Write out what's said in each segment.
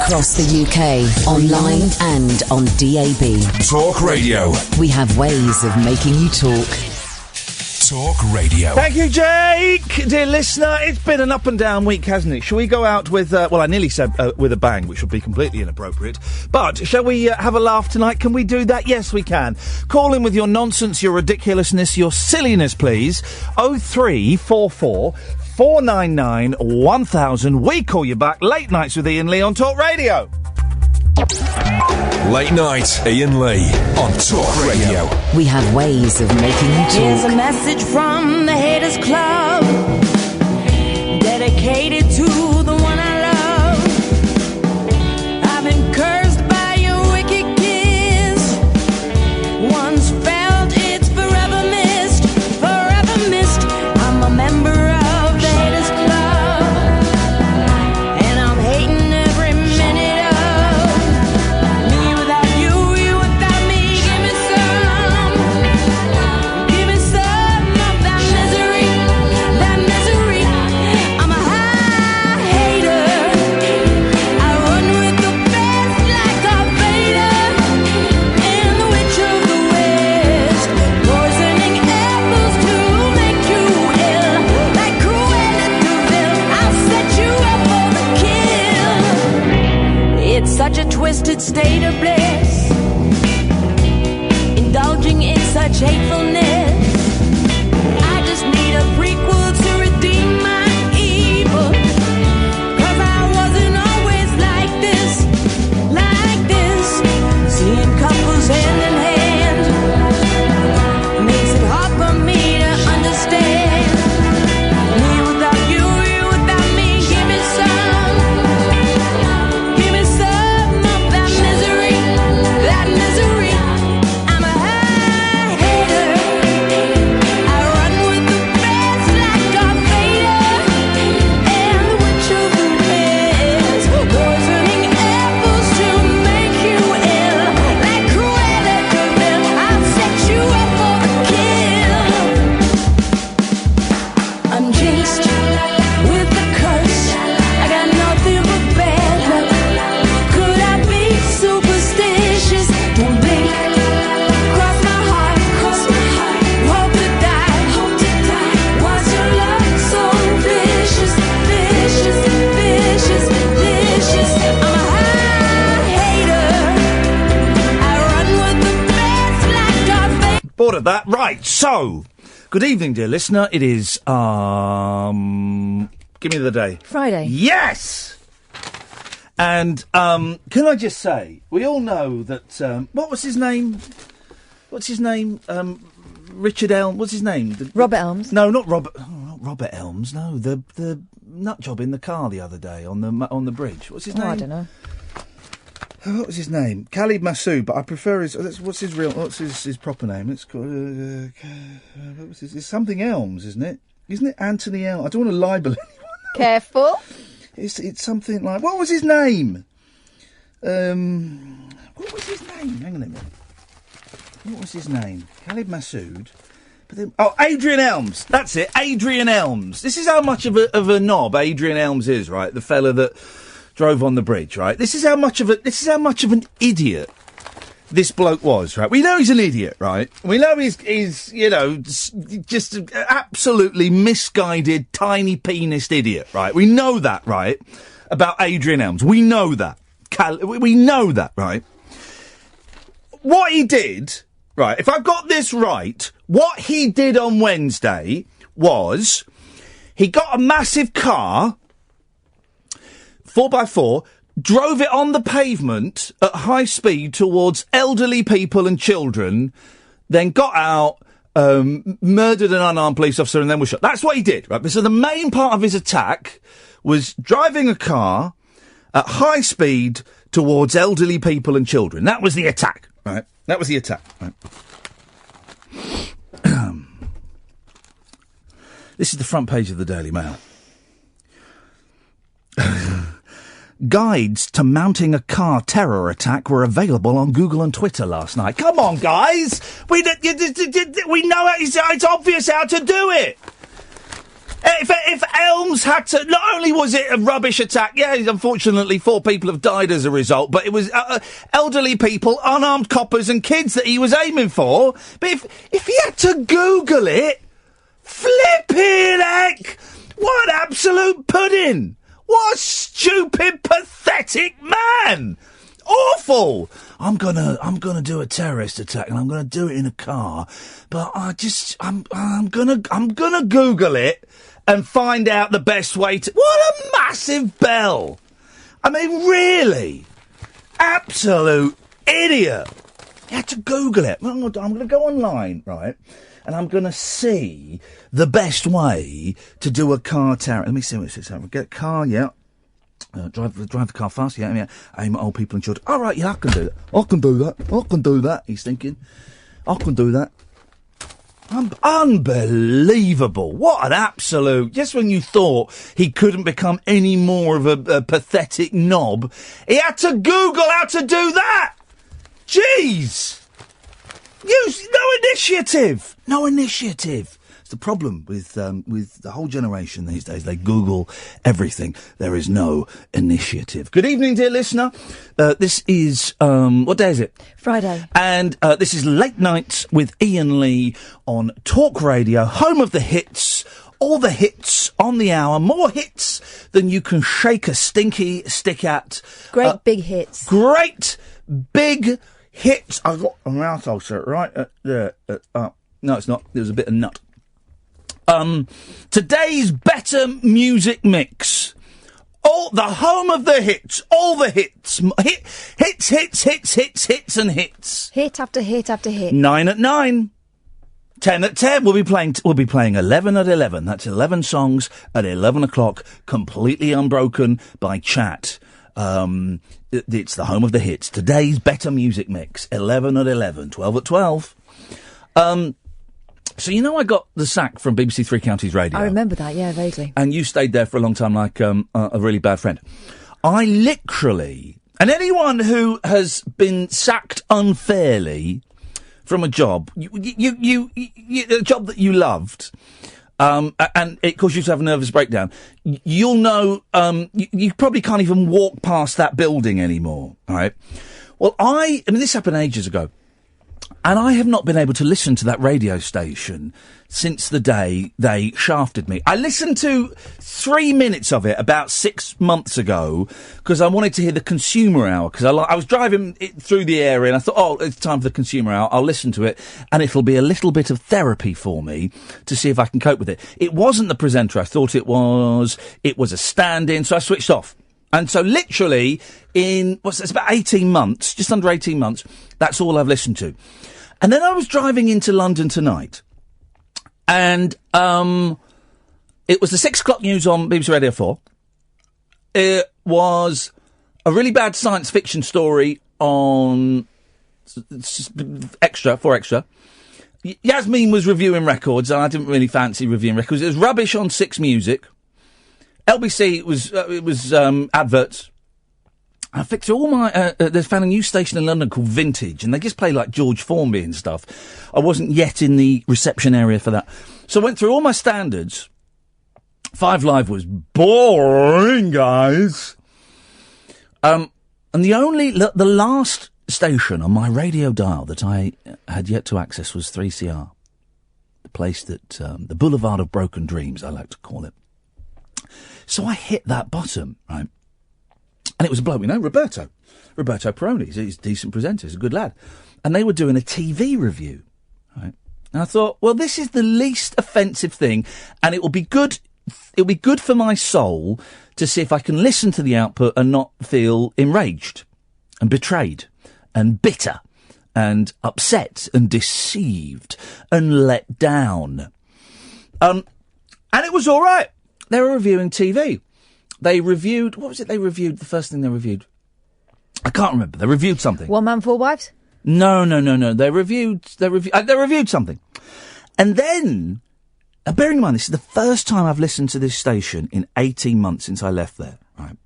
Across the UK, online and on DAB. Talk Radio. We have ways of making you talk. Talk Radio. Thank you, Jake. Dear listener, it's been an up and down week, hasn't it? Shall we go out with, well, I nearly said with a bang, which would be completely inappropriate. But shall we have a laugh tonight? Can we do that? Yes, we can. Call in with your nonsense, your ridiculousness, your silliness, please. 0344 499 1000. We call you back. Late Nights with Iain Lee on Talk Radio. Late Night, Iain Lee on Talk Radio. We have ways of making you talk. Here's a message from the Haters Club, dedicated to the one I love. I've been cursed by your wicked kiss. Once felt it's forever missed, forever missed. I'm a member of the Haters Club, and I'm hating every minute of me without you, you without me. Give me some of that misery, that misery. I'm a high hater. I run with the best like a Vader, and the witch of the West, poisoning apples to make you ill, like Cruella de Vil. I'll set you up for the kill. It's such a twisted state of bliss, indulging in such hatefulness. I just need a prequel to redeem my evil, 'cause I wasn't always like this, like this. Seeing couples hand in hand makes it hard for me to understand. Me without you, you without me. Give me some of that misery, that misery. I'm a high hater. I run with the best like a Vader, and the witch of the West, poisoning apples to make you ill, like Cruella de Vil. I'll set you up for the kill. I'm jinxed with the curse. I got nothing but bad luck. Could I be superstitious? Don't blink. Cross my heart. Hope to die. Why's your love so vicious, vicious, vicious, vicious? I'm a high hater. I run with the best like a Vader. Bored of that? Right, so, good evening, dear listener. It is, give me the day. Friday. Yes! And, can I just say, we all know that, what was his name? What's his name? Richard Elm, what's his name? Robert Elms. No, not Robert, not Robert Elms, no, the nut job in the car the other day on the bridge. What's his name? I don't know. What was his name? Khalid Massoud, but I prefer his, what's his proper name? It's called, it's something Elms, isn't it? Isn't it Anthony Elms? I don't want to libel anyone. Careful. It's something like, what was his name? What was his name? Hang on a minute. What was his name? Khalid Massoud. But then, Adrian Elms. That's it, Adrian Elms. This is how much of a knob Adrian Elms is, right? The fella that drove on the bridge, right? This is how much of an idiot this bloke was, right? We know he's an idiot, right? We know he's you know, just an absolutely misguided, tiny penised idiot, right? We know that, right? About Adrian Elms. We know that. We know that, right? What he did, right, if I've got this right, what he did on Wednesday was he got a massive car, 4x4, drove it on the pavement at high speed towards elderly people and children, then got out, murdered an unarmed police officer and then was shot. That's what he did, right? So the main part of his attack was driving a car at high speed towards elderly people and children. That was the attack, right? That was the attack, right? This is the front page of the Daily Mail. Guides to mounting a car terror attack were available on Google and Twitter last night. Come on, guys! We know it's obvious how to do it! If Elms had to, not only was it a rubbish attack, yeah, unfortunately 4 people have died as a result, but it was elderly people, unarmed coppers and kids that he was aiming for. But if he had to Google it, flipping heck, what absolute pudding! What a stupid, pathetic man! Awful! I'm gonna do a terrorist attack, and I'm gonna do it in a car. But I'm gonna Google it and find out the best way to. What a massive bell! I mean, really, absolute idiot. You had to Google it. I'm gonna go online, right? And I'm going to see the best way to do a car terror. Let me see what it says. Get a car, yeah. Drive the car fast, yeah. Aim at old people and children. All right, yeah, I can do that. I can do that, he's thinking. I can do that. Unbelievable. What an absolute... Just when you thought he couldn't become any more of a pathetic knob, he had to Google how to do that! Jeez! No initiative. It's the problem with the whole generation these days. They Google everything. There is no initiative. Good evening, dear listener. This is what day is it? Friday. And this is Late Night with Iain Lee on Talk Radio, home of the hits. All the hits on the hour. More hits than you can shake a stinky stick at. Great big hits. Great big hits. I've got a mouth ulcer right there. No, it's not. There's a bit of nut. Today's better music mix. All the home of the hits. All the hits. Hits and hits. Hit after hit after hit. 9 at 9. 10 at 10. We'll be playing 11 at 11. That's 11 songs at 11 o'clock, completely unbroken by chat. It's the home of the hits. Today's better music mix. 11 at 11. 12 at 12. So you know I got the sack from BBC Three Counties Radio. I remember that, yeah, vaguely. And you stayed there for a long time like a really bad friend. I literally... And anyone who has been sacked unfairly from a job, a job that you loved, and it caused you to have a nervous breakdown, you'll know you probably can't even walk past that building anymore, all right? Well, I mean, this happened ages ago. And I have not been able to listen to that radio station since the day they shafted me. I listened to 3 minutes of it about 6 months ago because I wanted to hear the Consumer Hour, because I was driving through the area and I thought, oh, it's time for the Consumer Hour. I'll listen to it and it'll be a little bit of therapy for me to see if I can cope with it. It wasn't the presenter I thought it was. It was a stand-in, so I switched off. And so literally it's about 18 months, just under 18 months, that's all I've listened to. And then I was driving into London tonight, and it was the 6 o'clock news on BBC Radio 4. It was a really bad science fiction story on Extra, 4 Extra. Yasmin was reviewing records, and I didn't really fancy reviewing records. It was rubbish on 6 Music. LBC was adverts. I flicked through all my... they found a new station in London called Vintage, and they just play, like, George Formby and stuff. I wasn't yet in the reception area for that. So I went through all my standards. 5 Live was boring, guys. And the last station on my radio dial that I had yet to access was 3CR. The place that... the Boulevard of Broken Dreams, I like to call it. So I hit that bottom, right? And it was a bloke we know, Roberto Peroni. He's a decent presenter. He's a good lad. And they were doing a TV review, right? And I thought, well, this is the least offensive thing, and it will be good. It'll be good for my soul to see if I can listen to the output and not feel enraged and betrayed and bitter and upset and deceived and let down. And it was all right. They were reviewing TV. They reviewed... What was it they reviewed? The first thing they reviewed? I can't remember. They reviewed something. One Man, Four Wives? No. They reviewed something. And then... bearing in mind, this is the first time I've listened to this station in 18 months since I left there, right?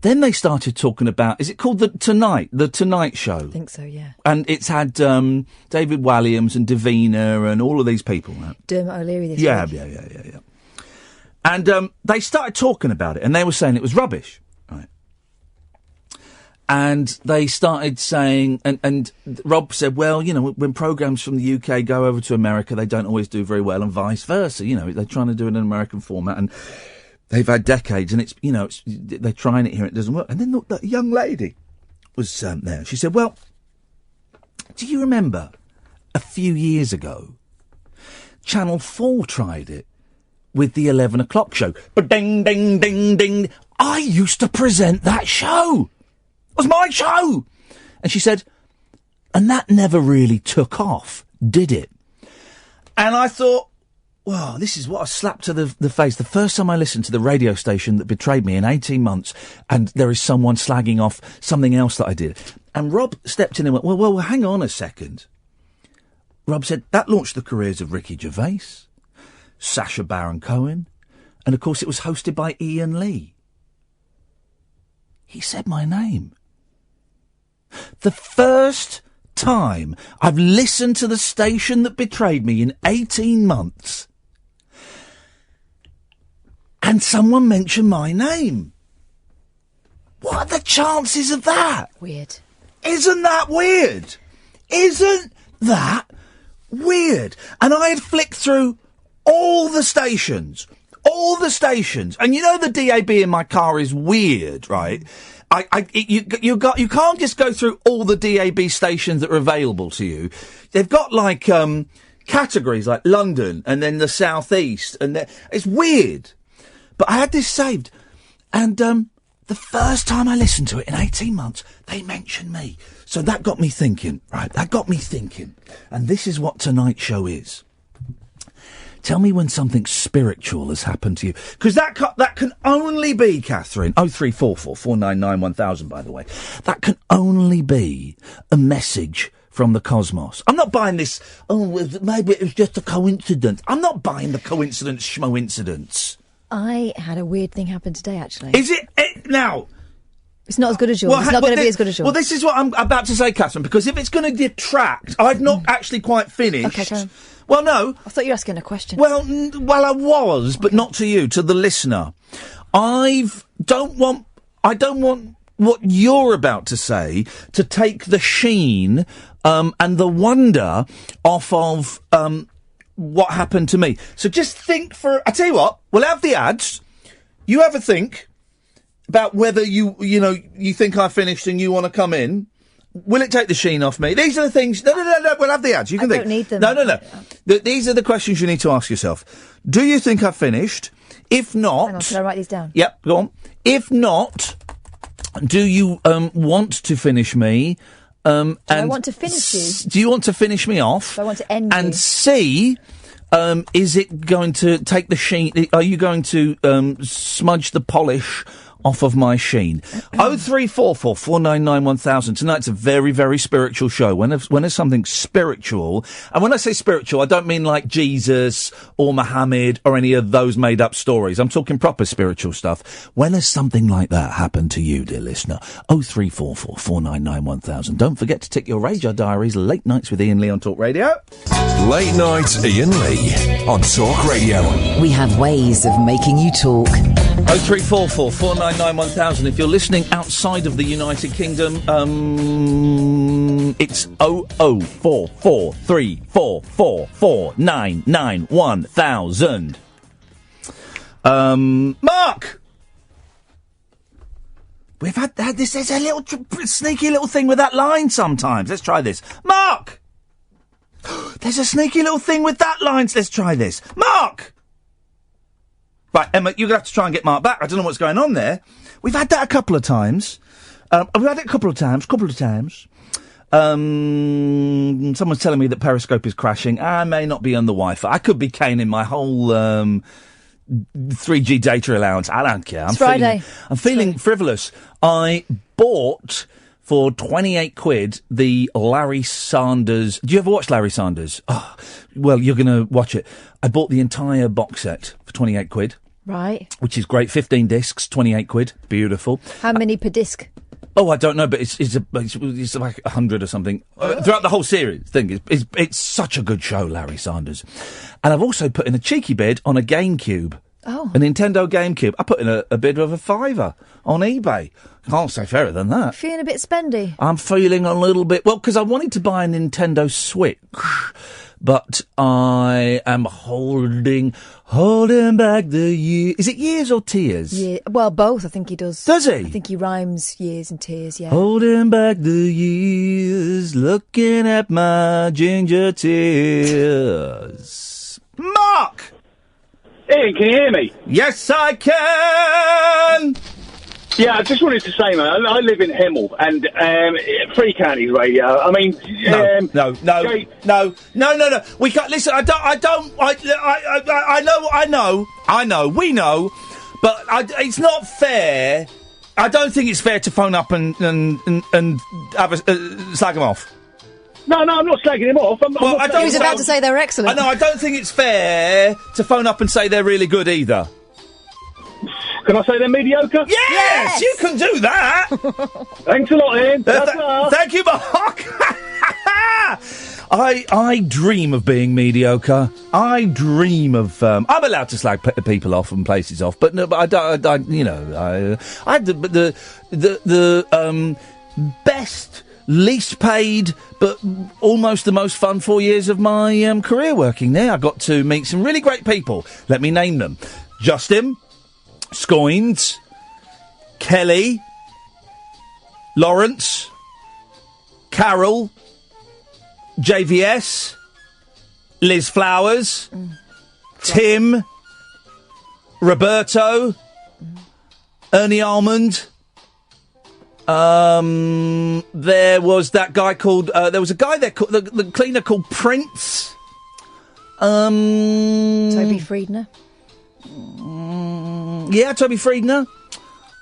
Then they started talking about... Is it called The Tonight Show? I think so, yeah. And it's had David Walliams and Davina and all of these people, right? Dermot O'Leary this week. Yeah. And they started talking about it, and they were saying it was rubbish, right? And they started saying, and Rob said, well, you know, when programmes from the UK go over to America, they don't always do very well, and vice versa. You know, they're trying to do it in an American format, and they've had decades, and it's, you know, they're trying it here, and it doesn't work. And then the young lady was there. She said, well, do you remember a few years ago, Channel 4 tried it with the 11 o'clock show? But ding, ding, ding, ding. I used to present that show. It was my show. And she said, and that never really took off, did it? And I thought, wow, this is what a slap to the face. The first time I listened to the radio station that betrayed me in 18 months, and there is someone slagging off something else that I did. And Rob stepped in and went, well, hang on a second. Rob said, that launched the careers of Ricky Gervais, Sacha Baron Cohen, and of course it was hosted by Iain Lee. He said my name. The first time I've listened to the station that betrayed me in 18 months, and someone mentioned my name. What are the chances of that? Weird. Isn't that weird? Isn't that weird? And I had flicked through all the stations, and you know the DAB in my car is weird, right? You can't just go through all the DAB stations that are available to you. They've got like categories like London and then the South East, and it's weird. But I had this saved, and the first time I listened to it in 18 months, they mentioned me. So that got me thinking, right? That got me thinking. And this is what tonight's show is. Tell me when something spiritual has happened to you. Because that can only be, Catherine, 0344 499 1000, by the way. That can only be a message from the cosmos. I'm not buying this, maybe it was just a coincidence. I'm not buying the coincidence schmoincidence. I had a weird thing happen today, actually. Is it now? It's not as good as yours. It's not going to be as good as yours. Well, this is what I'm about to say, Catherine, because if it's going to detract, I've not actually quite finished. Okay, go on. Well, no. I thought you were asking a question. Well, I was, but not to you, to the listener. I don't want what you're about to say to take the sheen and the wonder off of what happened to me. So just think I tell you what, we'll have the ads. You have a think about whether you think I finished and you want to come in. Will it take the sheen off me? These are the things. No. We'll have the ads. You can think. I don't need them. No. These are the questions you need to ask yourself. Do you think I've finished? If not, hang on, can I write these down? Yep, go on. If not, do you want to finish me? Do I want to finish you? Do you want to finish me off? Do I want to end you? And C, is it going to take the sheen? Are you going to smudge the polish off of my sheen? 0344 499 1000. Tonight's a very, very spiritual show. When there's something spiritual, and when I say spiritual, I don't mean like Jesus or Muhammad or any of those made up stories. I'm talking proper spiritual stuff. When has something like that happened to you, dear listener? 0344 499 1000. Don't forget to tick your radar diaries. Late Nights with Iain Lee on Talk Radio. Late Night Iain Lee on Talk Radio. We have ways of making you talk. 0344 499 1000. If you're listening outside of the United Kingdom, it's 00443 444 999 1000. Mark! We've had this. There's a little sneaky little thing with that line sometimes. Let's try this. Mark! There's a sneaky little thing with that line. Let's try this. Mark! Right, Emma, you're going to have to try and get Mark back. I don't know what's going on there. We've had that a couple of times. We've had it a couple of times. Someone's telling me that Periscope is crashing. I may not be on the Wi-Fi. I could be caning my whole 3G data allowance. I don't care. It's Friday. I'm feeling frivolous. I bought for 28 quid the Larry Sanders. Do you ever watch Larry Sanders? Oh, well, you're going to watch it. I bought the entire box set for 28 quid. Right. Which is great. 15 discs, 28 quid. Beautiful. How many per disc? Oh, I don't know, but it's like 100 or something. Throughout the whole series thing. It's such a good show, Larry Sanders. And I've also put in a cheeky bid on a GameCube Oh. A Nintendo GameCube. I put in a bid of £5 on eBay. Can't say fairer than that. Feeling a bit spendy? I'm feeling a little bit... Well, because I wanted to buy a Nintendo Switch, but I am holding back the years. Is it years or tears? Yeah, well, both. I think he does. Does he? I think he rhymes years and tears. Yeah. Holding back the years, looking at my ginger tears. Mark! Ian, can you hear me? Yes, I can! Yeah, I just wanted to say, man, I live in Hemel, and Free Counties Radio. I mean, No. We can't listen. I know. We know, but it's not fair. I don't think it's fair to phone up and have slag them off. No, I'm not slagging him off. He was about to say they were excellent. I know. I don't think it's fair to phone up and say they're really good either. Can I say they're mediocre? Yes! You can do that! Thanks a lot, Ian. Thank you, Mark! I dream of being mediocre. I dream of... I'm allowed to slag people off and places off, but no, but I had the best, least paid, but almost the most fun 4 years of my career working there. I got to meet some really great people. Let me name them. Justin... Scoins, Kelly, Lawrence, Carol, JVS, Liz Flowers, Tim, Roberto, Ernie Almond. There was that guy called. There was a guy there called the cleaner called Prince. Toby Friedner. Yeah, Toby Friedner.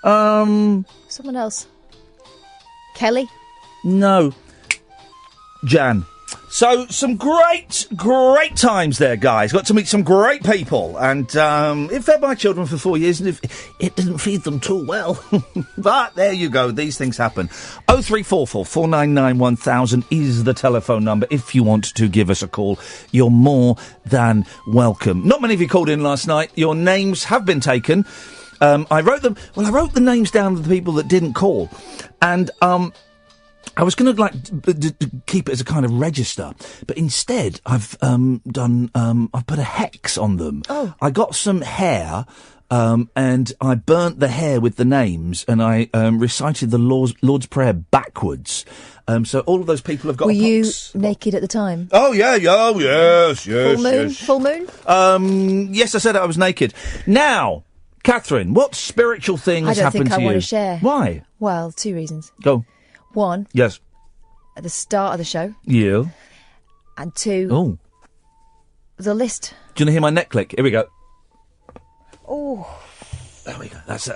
Someone else. Kelly? No. Jan. So, some great times there, guys. Got to meet some great people. And it fed my children for 4 years, and it didn't feed them too well. But there you go. These things happen. 0344 499 1000 is the telephone number. If you want to give us a call, you're more than welcome. Not many of you called in last night. Your names have been taken. I wrote the names down of the people that didn't call. And, I was going to keep it as a kind of register, but instead I've I've put a hex on them. Oh. I got some hair, and I burnt the hair with the names, and I recited the Lord's Prayer backwards. So all of those people have got. Were a you pox. naked at the time? Oh yeah, yes. Full moon? Yes. Full moon? Yes, I said I was naked. Now, Katherine, what spiritual thing has happened to you? I don't think I want to share. Why? Well, 2 reasons. Go. One, Yes. at the start of the show, You. and two, Oh. the list. Do you want to hear my neck click? Here we go. Oh, There we go. That's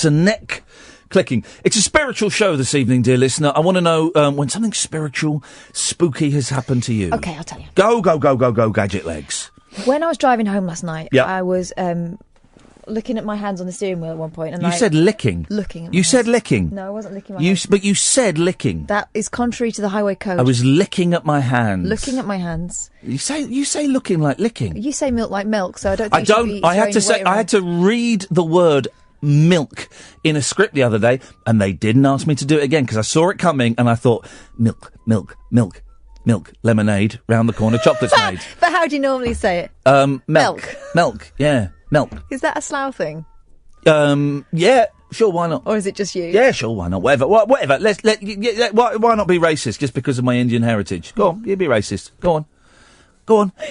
a neck clicking. It's a spiritual show this evening, dear listener. I want to know when something spiritual, spooky has happened to you. okay, I'll tell you. Go, gadget legs. When I was driving home last night, Yeah. I was looking at my hands on the steering wheel at one point, and You said licking. looking at my You said hands. licking. No, I wasn't licking my hands. But you said licking. That is contrary to the highway code. I was licking at my hands. looking at my hands. You say looking like licking. You say milk like milk, so I don't think I you should don't. be I had to throwing say. your weight I had to read the word milk in a script the other day, and they didn't ask me to do it again because I saw it coming, and I thought milk, lemonade round the corner, chocolate's made. around. But how do you normally say it? Milk. Yeah, milk. Is that a Slough thing? Yeah, sure, why not? Or is it just you? Yeah, sure, why not? Whatever. Why not be racist just because of my Indian heritage? Go on, you be racist. Go on.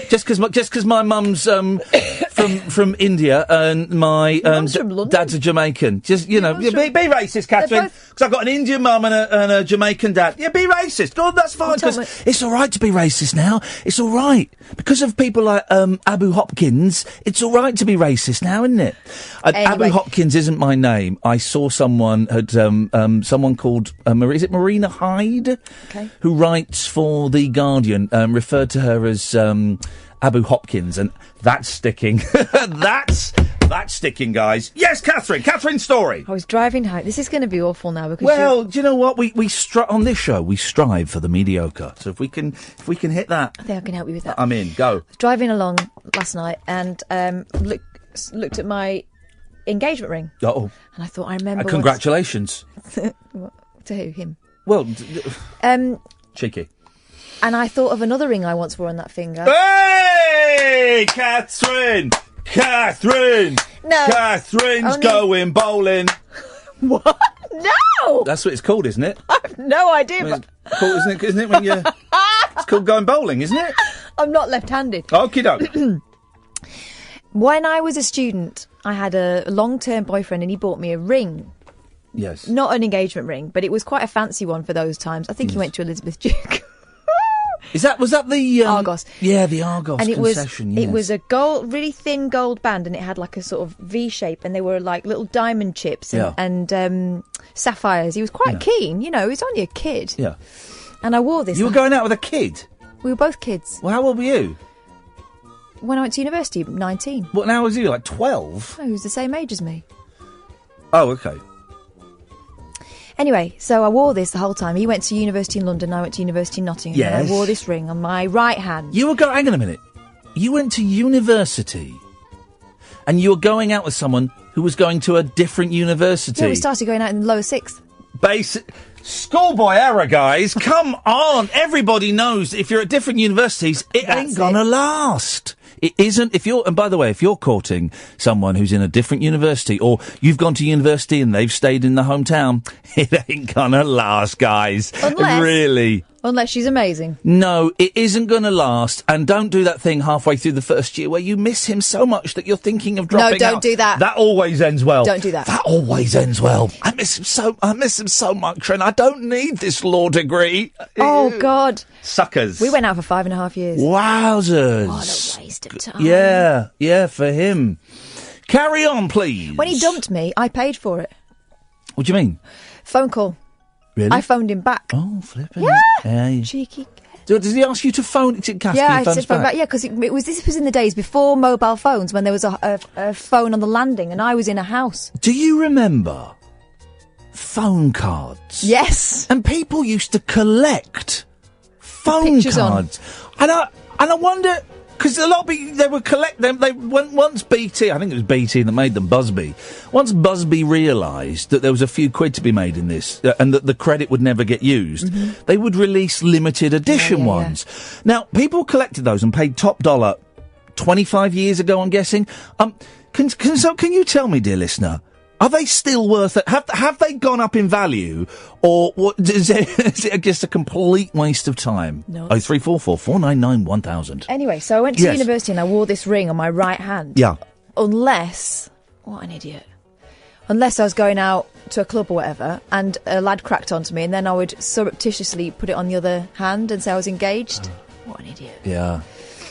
Just because my mum's from India and my mum's from London. dad's a Jamaican. Just be racist, Katherine. Because I've got an Indian mum and a Jamaican dad. Yeah, be racist. Go on, that's fine. Because it's all right to be racist now. It's all right because of people like Abu Hopkins. It's all right to be racist now, isn't it? Anyway. Abu Hopkins isn't my name. I saw someone had someone called is it Marina Hyde, who writes for The Guardian, referred to her as Abu Hopkins, and that's sticking. That's That's sticking, guys. Yes, Catherine. Catherine's story. I was driving home. This is going to be awful now because Well, do you know what? We on this show we strive for the mediocre. So if we can hit that, I think I can help you with that. I'm in. Go. Driving along last night and looked at my engagement ring. Oh. And I thought I remember. Congratulations. To who? Him. Well, cheeky. And I thought of another ring I once wore on that finger. Hey, Catherine! No. Catherine's going bowling. What? No! That's what it's called, isn't it? I have no idea. Well, it's called, isn't it? When you, it's called going bowling, isn't it? I'm not left-handed. Okie doke. When I was a student, I had a long-term boyfriend, and he bought me a ring. Yes. Not an engagement ring, but it was quite a fancy one for those times. I think he went to Elizabeth Duke. Was that the Argos? Yeah, the Argos and concession. It was a really thin gold band, and it had like a sort of V shape, and they were like little diamond chips and sapphires. He was quite keen, you know. He was only a kid. Yeah. And I wore this. You were going out with a kid? We were both kids. Well, how old were you? When I went to university, 19. What now was you? Like 12? No, he was the same age as me. Oh, okay. Anyway, so I wore this the whole time. He went to university in London, I went to university in Nottingham. Yes. And I wore this ring on my right hand. You were hang on a minute. You went to university and you were going out with someone who was going to a different university. Yeah, we started going out in the lower sixth. Schoolboy error, guys. Come on. Everybody knows if you're at different universities, it ain't gonna last. It isn't. And by the way, if you're courting someone who's in a different university, or you've gone to university and they've stayed in the hometown, it ain't gonna last, guys. Unless she's amazing. No, it isn't gonna last. And don't do that thing halfway through the first year where you miss him so much that you're thinking of dropping out. No, don't do that. That always ends well. Don't do that. That always ends well. I miss him so much, and I don't need this law degree. Oh, God. Suckers. We went out for 5.5 years. Wowzers. What a waste of time. Yeah, for him. Carry on, please. When he dumped me, I paid for it. What do you mean? Phone call. Really? I phoned him back. Oh, flipping. Yeah. Cheeky. Does he ask you to phone? Yeah, I said phone back. Yeah, because this was in the days before mobile phones, when there was a phone on the landing, and I was in a house. Do you remember phone cards? Yes. And people used to collect phone cards. And I wonder, because a lot of people, they would collect them. Once BT, I think it was BT that made them, Busby. Once Busby realised that there was a few quid to be made in this, and that the credit would never get used, they would release limited edition ones. Yeah. Now, people collected those and paid top dollar 25 years ago, I'm guessing. Can you tell me, dear listener, are they still worth it? Have they gone up in value, or what? Is it just a complete waste of time? No. 0344 499 1000. Anyway, so I went to university and I wore this ring on my right hand. Yeah. Unless, what an idiot. Unless I was going out to a club or whatever, and a lad cracked onto me, and then I would surreptitiously put it on the other hand and say I was engaged. What an idiot. Yeah.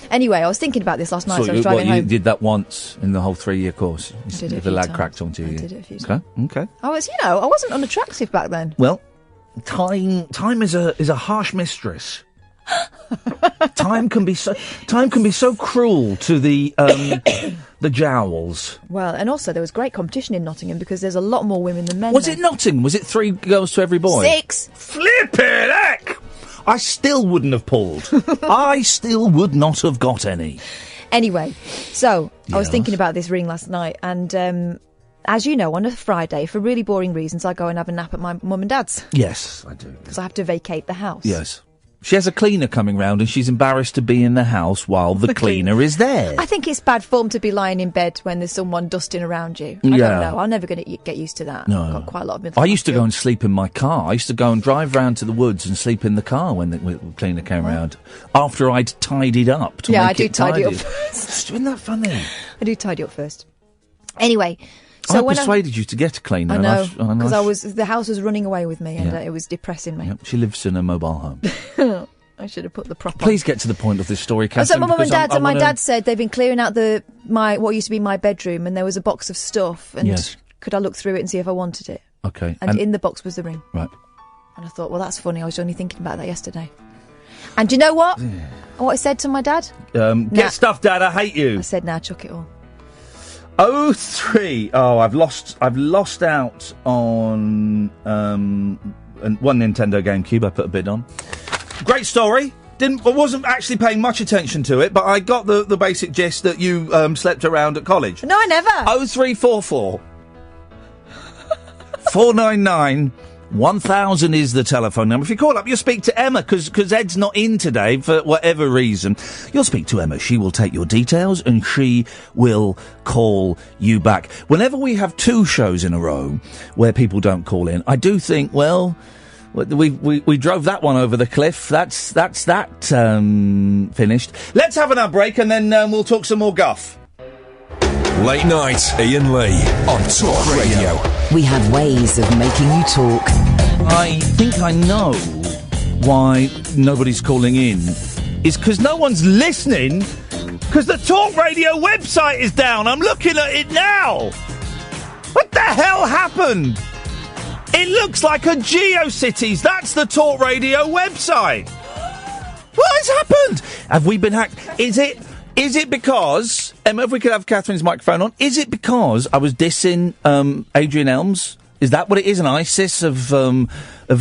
Anyway, I was thinking about this last night, so I was driving home. You did that once in the whole 3-year course? I did it a if few a lad times. cracked onto you? I did it a few times. Okay. I wasn't unattractive back then. Well, time is a harsh mistress. Time can be so cruel to the jowls. Well, and also there was great competition in Nottingham because there's a lot more women than men. Was it Nottingham? Was it 3 girls to every boy? 6. Flippin' heck! I still wouldn't have pulled. I still would not have got any. Anyway, so I was thinking about this ring last night, and as you know, on a Friday, for really boring reasons, I go and have a nap at my mum and dad's. Yes, I do. Because I have to vacate the house. Yes. She has a cleaner coming round and she's embarrassed to be in the house while the cleaner is there. I think it's bad form to be lying in bed when there's someone dusting around you. I don't know. I'm never going to get used to that. No. I've got quite a lot of mental I used to go and sleep in my car. I used to go and drive round to the woods and sleep in the car when the cleaner came round. After I'd tidied up to make it tidy. I do tidy up first. Isn't that funny? I do tidy up first. Anyway... So I persuaded you to get a cleaner. I know, because the house was running away with me, and it was depressing me. Yep. She lives in a mobile home. I should have put the prop on. Please get to the point of this story, Catherine. So my mum and dad, and my dad said they've been clearing out what used to be my bedroom, and there was a box of stuff, and could I look through it and see if I wanted it? Okay. And in the box was the ring. Right. And I thought, well, that's funny. I was only thinking about that yesterday. And do you know what? What I said to my dad? Get stuff, Dad. I hate you. I said, nah, chuck it all. 03. Oh, I've lost out on one Nintendo GameCube. I put a bid on. Great story. I wasn't actually paying much attention to it, but I got the basic gist that you slept around at college. No, I never. 0344 499 1000 is the telephone number. If you call up, you'll speak to Emma, because Ed's not in today for whatever reason. You'll speak to Emma. She will take your details and she will call you back. Whenever we have 2 shows in a row where people don't call in, I do think, well, we drove that one over the cliff. That's finished. Let's have another break and then we'll talk some more guff. Late night, Iain Lee on Talk Radio. We have ways of making you talk. I think I know why nobody's calling in. It's because no one's listening, because the Talk Radio website is down. I'm looking at it now. What the hell happened? It looks like a GeoCities. That's the Talk Radio website. What has happened? Have we been hacked? Is it because, Emma, if we could have Catherine's microphone on, is it because I was dissing Adrian Elms? Is that what it is? An ISIS have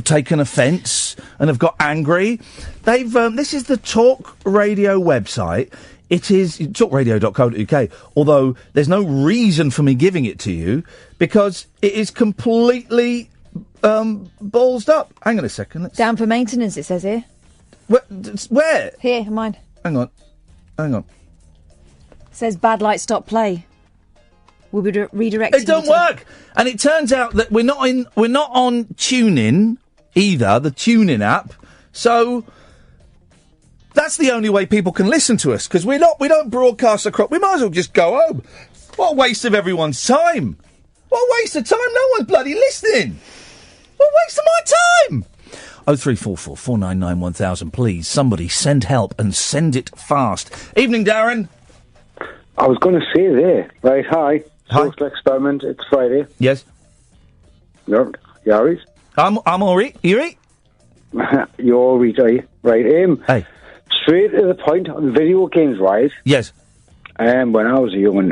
taken offence and have got angry? They've this is the Talk Radio website. It is talkradio.co.uk, although there's no reason for me giving it to you because it is completely ballsed up. Hang on a second. Down for maintenance, it says here. Where? Here, mine. Hang on. Says bad light, stop play. We'll be redirecting. It don't work, and it turns out that we're not on TuneIn either, the TuneIn app. So that's the only way people can listen to us because we don't broadcast across. We might as well just go home. What a waste of everyone's time! What a waste of time! No one's bloody listening. What a waste of my time! 0344 499 1000. Please, somebody send help and send it fast. Evening, Darren. I was going to say there, right, hi. Social experiment, it's Friday. Yes. You alright? I'm alright. You alright? You're alright, right? Hey. Straight to the point on video games, right? Yes. When I was young,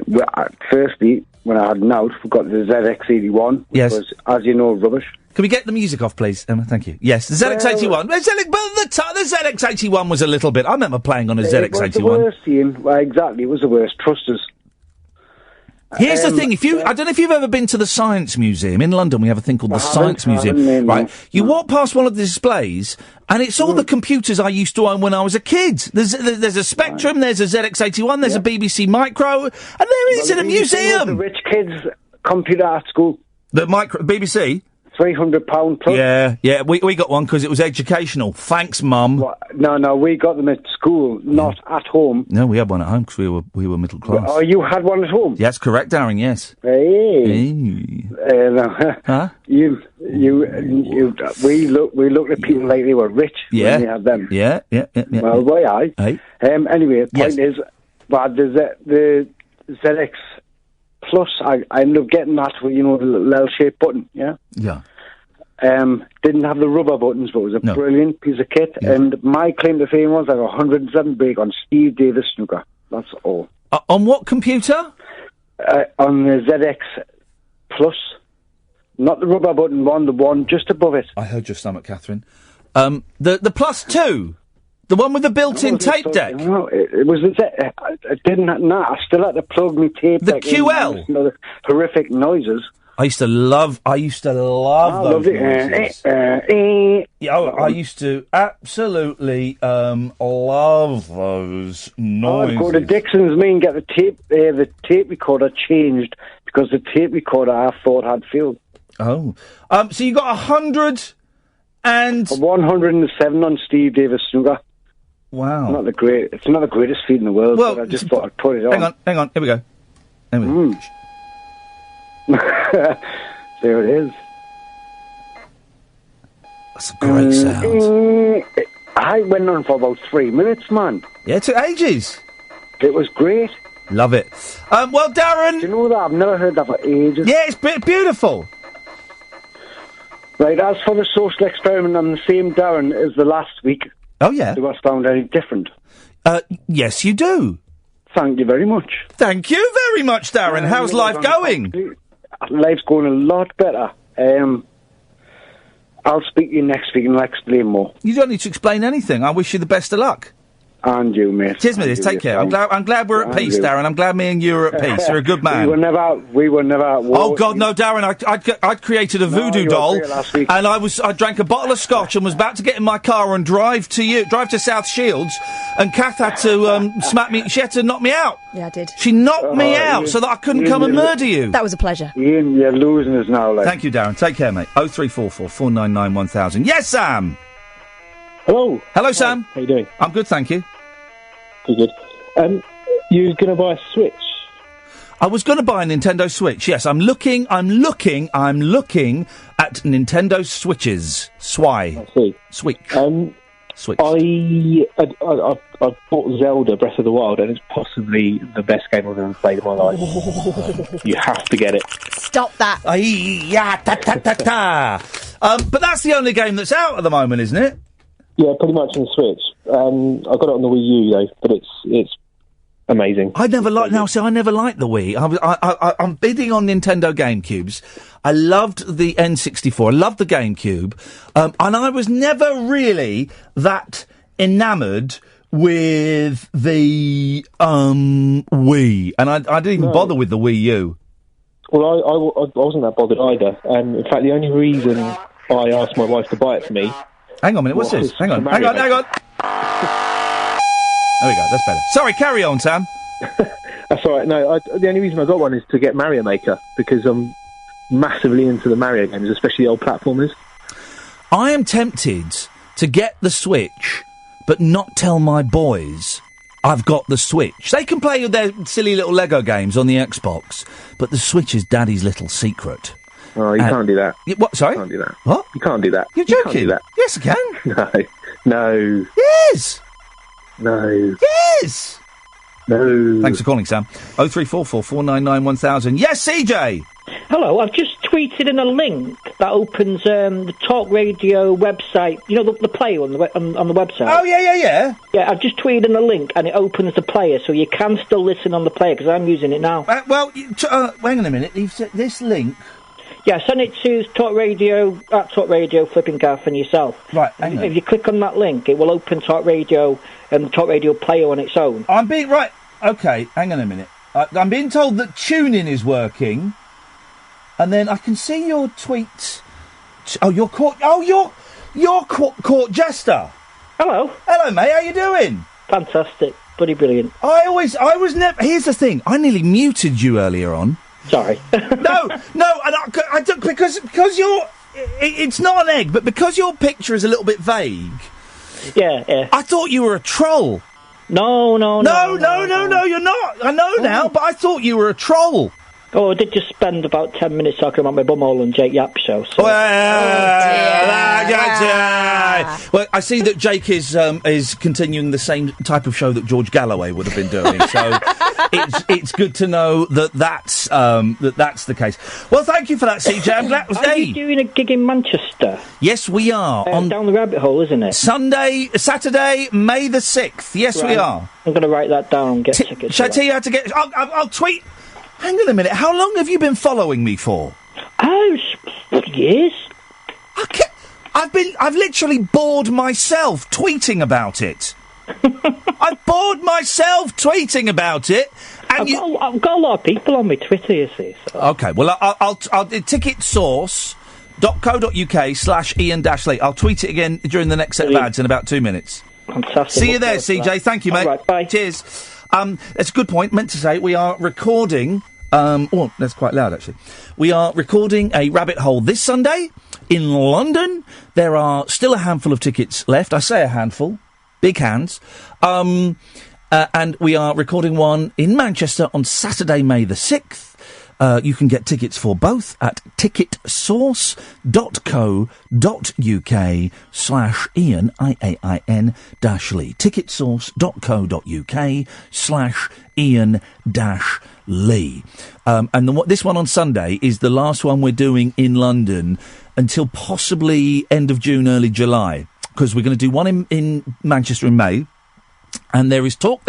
firstly, when I had an out, we got the ZX81, which yes. was, as you know, rubbish. Can we get the music off, please, Emma? Thank you. Yes, the ZX81. The ZX81 was a little bit. I remember playing on a ZX81. It was the worst, Iain. Well, exactly, it was the worst. Trust us. Here's the thing: I don't know if you've ever been to the Science Museum in London. We have a thing called the Science Museum, right? You walk past one of the displays, and it's all the computers I used to own when I was a kid. There's a Spectrum, there's a ZX81, there's a BBC Micro, and there is in a museum. The rich kids' computer at school. The BBC. £300 plus. Yeah, we got one because it was educational. Thanks, Mum. No, we got them at school, not at home. No, we had one at home because we were middle class. Oh, you had one at home? That's correct, Darren. Yes. Hey. Huh? We looked at people like they were rich when they had them. Yeah. Well, why I? Hey. Anyway, the point is, the ZX Plus, I ended up getting that with, the little L-shaped button, yeah? Yeah. Didn't have the rubber buttons, but it was a brilliant piece of kit. Yeah. And my claim to fame was I got 107 break on Steve Davis snooker. That's all. On what computer? On the ZX Plus. Not the rubber button one, the one just above it. I heard your stomach, Catherine. The Plus 2? The one with the built-in tape deck? No, it was the I didn't. I still had to plug my tape the deck. The QL? In, horrific noises. I used to love those noises. I used to absolutely love those noises. I'd go to Dixon's and get the tape recorder changed because the tape recorder I thought had failed. Oh. So you got 100 and... 107 on Steve Davis snooker. Wow. It's not the greatest feat in the world, but I just thought I'd put it on. Hang on. Here we go. There it is. That's a great sound. I went on for about 3 minutes, man. Yeah, it took ages. It was great. Love it. Well, Darren... Do you know that? I've never heard that for ages. Yeah, it's beautiful. Right, as for the social experiment, I'm the same Darren as the last week. Oh, yeah? Do I sound any different? Yes, you do. Thank you very much. Thank you very much, Darren. How's life going? Life's going a lot better. I'll speak to you next week and I'll explain more. You don't need to explain anything. I wish you the best of luck. And you, mate. Cheers, mate. Take care. I'm glad we're at peace, Darren. I'm glad me and you are at peace. You're a good man. We were never at war. Oh God, no, Darren! I'd created a voodoo doll, and I drank a bottle of scotch and was about to get in my car and drive to South Shields, and Kath had to smack me. She had to knock me out. Yeah, I did. She knocked me out so that I couldn't come and murder you. That was a pleasure. Iain, you're losing us now, like. Thank you, Darren. Take care, mate. 0344 499 1000. Yes, Sam. Hello. Hello, Sam. How you doing? I'm good, thank you. Good. You going to buy a Switch? I was going to buy a Nintendo Switch. Yes, I'm looking at Nintendo Switches. I see. Switch. Switch. I bought Zelda Breath of the Wild, and it's possibly the best game I've ever played in my life. You have to get it. Stop that. But that's the only game that's out at the moment, isn't it? Yeah, pretty much on the Switch. I got it on the Wii U though, but it's amazing. I never liked the Wii. I'm bidding on Nintendo GameCubes. I loved the N64. I loved the GameCube, and I was never really that enamoured with the Wii, and I didn't even bother with the Wii U. Well, I wasn't that bothered either. In fact, the only reason I asked my wife to buy it for me. Hang on a minute, what's this? Hang on. There we go, that's better. Sorry, carry on, Sam. That's all right. No, the only reason I got one is to get Mario Maker, because I'm massively into the Mario games, especially the old platformers. I am tempted to get the Switch, but not tell my boys I've got the Switch. They can play their silly little Lego games on the Xbox, but the Switch is Daddy's little secret. Oh, you can't do that. What? Sorry? You can't do that. What? You can't do that. You're joking? You can't do that. Yes, I can. No. Yes. No. Yes. No. Thanks for calling, Sam. 0344 499 1000. Yes, CJ. Hello, I've just tweeted in a link that opens the Talk Radio website. You know, the player on the website. Oh, yeah. Yeah, I've just tweeted in a link and it opens the player, so you can still listen on the player because I'm using it now. Hang on a minute. You've said this link. Yeah, send it to Talk Radio, at Talk Radio, Flipping Gaff and yourself. Right, hang on. If you click on that link, it will open Talk Radio and the Talk Radio player on its own. I'm being... Right, OK, hang on a minute. I'm being told that TuneIn is working, and then I can see your tweet... you're court jester. Hello. Hello, mate, how you doing? Fantastic. Bloody brilliant. I was never... Here's the thing, I nearly muted you earlier on. Sorry. No, I don't, because you're... It's not an egg, but because your picture is a little bit vague... Yeah. I thought you were a troll. No, you're not. I know now, but I thought you were a troll. Oh, I did just spend about 10 minutes talking about my bumhole and Jake Yap show. So. Well, I see that Jake is continuing the same type of show that George Galloway would have been doing. So it's good to know that's the case. Well, thank you for that, CJ. I'm glad. Are you doing a gig in Manchester? Yes, we are. Down the rabbit hole, isn't it? Saturday, May the 6th. Yes, right. We are. I'm going to write that down and get tickets. Shall I tell you how to get... I'll tweet... Hang on a minute. How long have you been following me for? Oh, years. I've literally bored myself tweeting about it. I've bored myself tweeting about it. And I've got a lot of people on my Twitter, you see. So. Okay, well, I'll ticketsource.co.uk/Iain-Lee. I'll tweet it again during the next set of ads in about 2 minutes. Fantastic. See you there, CJ. Thank you, mate. All right, bye. Cheers. That's a good point. Meant to say, we are recording... that's quite loud, actually. We are recording a rabbit hole this Sunday in London. There are still a handful of tickets left. I say a handful. Big hands. And we are recording one in Manchester on Saturday, May the 6th. You can get tickets for both at ticketsource.co.uk/Iain, IAIN-Lee. ticketsource.co.uk/Iain-Lee. And this one on Sunday is the last one we're doing in London until possibly end of June, early July. Because we're going to do one in Manchester in May. And there is talk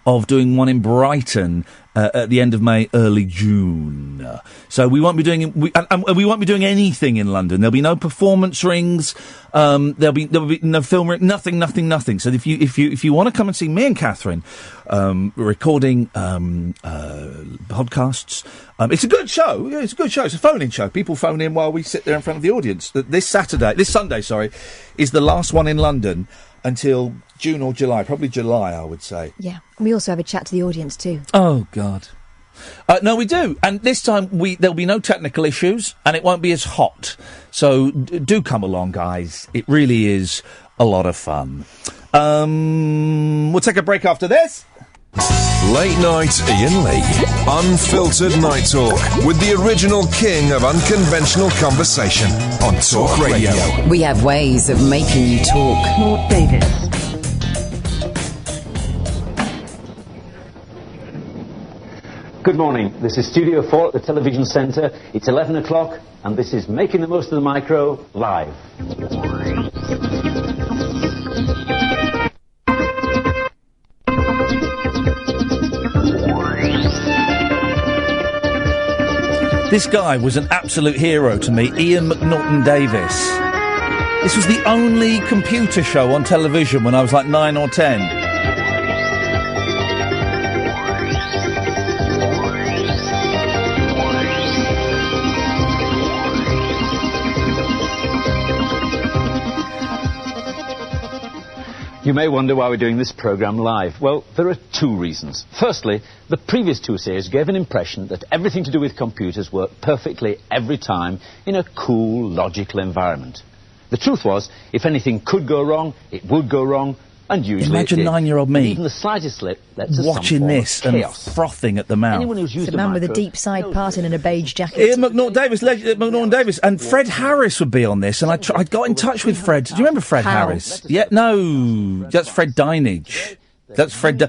of doing one in Brighton at the end of May, early June. So we won't be doing we won't be doing anything in London. There'll be no performance rings. There'll be no film ring. Nothing. So if you want to come and see me and Catherine recording podcasts, it's a good show. Yeah, it's a good show. It's a phone-in show. People phone in while we sit there in front of the audience. This Sunday, is the last one in London until June or July. Probably July, I would say. Yeah. We also have a chat to the audience too. Oh, God. No, we do. And this time there'll be no technical issues and it won't be as hot. So do come along, guys. It really is a lot of fun. We'll take a break after this. Late night Iain Lee. Unfiltered night talk with the original king of unconventional conversation on Talk Radio. We have ways of making you talk. Lord Davis. Good morning. This is Studio 4 at the Television Centre. It's 11 o'clock and this is Making the Most of the Micro live. This guy was an absolute hero to me, Iain Davis. This was the only computer show on television when I was like 9 or 10. You may wonder why we're doing this programme live. Well, there are two reasons. Firstly, the previous two series gave an impression that everything to do with computers worked perfectly every time in a cool, logical environment. The truth was, if anything could go wrong, it would go wrong, and usually Imagine it did. 9-year-old me And even the slightest slip led to watching some form this of and chaos. frothing at the mouth. Anyone who's used It's a man with a deep side parting and a beige jacket. Iain McNaughton Davis, and Fred Harris would be on this, and I got in touch with Fred. Do you remember Fred Harris? Yeah, no, that's Fred Dinage. That's Fred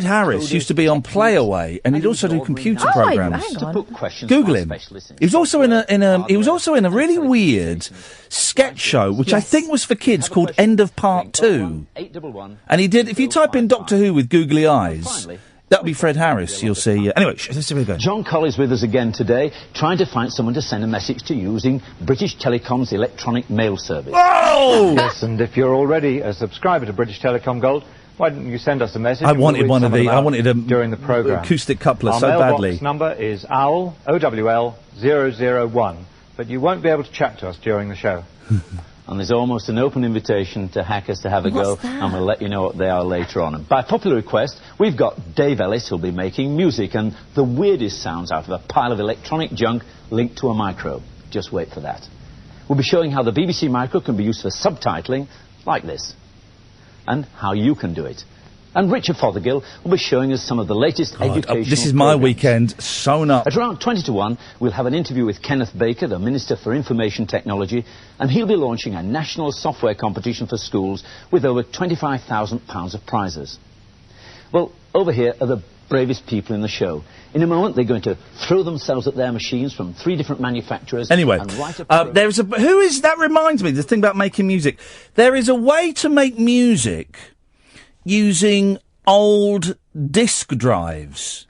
Harris used to be on Play Away, and he'd also do computer programs. Hang on. Google him. He was also in a really weird sketch show, which I think was for kids, called End of Part 2. And he did. If you type in Doctor Who with googly eyes, that'll be Fred Harris. You'll see. Anyway, let's see where we go. John Colley's with us again today, trying to find someone to send a message to using British Telecom's electronic mail service. Oh! Yes, and if you're already a subscriber to British Telecom Gold, why didn't you send us a message? I wanted one of the. I wanted a during the programme. Acoustic coupler Our so mailbox badly. Number is OWL OWL 001, but you won't be able to chat to us during the show. And there's almost an open invitation to hackers to have a go, and we'll let you know what they are later on. And by popular request, we've got Dave Ellis, who'll be making music and the weirdest sounds out of a pile of electronic junk linked to a micro. Just wait for that. We'll be showing how the BBC Micro can be used for subtitling, like this, and how you can do it. And Richard Fothergill will be showing us some of the latest educational This is my programmes. weekend, sewn up. At around 20 to 1, we'll have an interview with Kenneth Baker, the Minister for Information Technology, and he'll be launching a national software competition for schools with over £25,000 of prizes. Well, over here are the bravest people in the show. In a moment, they're going to throw themselves at their machines from 3 different manufacturers. Anyway, and write a there's a... Who is... That reminds me, the thing about making music. There is a way to make music using old disk drives.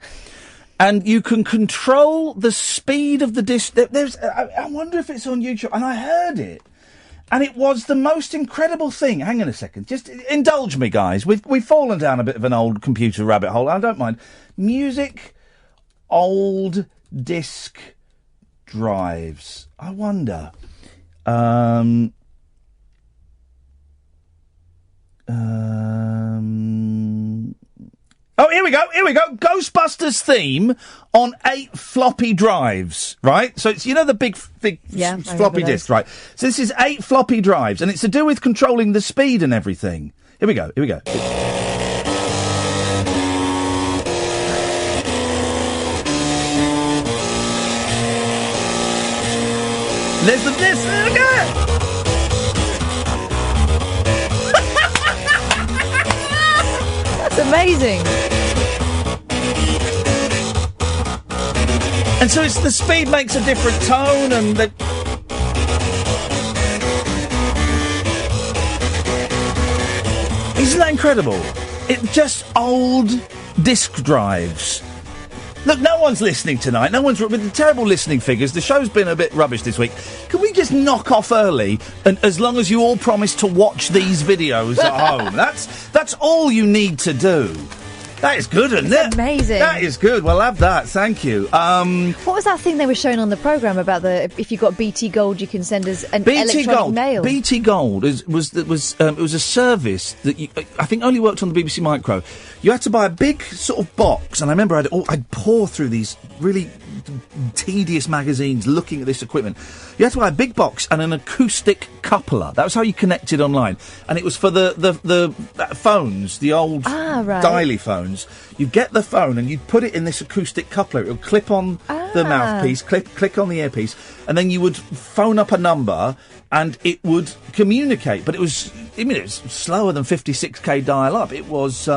And you can control the speed of the disk... I wonder if it's on YouTube. And I heard it. And it was the most incredible thing. Hang on a second. Just indulge me, guys. We've fallen down a bit of an old computer rabbit hole. I don't mind. Music, old disk drives. I wonder. Oh, here we go. Ghostbusters theme on 8 floppy drives, right? So it's, you know, the big floppy disk, right? So this is 8 floppy drives, and it's to do with controlling the speed and everything. Here we go. There's the disc. Okay. That's amazing. And so it's the speed makes a different tone, and the... Isn't that incredible? It's just old disk drives. Look, no one's listening tonight. No one's with the terrible listening figures. The show's been a bit rubbish this week. Can we just knock off early? And as long as you all promise to watch these videos at home, that's all you need to do. That is good, isn't it? Amazing. That is good. We'll have that. Thank you. What was that thing they were showing on the programme about if you got BT Gold, you can send us an electronic mail? BT Gold was a service that I think only worked on the BBC Micro. You had to buy a big sort of box, and I remember I'd pour through these really tedious magazines looking at this equipment. You had to buy a big box and an acoustic coupler. That was how you connected online, and it was for the phones, the old dialy phones. You get the phone and you put it in this acoustic coupler. It would clip on the mouthpiece, click on the earpiece, and then you would phone up a number and it would communicate. But it was slower than 56k dial-up. It was.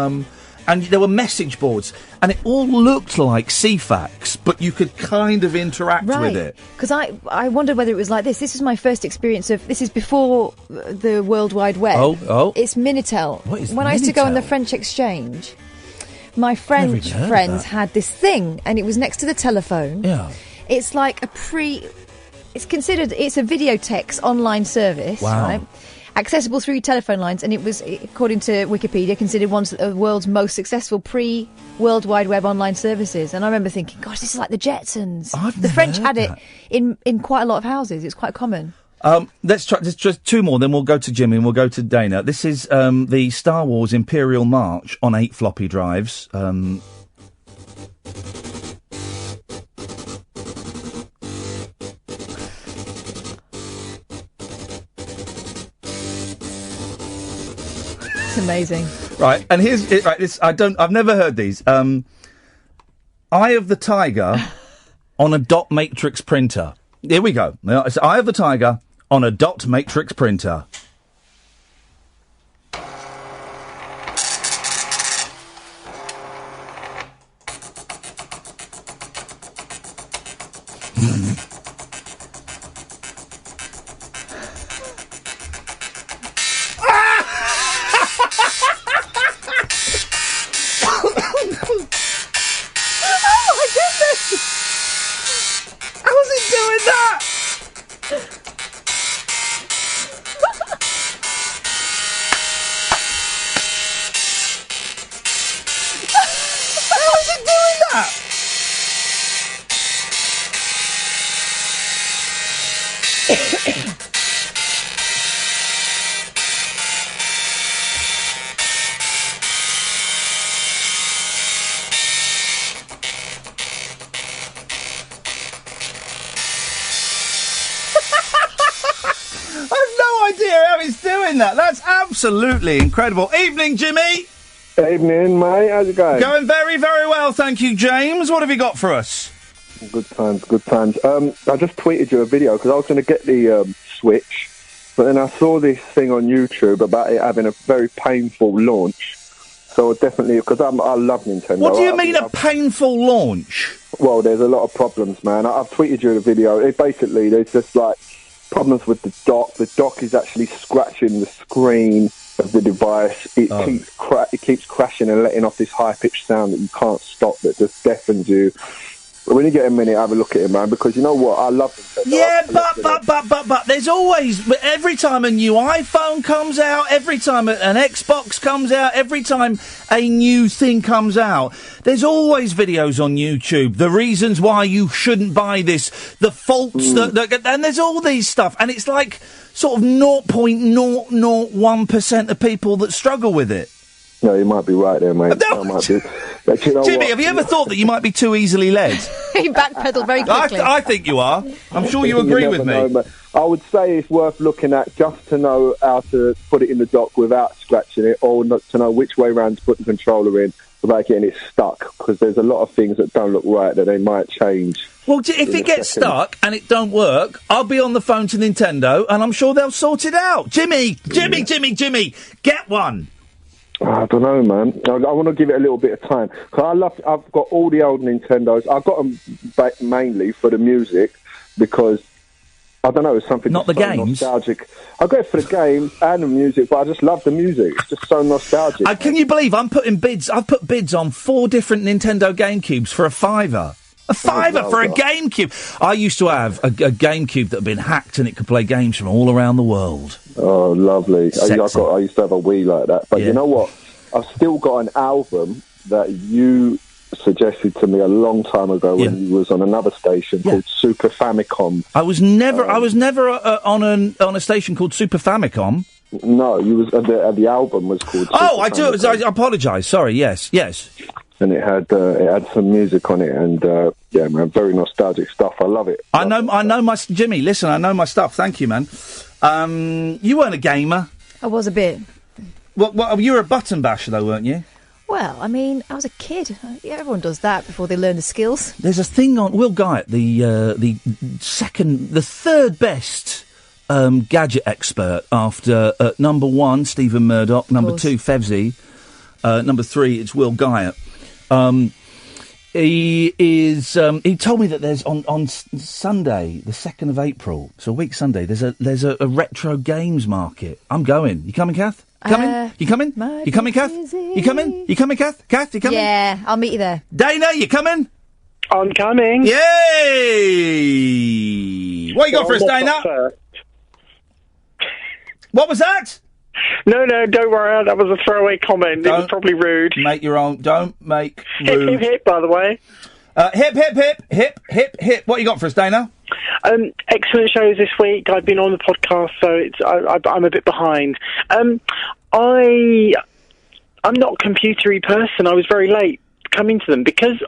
And there were message boards, and it all looked like CFAX, but you could kind of interact with it. Because I wondered whether it was like this. This is my first experience of... This is before the World Wide Web. Oh. It's Minitel. What is When Minitel? I used to go on the French exchange, my French friends had this thing, and it was next to the telephone. Yeah. It's like It's a videotex online service, right? Accessible through telephone lines, and it was, according to Wikipedia, considered one of the world's most successful pre-World Wide Web online services. And I remember thinking, gosh, this is like the Jetsons. The French had it in quite a lot of houses. It's quite common. Let's try just two more, then we'll go to Jimmy and we'll go to Dana. This is the Star Wars Imperial March on 8 floppy drives. It's amazing. Right, and here's it. Right, I've never heard these. Eye of the Tiger on a dot matrix printer. Here we go. It's Eye of the Tiger on a dot matrix printer. That's absolutely incredible. Evening, Jimmy. Evening, mate. How's it going? Going very, very well, thank you, James. What have you got for us? Good times, good times. I just tweeted you a video because I was going to get the Switch, but then I saw this thing on YouTube about it having a very painful launch. So definitely, because I love Nintendo. What do you mean a painful launch? Well, there's a lot of problems, man. I've tweeted you the video. Basically, there's just like problems with the dock. The dock is actually scratching the screen of the device. It keeps crashing and letting off this high-pitched sound that you can't stop, that just deafens you. But when you get a minute, have a look at it, man, because you know what? I love Nintendo. Yeah, but there's always, every time a new iPhone comes out, every time an Xbox comes out, every time a new thing comes out, there's always videos on YouTube, the reasons why you shouldn't buy this, the faults, and there's all these stuff, and it's like sort of 0.001% of people that struggle with it. No, you might be right there, mate. No. Might be. But you know Jimmy, what? have you ever thought that you might be too easily led? He backpedaled very quickly. I think you are. I'm sure you agree with me. Know, I would say it's worth looking at just to know how to put it in the dock without scratching it, or not to know which way around to put the controller in without getting it stuck, because there's a lot of things that don't look right that they might change. Well, if it gets stuck and it don't work, I'll be on the phone to Nintendo and I'm sure they'll sort it out. Jimmy, get one. I don't know, man. I want to give it a little bit of time. Cause I've got all the old Nintendos. I've got them mainly for the music because I don't know, it's something Not the so games? nostalgic. I go for the game and the music, but I just love the music. It's just so nostalgic. Can you believe I'm putting bids? I've put bids on 4 different Nintendo GameCubes for a £5. A £5 for a GameCube. I used to have a GameCube that had been hacked and it could play games from all around the world. Oh, lovely. I Sexy. used to have a Wii like that. But you know what? I've still got an album that you suggested to me a long time ago when you was on another station called Super Famicom. I was never on a station called Super Famicom. No, you was the album was called. I apologise. Sorry. Yes. And it had some music on it, and yeah, man, very nostalgic stuff. I love it. I know my Jimmy. Listen, I know my stuff. Thank you, man. You weren't a gamer. I was a bit. Well, you were a button basher, though, weren't you? Well, I mean, I was a kid. Yeah, everyone does that before they learn the skills. There's a thing on Will Guyatt, the third best gadget expert after number 1 Stephen Murdoch, number 2 Fevzi, number 3 it's Will Guyatt. He told me that there's on Sunday, the 2nd of April, so a week Sunday, there's a retro games market. I'm going. You coming, Kath? Coming? You coming? You coming, Kath? You coming? You coming, Kath? Kath, you coming? Yeah, I'll meet you there. Dana, you coming? I'm coming. Yay! What you got for us, Dana? What was that? No, don't worry. That was a throwaway comment. It was probably rude. Don't make rude. Hip, hip, hip, by the way. Hip, hip, hip, hip, hip, hip. What you got for us, Dana? Excellent shows this week. I've been on the podcast, so I'm a bit behind. I'm not a computery person. I was very late coming to them because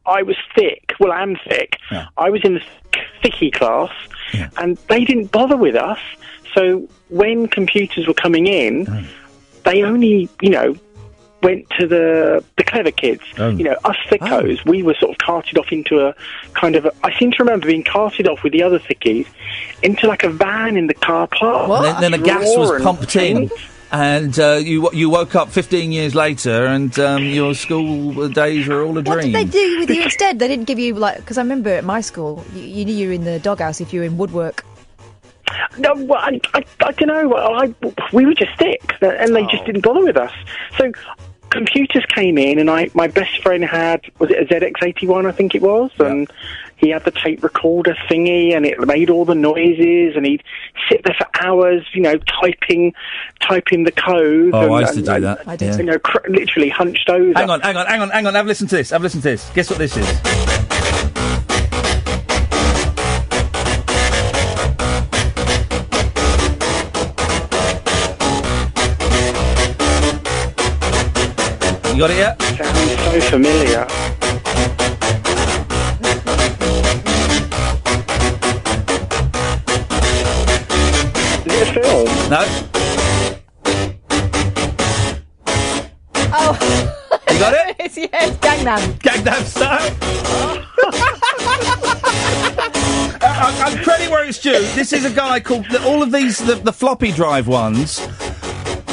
I was thick. Well, I'm thick. Yeah. I was in the thicky class, and they didn't bother with us. So when computers were coming in, they only, went to the clever kids. Us thickos, we were sort of carted off into a kind of I seem to remember being carted off with the other thickies into like a van in the car park. Then the gas was pumped in. And you woke up 15 years later, and your school days were all a dream. What did they do with you instead? They didn't give you, because I remember at my school, you knew you were in the doghouse if you were in woodwork. No, well, I don't know. We were just thick, and they just didn't bother with us. So computers came in, and my best friend had, was it a ZX81, I think it was, and he had the tape recorder thingy, and it made all the noises, and he'd sit there for hours, typing the code. Oh, I used to do that. I did. Literally hunched over. Hang on. Have a listen to this. Guess what this is? You got it yet? Sounds so familiar. Is it a film? No. Oh. You got it? It's Gangnam. Gangnam Style. I'm credit where it's due. This is a guy called... all of these, the floppy drive ones...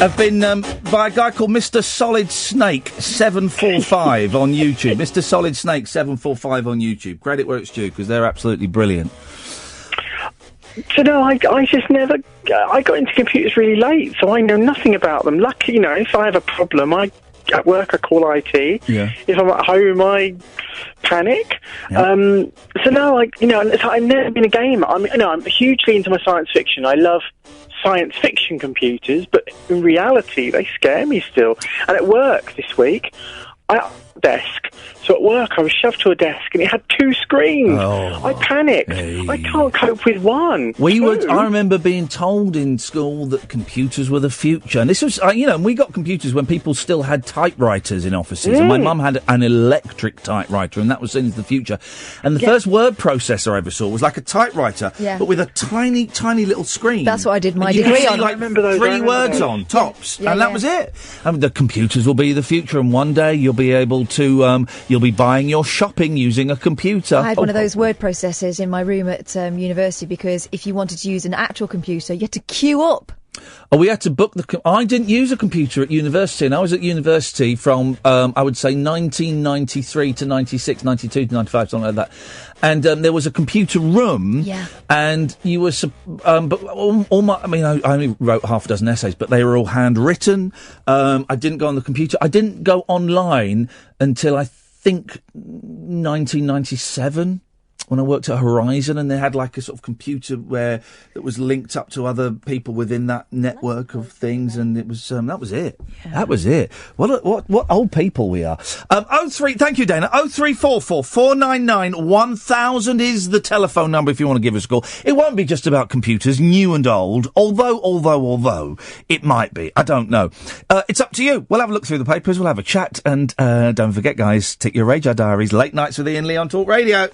have been by a guy called Mr. Solid Snake 745 on YouTube. Mr. Solid Snake 745 on YouTube. Credit where it's due, because they're absolutely brilliant. So no, I just never... I got into computers really late, so I know nothing about them. Lucky, if I have a problem, at work I call IT. Yeah. If I'm at home, I panic. Yeah. So no, I've never been a gamer. I'm hugely into my science fiction. I love science fiction computers, but in reality, they scare me still. And at work this week, desk. So at work, I was shoved to a desk, and it had 2 screens. Oh, I panicked. hey. I can't cope with one. I remember being told in school that computers were the future. And this was, we got computers when people still had typewriters in offices. And my mum had an electric typewriter, and that was seen as the future. And the first word processor I ever saw was like a typewriter, but with a tiny, tiny little screen. That's what I did my And you degree could see, on. like, I remember those. 3 words on, tops. And that was it. The computers will be the future, and one day you'll be able to, you'll be buying your shopping using a computer. I had one of those word processors in my room at university, because if you wanted to use an actual computer, you had to queue up. Oh, we had to book I didn't use a computer at university, and I was at university from, I would say, 1993 to 96, 92 to 95, something like that. And there was a computer room, and you were, but all my, I mean, I only wrote half a dozen essays, but they were all handwritten. I didn't go on the computer. I didn't go online until I think 1997. When I worked at Horizon, and they had like a sort of computer that was linked up to other people within that network of things, and it was that was it. Yeah. That was it. What old people we are. 03. Thank you, Dana. 0344 499 1000 is the telephone number if you want to give us a call. It won't be just about computers, new and old. Although it might be. I don't know. It's up to you. We'll have a look through the papers. We'll have a chat, and don't forget, guys, tick your Radio Diaries. Late nights with Iain Lee on Talk Radio.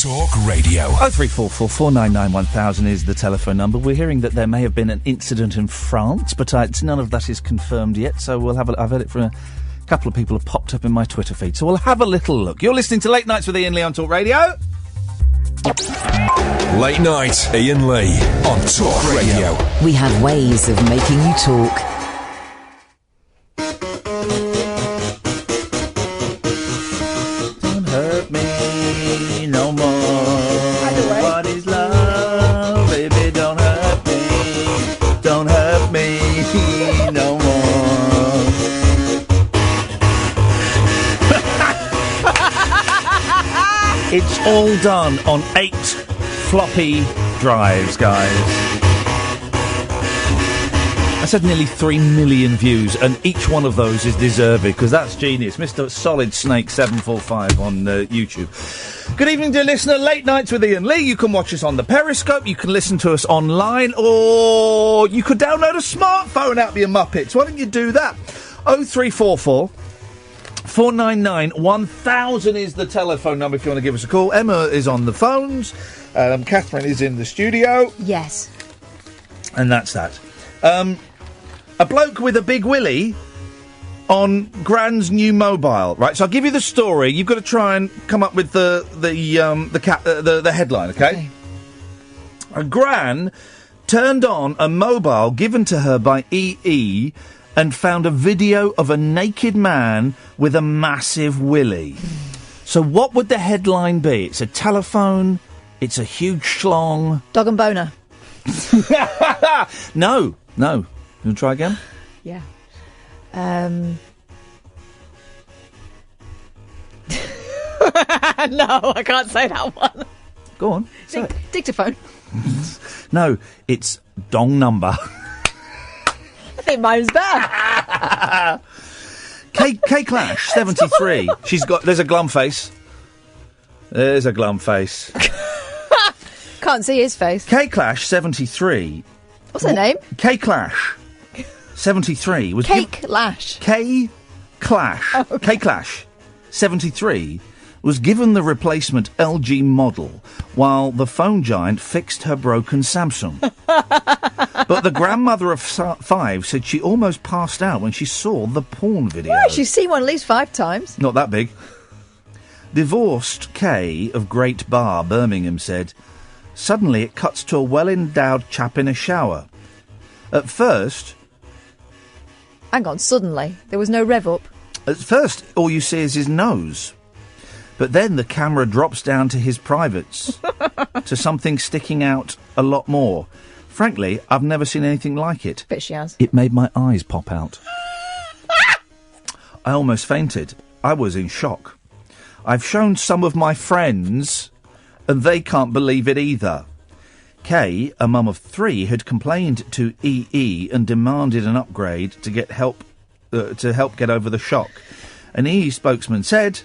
Talk Radio. 0344 499 1000 is the telephone number. We're hearing that there may have been an incident in France, but none of that is confirmed yet, so we'll have I've heard it from a couple of people have popped up in my Twitter feed, so we'll have a little look. You're listening to Late Nights with Iain Lee on Talk Radio. Late Night, Iain Lee on Talk Radio. We have ways of making you talk. Don't hurt me no more. What is love? Baby, don't hurt me. Don't hurt me no more. It's all done on 8 floppy drives, guys. I said nearly 3 million views, and each one of those is deserving, because that's genius. Mr. Solid Snake 745 on YouTube. Good evening, dear listener. Late Nights with Iain Lee. You can watch us on the Periscope, you can listen to us online, or you could download a smartphone app, you muppets. Why don't you do that? 0344 499 1000 is the telephone number if you want to give us a call. Emma is on the phones. Katherine is in the studio. Yes. And that's that. A bloke with a big willy on Gran's new mobile, right? So I'll give you the story. You've got to try and come up with the headline, okay? A Gran turned on a mobile given to her by EE and found a video of a naked man with a massive willy. So what would the headline be? It's a telephone. It's a huge schlong. Dog and boner. No. You want to try again? Yeah. No, I can't say that one. Go on. Say it. Dictaphone. No, it's dong number. I think mine's better. K Clash 73. There's a glum face. There's a glum face. Can't see his face. K Clash 73. What's her name? K Clash 73 was Cake Lash. K Clash. Oh, okay. K Clash 73 was given the replacement LG model while the phone giant fixed her broken Samsung. But the grandmother of 5 said she almost passed out when she saw the porn video. Well, she's seen one at least 5 times. Not that big. Divorced Kay of Great Bar, Birmingham, said, "Suddenly it cuts to a well-endowed chap in a shower. At first..." Hang on, suddenly. There was no rev up. At first, all you see is his nose. But then the camera drops down to his privates, to something sticking out a lot more. Frankly, I've never seen anything like it. Bet she has. It made my eyes pop out. I almost fainted. I was in shock. I've shown some of my friends, and they can't believe it either. Kay, a mum of 3, had complained to EE and demanded an upgrade to get help get over the shock. An EE spokesman said,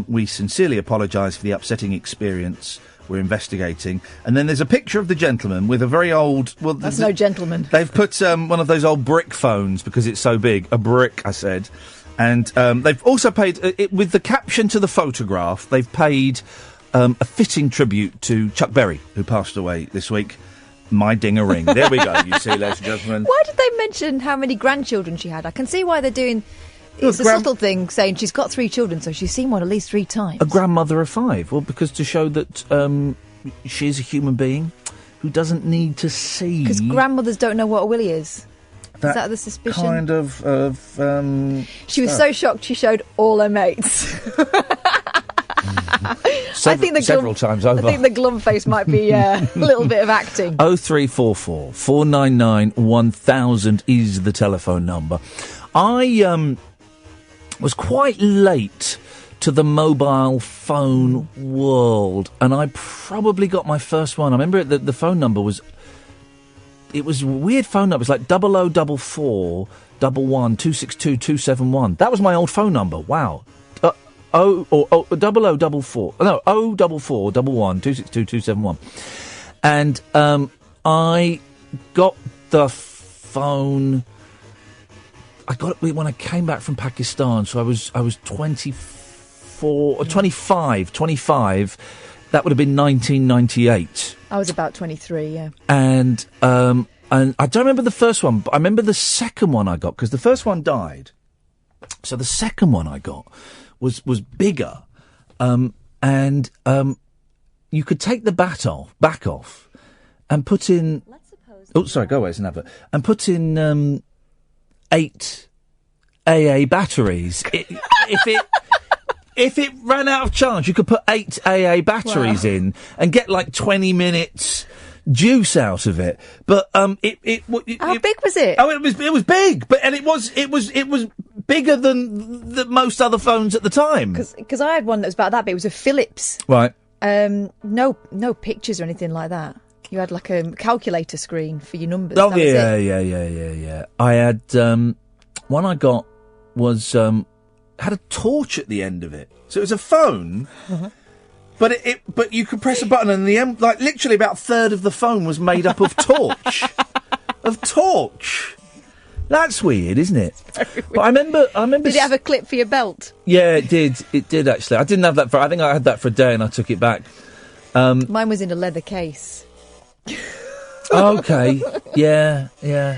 "We sincerely apologise for the upsetting experience. We're investigating." And then there's a picture of the gentleman with a very old... Well, that's no gentleman. They've put one of those old brick phones because it's so big. A brick, I said. And they've also paid... with the caption to the photograph, they've paid a fitting tribute to Chuck Berry, who passed away this week. My ding-a-ring. There we go, you see, ladies and gentlemen. Why did they mention how many grandchildren she had? I can see why they're doing... It's a subtle thing, saying she's got 3 children, so she's seen one at least 3 times. A grandmother of 5. Well, because to show that she's a human being, who doesn't need to see. Because grandmothers don't know what a willy is. Is That that the suspicion? kind of She was stuff. so shocked she showed all her mates. I think the several times over. I think the glum face might be a little bit of acting. 0344 499 1000 is the telephone number. I was quite late to the mobile phone world, and I probably got my first one. I remember the phone number was... It was a weird phone number. It was like 0044 11 262 271. That was my old phone number. Wow. 0044. No, 044 11 262 271. And I got the phone. I got it when I came back from Pakistan. So I was 24 or 25. That would have been 1998. I was about 23, yeah. And I don't remember the first one, but I remember the second one I got, because the first one died. So the second one I got was bigger, and you could take the back off, and put in... Oh, sorry, go away, it's an advert. And put in 8 AA batteries. If it ran out of charge, you could put 8 AA batteries in and get like 20 minutes juice out of it. But How big was it? Oh, it was big, but it was bigger than most other phones at the time. Because I had one that was about that big. It was a Philips. Right. No pictures or anything like that. You had like a calculator screen for your numbers. Oh, That was it. yeah. I had one I got was had a torch at the end of it, so it was a phone. But you could press a button and the end, like literally about a third of the phone was made up of torch. That's weird, isn't it? But I remember. Did it have a clip for your belt? Yeah, it did. It did actually. I didn't have that I think I had that for a day and I took it back. Mine was in a leather case. Okay. Yeah.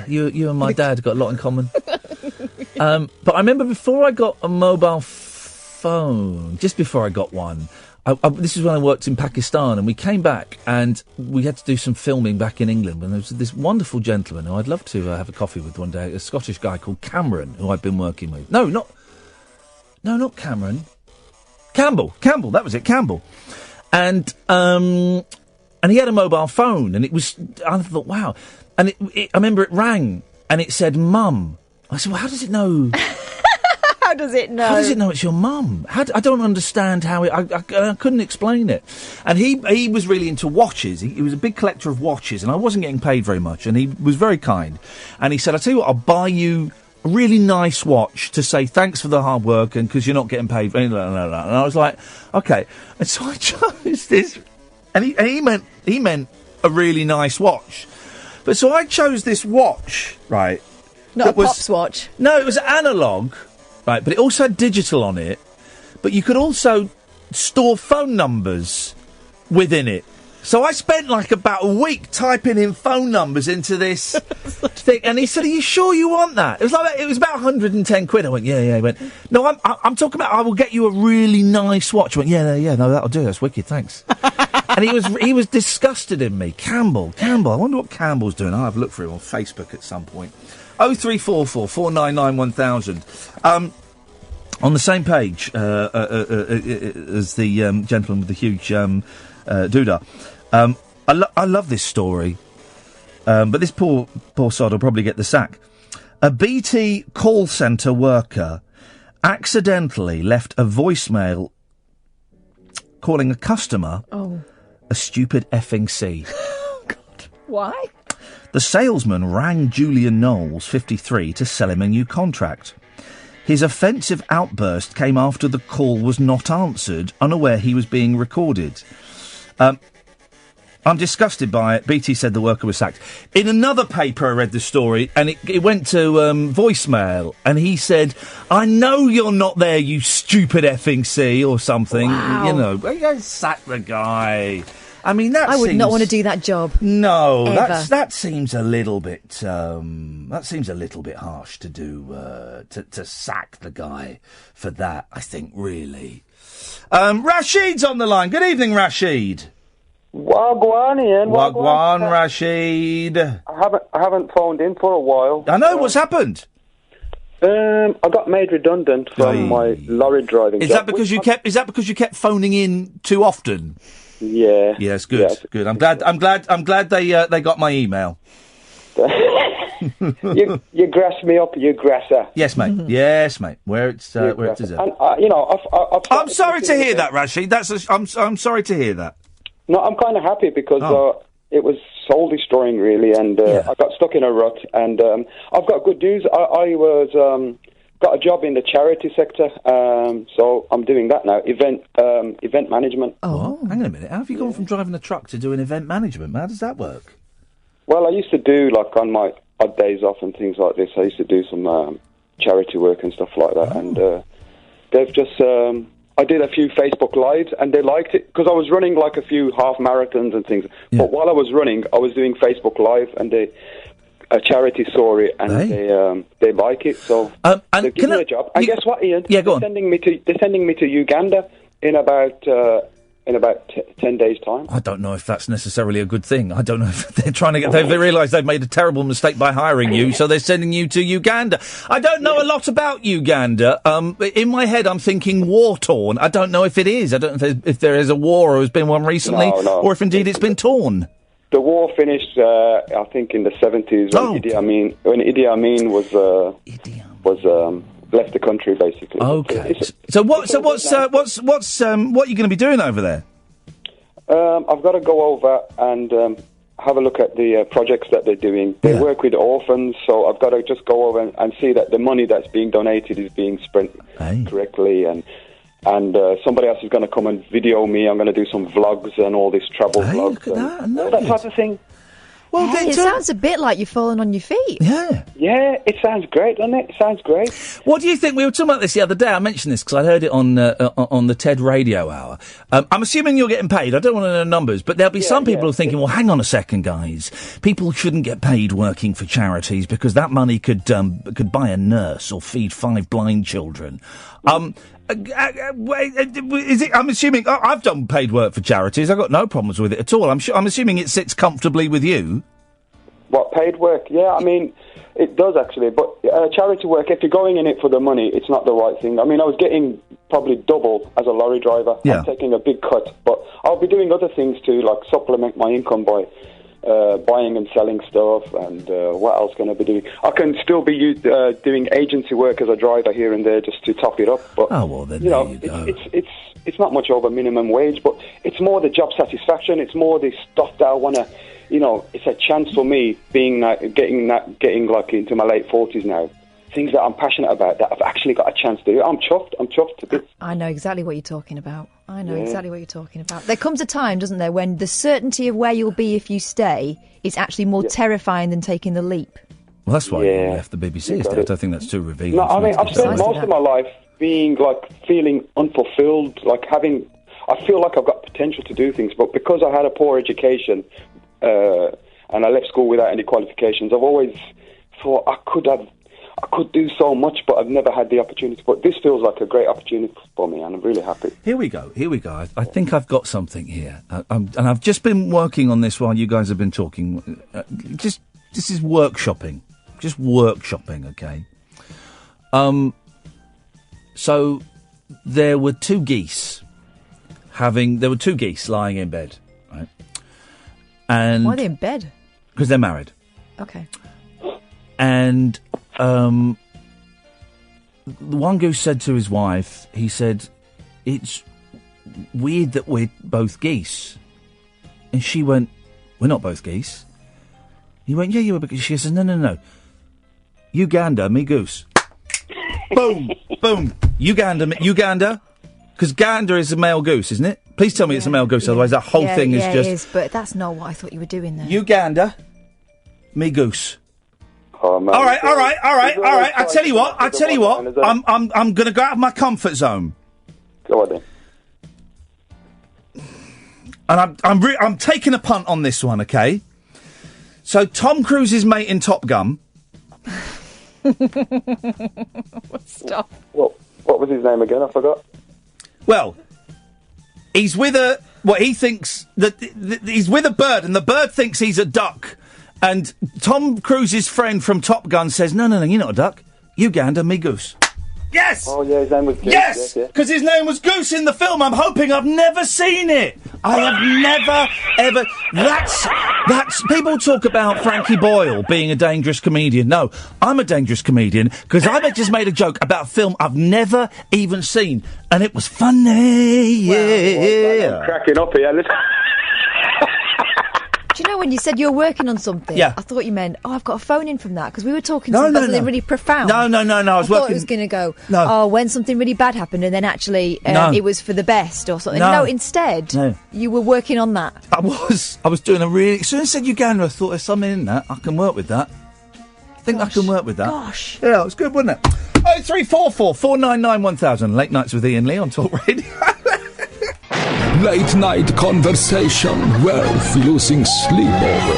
You and my dad got a lot in common. But I remember before I got a mobile phone, just before I got one, this is when I worked in Pakistan, and we came back and we had to do some filming back in England, and there was this wonderful gentleman who I'd love to have a coffee with one day, a Scottish guy called Cameron, who I'd been working with. No, not Cameron. Campbell, that was it, Campbell. And he had a mobile phone, and I thought, wow. And I remember it rang, and it said, Mum. I said, well, how does it know? How does it know? How does it know it's your mum? I don't understand how it... I couldn't explain it. And he was really into watches. He was a big collector of watches, and I wasn't getting paid very much, and he was very kind. And he said, I'll tell you what, I'll buy you a really nice watch to say thanks for the hard work, and because you're not getting paid for anything like that. And I was like, okay. And so I chose this... And he meant a really nice watch. But so I chose this watch, right? Not a Pops watch. No, it was analogue, right? But it also had digital on it. But you could also store phone numbers within it. So I spent like about a week typing in phone numbers into this thing. And he said, are you sure you want that? It was about 110 quid. I went, yeah. He went, no, I'm talking about, I will get you a really nice watch. I went, yeah, no, that'll do. That's wicked, thanks. And he was disgusted in me. Campbell. I wonder what Campbell's doing. I'll have a look for him on Facebook at some point. 0344 499 1000. On the same page as the gentleman with the huge doodah. I love this story, but this poor sod will probably get the sack. A BT call centre worker accidentally left a voicemail calling a customer a stupid effing C. Oh, God. Why? The salesman rang Julian Knowles, 53, to sell him a new contract. His offensive outburst came after the call was not answered, unaware he was being recorded. I'm disgusted by it. BT said the worker was sacked. In another paper, I read the story, and it went to voicemail, and he said, I know you're not there, you stupid effing C, or something. Wow. You know, sack the guy. I mean, I would not want to do that job. No, ever. that seems a little bit harsh to do, to sack the guy for that, I think, really. Rashid's on the line. Good evening, Rashid. Wagwan, Ian. Wagwan, Rashid. I haven't phoned in for a while. I know. What's happened? I got made redundant from my lorry driving Is job. that because you kept? Is that because you kept phoning in too often? Yeah. Yes. Good. Yeah. Good. I'm glad they got my email. you grass me up, you grasser. Yes, mate. Yes, mate. Where it deserved. And I've I'm sorry to hear that, Rashid. I'm sorry to hear that. No, I'm kind of happy because it was soul destroying, really, and I got stuck in a rut. And I've got good news. I was got a job in the charity sector, so I'm doing that now. Event management. Oh, hang on a minute. How have you gone from driving a truck to doing event management? How does that work? Well, I used to do, like, on my odd days off and things like this, I used to do some charity work and stuff like that, and they've just... I did a few Facebook Lives, and they liked it, because I was running, like, a few half marathons and things. Yeah. But while I was running, I was doing Facebook Live, and a charity saw it, and they like it, so they give me a job. And guess what, Ian? Yeah, go on. They're sending me to Uganda in about 10 days' time. I don't know if that's necessarily a good thing. I don't know if they're trying to get... They realise they've made a terrible mistake by hiring you, so they're sending you to Uganda. I don't know a lot about Uganda. In my head, I'm thinking war-torn. I don't know if it is. I don't know if there is a war or has been one recently, or if indeed it's been torn. The war finished, I think, in the 70s when Idi Amin was left the country, basically. Okay. So what's what are you going to be doing over there? I've got to go over and have a look at the projects that they're doing. They work with orphans, so I've got to just go over and see that the money that's being donated is being spent correctly, and somebody else is going to come and video me. I'm going to do some vlogs and all this travel vlogs. Look at and all that type of thing. Well, it sounds a bit like you're falling on your feet. Yeah. Yeah, it sounds great, doesn't it? It sounds great. What do you think? We were talking about this the other day. I mentioned this because I heard it on the TED Radio Hour. I'm assuming you're getting paid. I don't want to know numbers, but there'll be some people who are thinking, well, hang on a second, guys. People shouldn't get paid working for charities because that money could buy a nurse or feed 5 blind children. Is it? I'm assuming I've done paid work for charities. I've got no problems with it at all. I'm assuming it sits comfortably with you. What, paid work? Yeah, I mean, it does actually. But charity work, if you're going in it for the money, it's not the right thing. I mean, I was getting probably double as a lorry driver. Yeah. I'm taking a big cut, but I'll be doing other things too, like supplement my income by buying and selling stuff. And what else can I be doing? I can still be doing agency work as a driver here and there just to top it up. But then you know, it's not much over minimum wage, but it's more the job satisfaction. It's more the stuff that I want to. You know, it's a chance for me being getting like into my late 40s now. Things that I'm passionate about that I've actually got a chance to do. I'm chuffed to bits. I know exactly what you're talking about. There comes a time, doesn't there, when the certainty of where you'll be if you stay is actually more terrifying than taking the leap. Well, that's why you left the BBC. I don't think that's too revealing. No, I mean, I've spent most of my life being feeling unfulfilled, I feel like I've got potential to do things, but because I had a poor education, and I left school without any qualifications, I've always thought I could do so much, but I've never had the opportunity. But this feels like a great opportunity for me, and I'm really happy. Here we go. I think I've got something here, and I've just been working on this while you guys have been talking. This is workshopping, okay? So there were two geese lying in bed, right? And why are they in bed? Because they're married. Okay. And the one goose said to his wife, he said, "It's weird that we're both geese." And she went, "We're not both geese." He went, "Yeah, you are." Because she says, No. You gander, me goose." Boom, boom. Uganda. Because gander is a male goose, isn't it? Please tell me it's a male goose, otherwise that whole thing is just... it is, but that's not what I thought you were doing there. Uganda, me goose. Oh, man. All right. I tell you what. I'm going to go out of my comfort zone. Go on then. And I'm taking a punt on this one, okay? So Tom Cruise's mate in Top Gun. Stop. What was his name again? I forgot. Well, he's with a he thinks that he's with a bird, and the bird thinks he's a duck. And Tom Cruise's friend from Top Gun says, no, you're not a duck. You gander, me goose. Yes! Oh, yeah, his name was Goose. Yes! Because his name was Goose in the film. I'm hoping I've never seen it. I have never, ever... That's... People talk about Frankie Boyle being a dangerous comedian. No, I'm a dangerous comedian because I just made a joke about a film I've never even seen. And it was funny. Yeah. I'm cracking up here. Do you know when you said you were working on something? Yeah. I thought you meant, I've got a phone in from that, because we were talking something really profound. No, I thought it was going to go, when something really bad happened, and then actually it was for the best or something. No, instead, you were working on that. I was doing a really... As soon as I said Uganda, I thought there's something in that. I can work with that. I think I can work with that. Gosh. Yeah, it was good, wasn't it? 0344 499 1000. Late Nights with Iain Lee on Talk Radio. Late night conversation worth losing sleep over.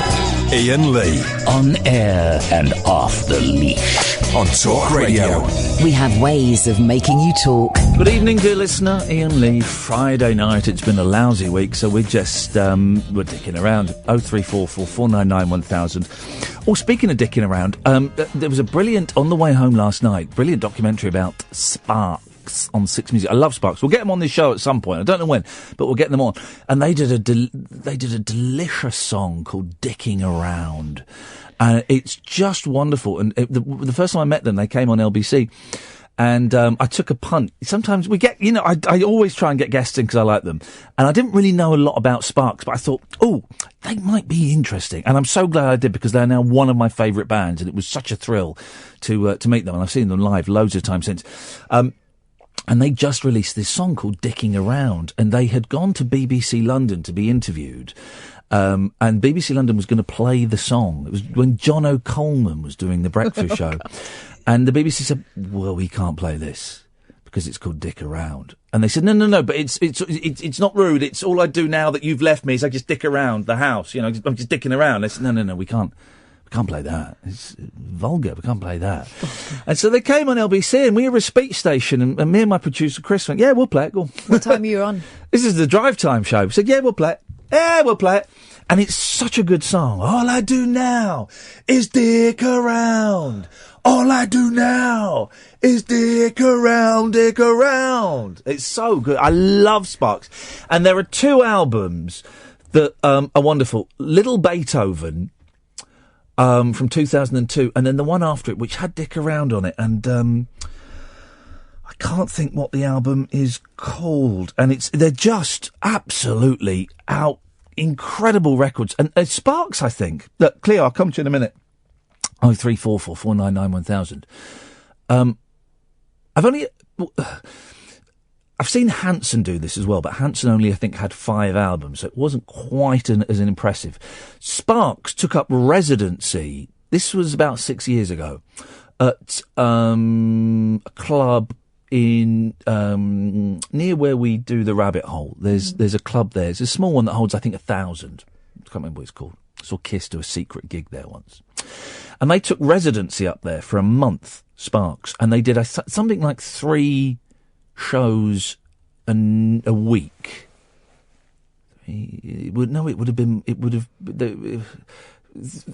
Iain Lee. On air and off the leash. On Talk Radio. We have ways of making you talk. Good evening, dear listener. Iain Lee. Friday night. It's been a lousy week, so we're just, we're dicking around. 0344 499 1000. Oh, speaking of dicking around, there was a brilliant, on the way home last night, brilliant documentary about Sparks on Six Music. I love Sparks. We'll get them on this show at some point. I don't know when, but we'll get them on. And they did a delicious song called "Dicking Around," and it's just wonderful. And the first time I met them, they came on LBC, and I took a punt. Sometimes we get, I always try and get guests in because I like them, and I didn't really know a lot about Sparks, but I thought, they might be interesting, and I'm so glad I did because they're now one of my favourite bands, and it was such a thrill to meet them, and I've seen them live loads of times since. And they just released this song called "Dicking Around," and they had gone to BBC London to be interviewed. And BBC London was going to play the song. It was when John O'Coleman was doing the breakfast show. And the BBC said, well, we can't play this because it's called "Dick Around." And they said, no, but it's not rude. It's all I do now that you've left me is I just dick around the house. I'm just dicking around. They said, no, we can't play that. It's vulgar. We can't play that. And so they came on LBC, and we were a speech station, and me and my producer Chris went, yeah, we'll play it. Go on. What time are you on? This is the drive time show. We said, yeah, we'll play it. Yeah, we'll play it. And it's such a good song. All I do now is dick around. All I do now is dick around, dick around. It's so good. I love Sparks. And there are two albums that are wonderful. Little Beethoven, from 2002, and then the one after it, which had Dick Around on it, and I can't think what the album is called, and they're just absolutely incredible records, and Sparks, I think. Look, Cleo, I'll come to you in a minute. 0344 499 1000. I've seen Hanson do this as well, but Hanson only, I think, had 5 albums, so it wasn't quite as impressive. Sparks took up residency, this was about 6 years ago, at a club in near where we do the Rabbit Hole. There's a club there. It's a small one that holds, I think, 1,000. I can't remember what it's called. I saw Kiss do a secret gig there once. And they took residency up there for a month, Sparks, and they did something like 3 shows a week. It would have been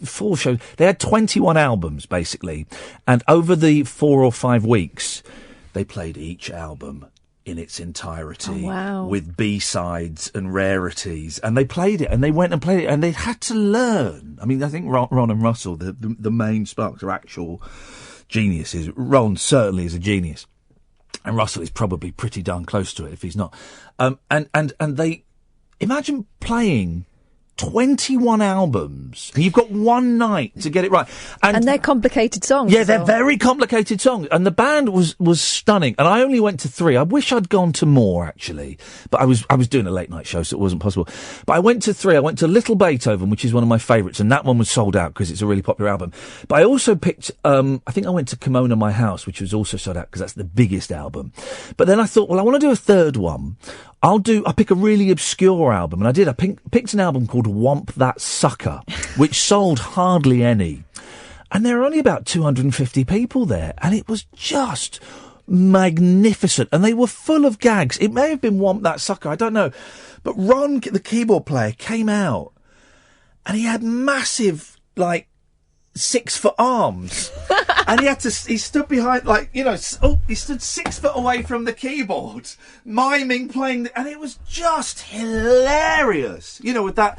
4 shows. They had 21 albums basically, and over the 4 or 5 weeks, they played each album in its entirety. Oh, wow. With B-sides and rarities, and they played it, and they went and played it, and they had to learn. I mean, I think Ron and Russell, the main Sparks, are actual geniuses. Ron certainly is a genius. And Russell is probably pretty darn close to it if he's not. And they imagine playing 21 albums. You've got one night to get it right. And they're complicated songs. Yeah, they're very complicated songs. And the band was stunning. And I only went to 3. I wish I'd gone to more, actually. But I was doing a late night show, so it wasn't possible. But I went to 3. I went to Little Beethoven, which is one of my favourites. And that one was sold out because it's a really popular album. But I also picked, I think I went to Kimono My House, which was also sold out because that's the biggest album. But then I thought, well, I want to do a third one. I'll pick a really obscure album, and I did. I picked an album called Womp That Sucker, which sold hardly any. And there are only about 250 people there, and it was just magnificent, and they were full of gags. It may have been Womp That Sucker, I don't know. But Ron, the keyboard player, came out, and he had massive, 6-foot arms. And he stood behind, he stood 6 foot away from the keyboard, miming, playing, and it was just hilarious. With that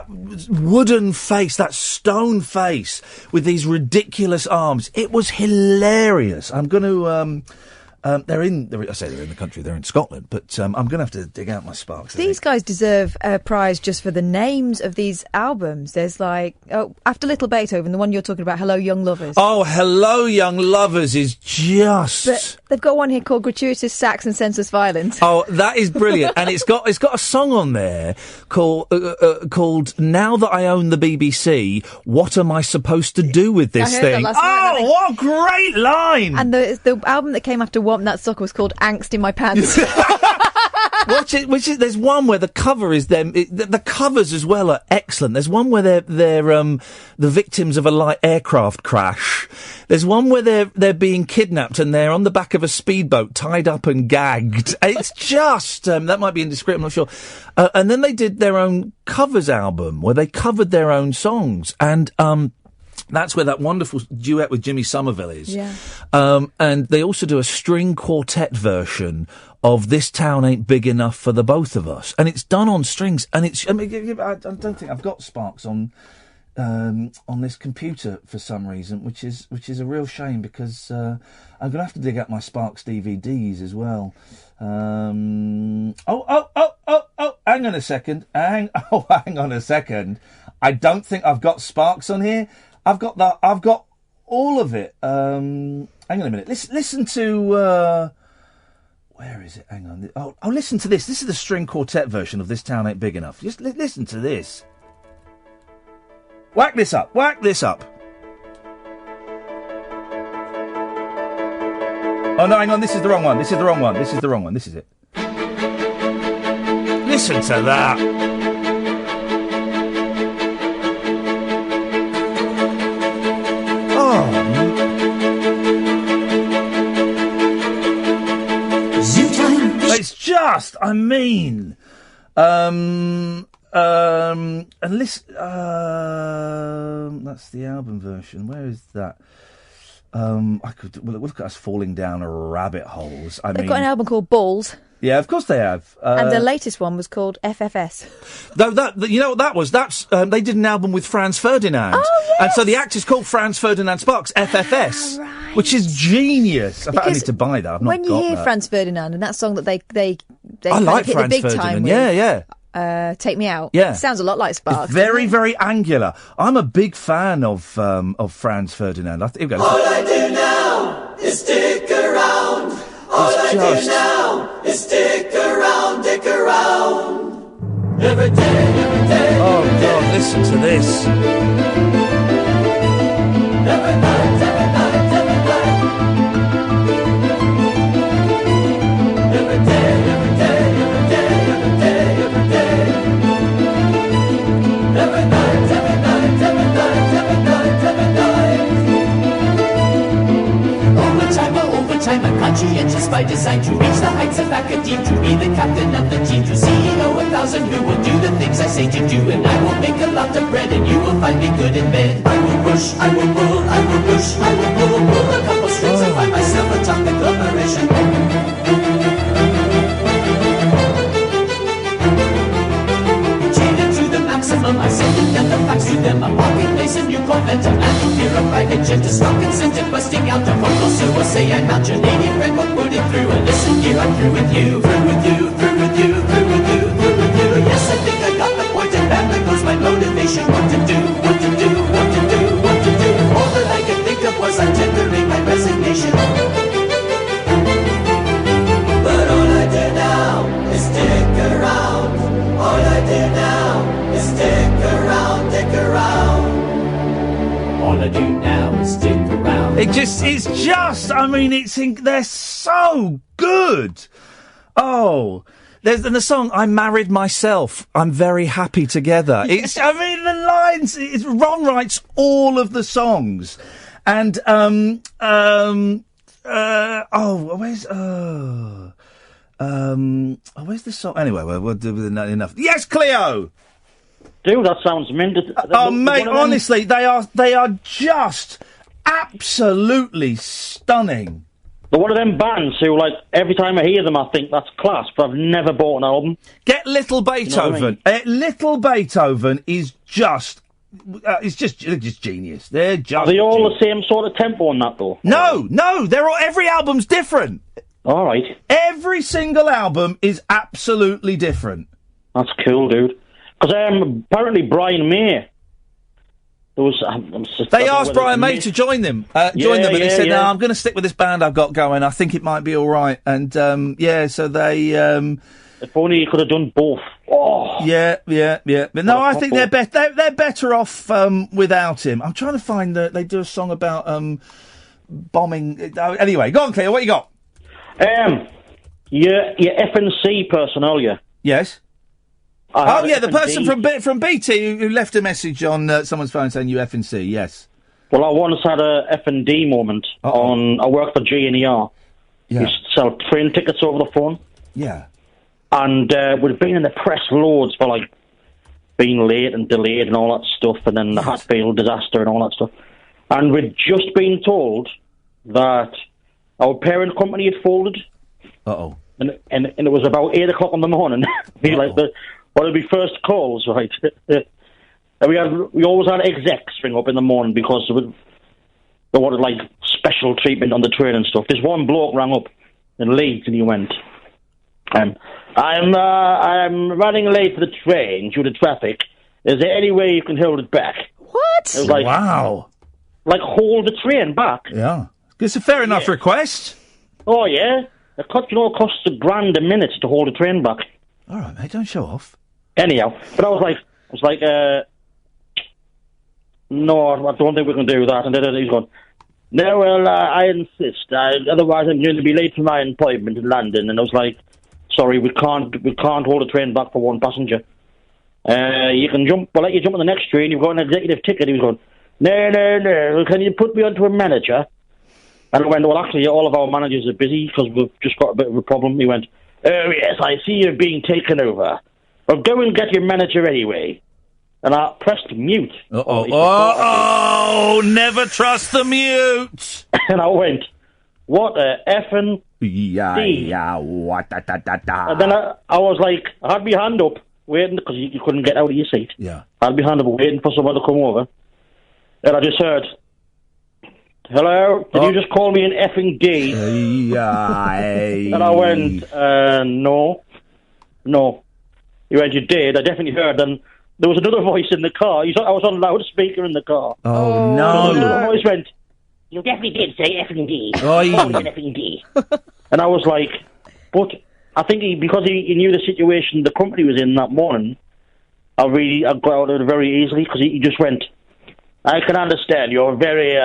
wooden face, that stone face, with these ridiculous arms. It was hilarious. I'm going to, they're in the country, they're in Scotland, but I'm going to have to dig out my Sparks. These guys deserve a prize just for the names of these albums. There's After Little Beethoven, the one you're talking about, Hello Young Lovers. Oh, Hello Young Lovers is just... But they've got one here called Gratuitous Sax and Senseless Violence. Oh, that is brilliant. And it's got a song on there called Now That I Own the BBC, What Am I Supposed to Do With This Thing? Oh, what a great line! And the album that came after Womp That Sucker was called Angst in My Pants. There's one where the cover is them. The covers as well are excellent. There's one where they're the victims of a light aircraft crash. There's one where they're being kidnapped and they're on the back of a speedboat, tied up and gagged. It's just that might be indiscreet, I'm not sure. And then they did their own covers album where they covered their own songs, and that's where that wonderful duet with Jimmy Somerville is. Yeah. And they also do a string quartet version of This Town Ain't Big Enough for the Both of Us. And it's done on strings. And I don't think I've got Sparks on this computer for some reason, which is a real shame, because I'm going to have to dig up my Sparks DVDs as well. Hang on a second. Hang on a second. I don't think I've got Sparks on here. I've got all of it. Hang on a minute. Listen to, where is it? Hang on. Oh, listen to this. This is the string quartet version of This Town Ain't Big Enough. Just listen to this. Whack this up. Oh, no, hang on. This is the wrong one. This is it. Listen to that. It's just, and listen, that's the album version. Where is that? Look at us falling down rabbit holes. They've got an album called Balls. Yeah, of course they have. And the latest one was called FFS. You know what that was? They did an album with Franz Ferdinand. Oh, yes! And so the act is called Franz Ferdinand Sparks, FFS, right. Which is genius. I need to buy that. When you hear Franz Ferdinand and that song that they I like hit Franz the big Ferdinand. time with, Take Me Out. Yeah. It sounds a lot like Sparks. It's very, very angular. I'm a big fan of Franz Ferdinand. Here we go. All I do now is stick around. All I do now is stick around, dick around. Every day. Oh, God, listen to this. Every night. Every day. Every night. Overtime, I'm conscientious by design to reach the heights of academe, to be the captain of the team, to CEO 1,000 who will do the things I say to do, and I will make a lot of bread, and you will find me good in bed. I will push, I will pull, I will push, I will pull a couple strings and find myself atop the conglomeration. Maximum, I send it and the facts to them. I'm walking place a new convent, a man who fear a private jet, a stock incentive busting out the vocal, so we'll say I'm out Canadian red book, put it through, and listen here, I'm through with you. Yes, I think I got the point, and there goes my motivation. What to do. All that I could think of was I'm tendering my resignation. But all I do now is stick around. All I do now is stick around, dick around. All I do now is stick around. They're so good. Oh, there's the song I Married Myself, I'm Very Happy Together. The lines, Ron writes all of the songs. And where's the song? Anyway, we'll do with enough. Yes, Cleo! Dude, that sounds mint. Mate, honestly, they are just absolutely stunning. But one of them bands who, like, every time I hear them, I think that's class, but I've never bought an album. Get Little Beethoven. Little Beethoven is just... it's just genius. They're just... Are they all the same sort of tempo on that, though? No, they're all... Every album's different. All right. Every single album is absolutely different. That's cool, dude. Because apparently Brian May... They asked Brian May to join them. And he said, "No, I'm going to stick with this band I've got going. I think it might be all right." And so they. If only you could have done both. Oh. Yeah. But no, I think they're better off without him. I'm trying to find they do a song about bombing. Anyway, go on, Cleo. What you got? Your FNC personnel, yeah. Yes. The person from BT who left a message on someone's phone saying you F&C, yes. Well, I once had a F&D moment I worked for G&ER. Yeah. Used to sell train tickets over the phone. Yeah. And we'd been in the press loads for, like, being late and delayed and all that stuff, and then the Hatfield disaster and all that stuff. And we'd just been told that our parent company had folded. Uh-oh. And it was about 8 o'clock in the morning. One of the first calls, right? And we always had execs ring up in the morning because they wanted, like, special treatment on the train and stuff. This one bloke rang up in Leeds and he went, I'm running late for the train due to traffic. Is there any way you can hold it back? What? It was like, wow. Like, hold the train back. Yeah. It's a fair enough request. Oh, yeah. It costs $1,000 a minute to hold a train back. All right, mate, don't show off. Anyhow, but I was like, no, I don't think we can do that. And then he's going, no, well, I insist. Otherwise, I'm going to be late for my appointment in London. And I was like, sorry, we can't hold a train back for one passenger. You can jump. We'll let you jump on the next train. You've got an executive ticket. He was going, no. Can you put me onto a manager? And I went, well, actually, all of our managers are busy because we've just got a bit of a problem. He went, oh, yes, I see you're being taken over. Well, go and get your manager anyway. And I pressed mute. Never trust the mute. And I went, what a effing Yeah. And then I was like, I had my hand up, waiting, because you couldn't get out of your seat. Yeah. I had my hand up waiting for someone to come over. And I just heard, hello, did you just call me an effing D? And I went, no. He went, you did. I definitely heard. And there was another voice in the car. I was on loudspeaker in the car. Oh, no. Another voice went, you definitely did say effing D. Effing D. And I was like, but I think because he knew the situation the company was in that morning, I got out of it very easily, because he just went, I can understand you're very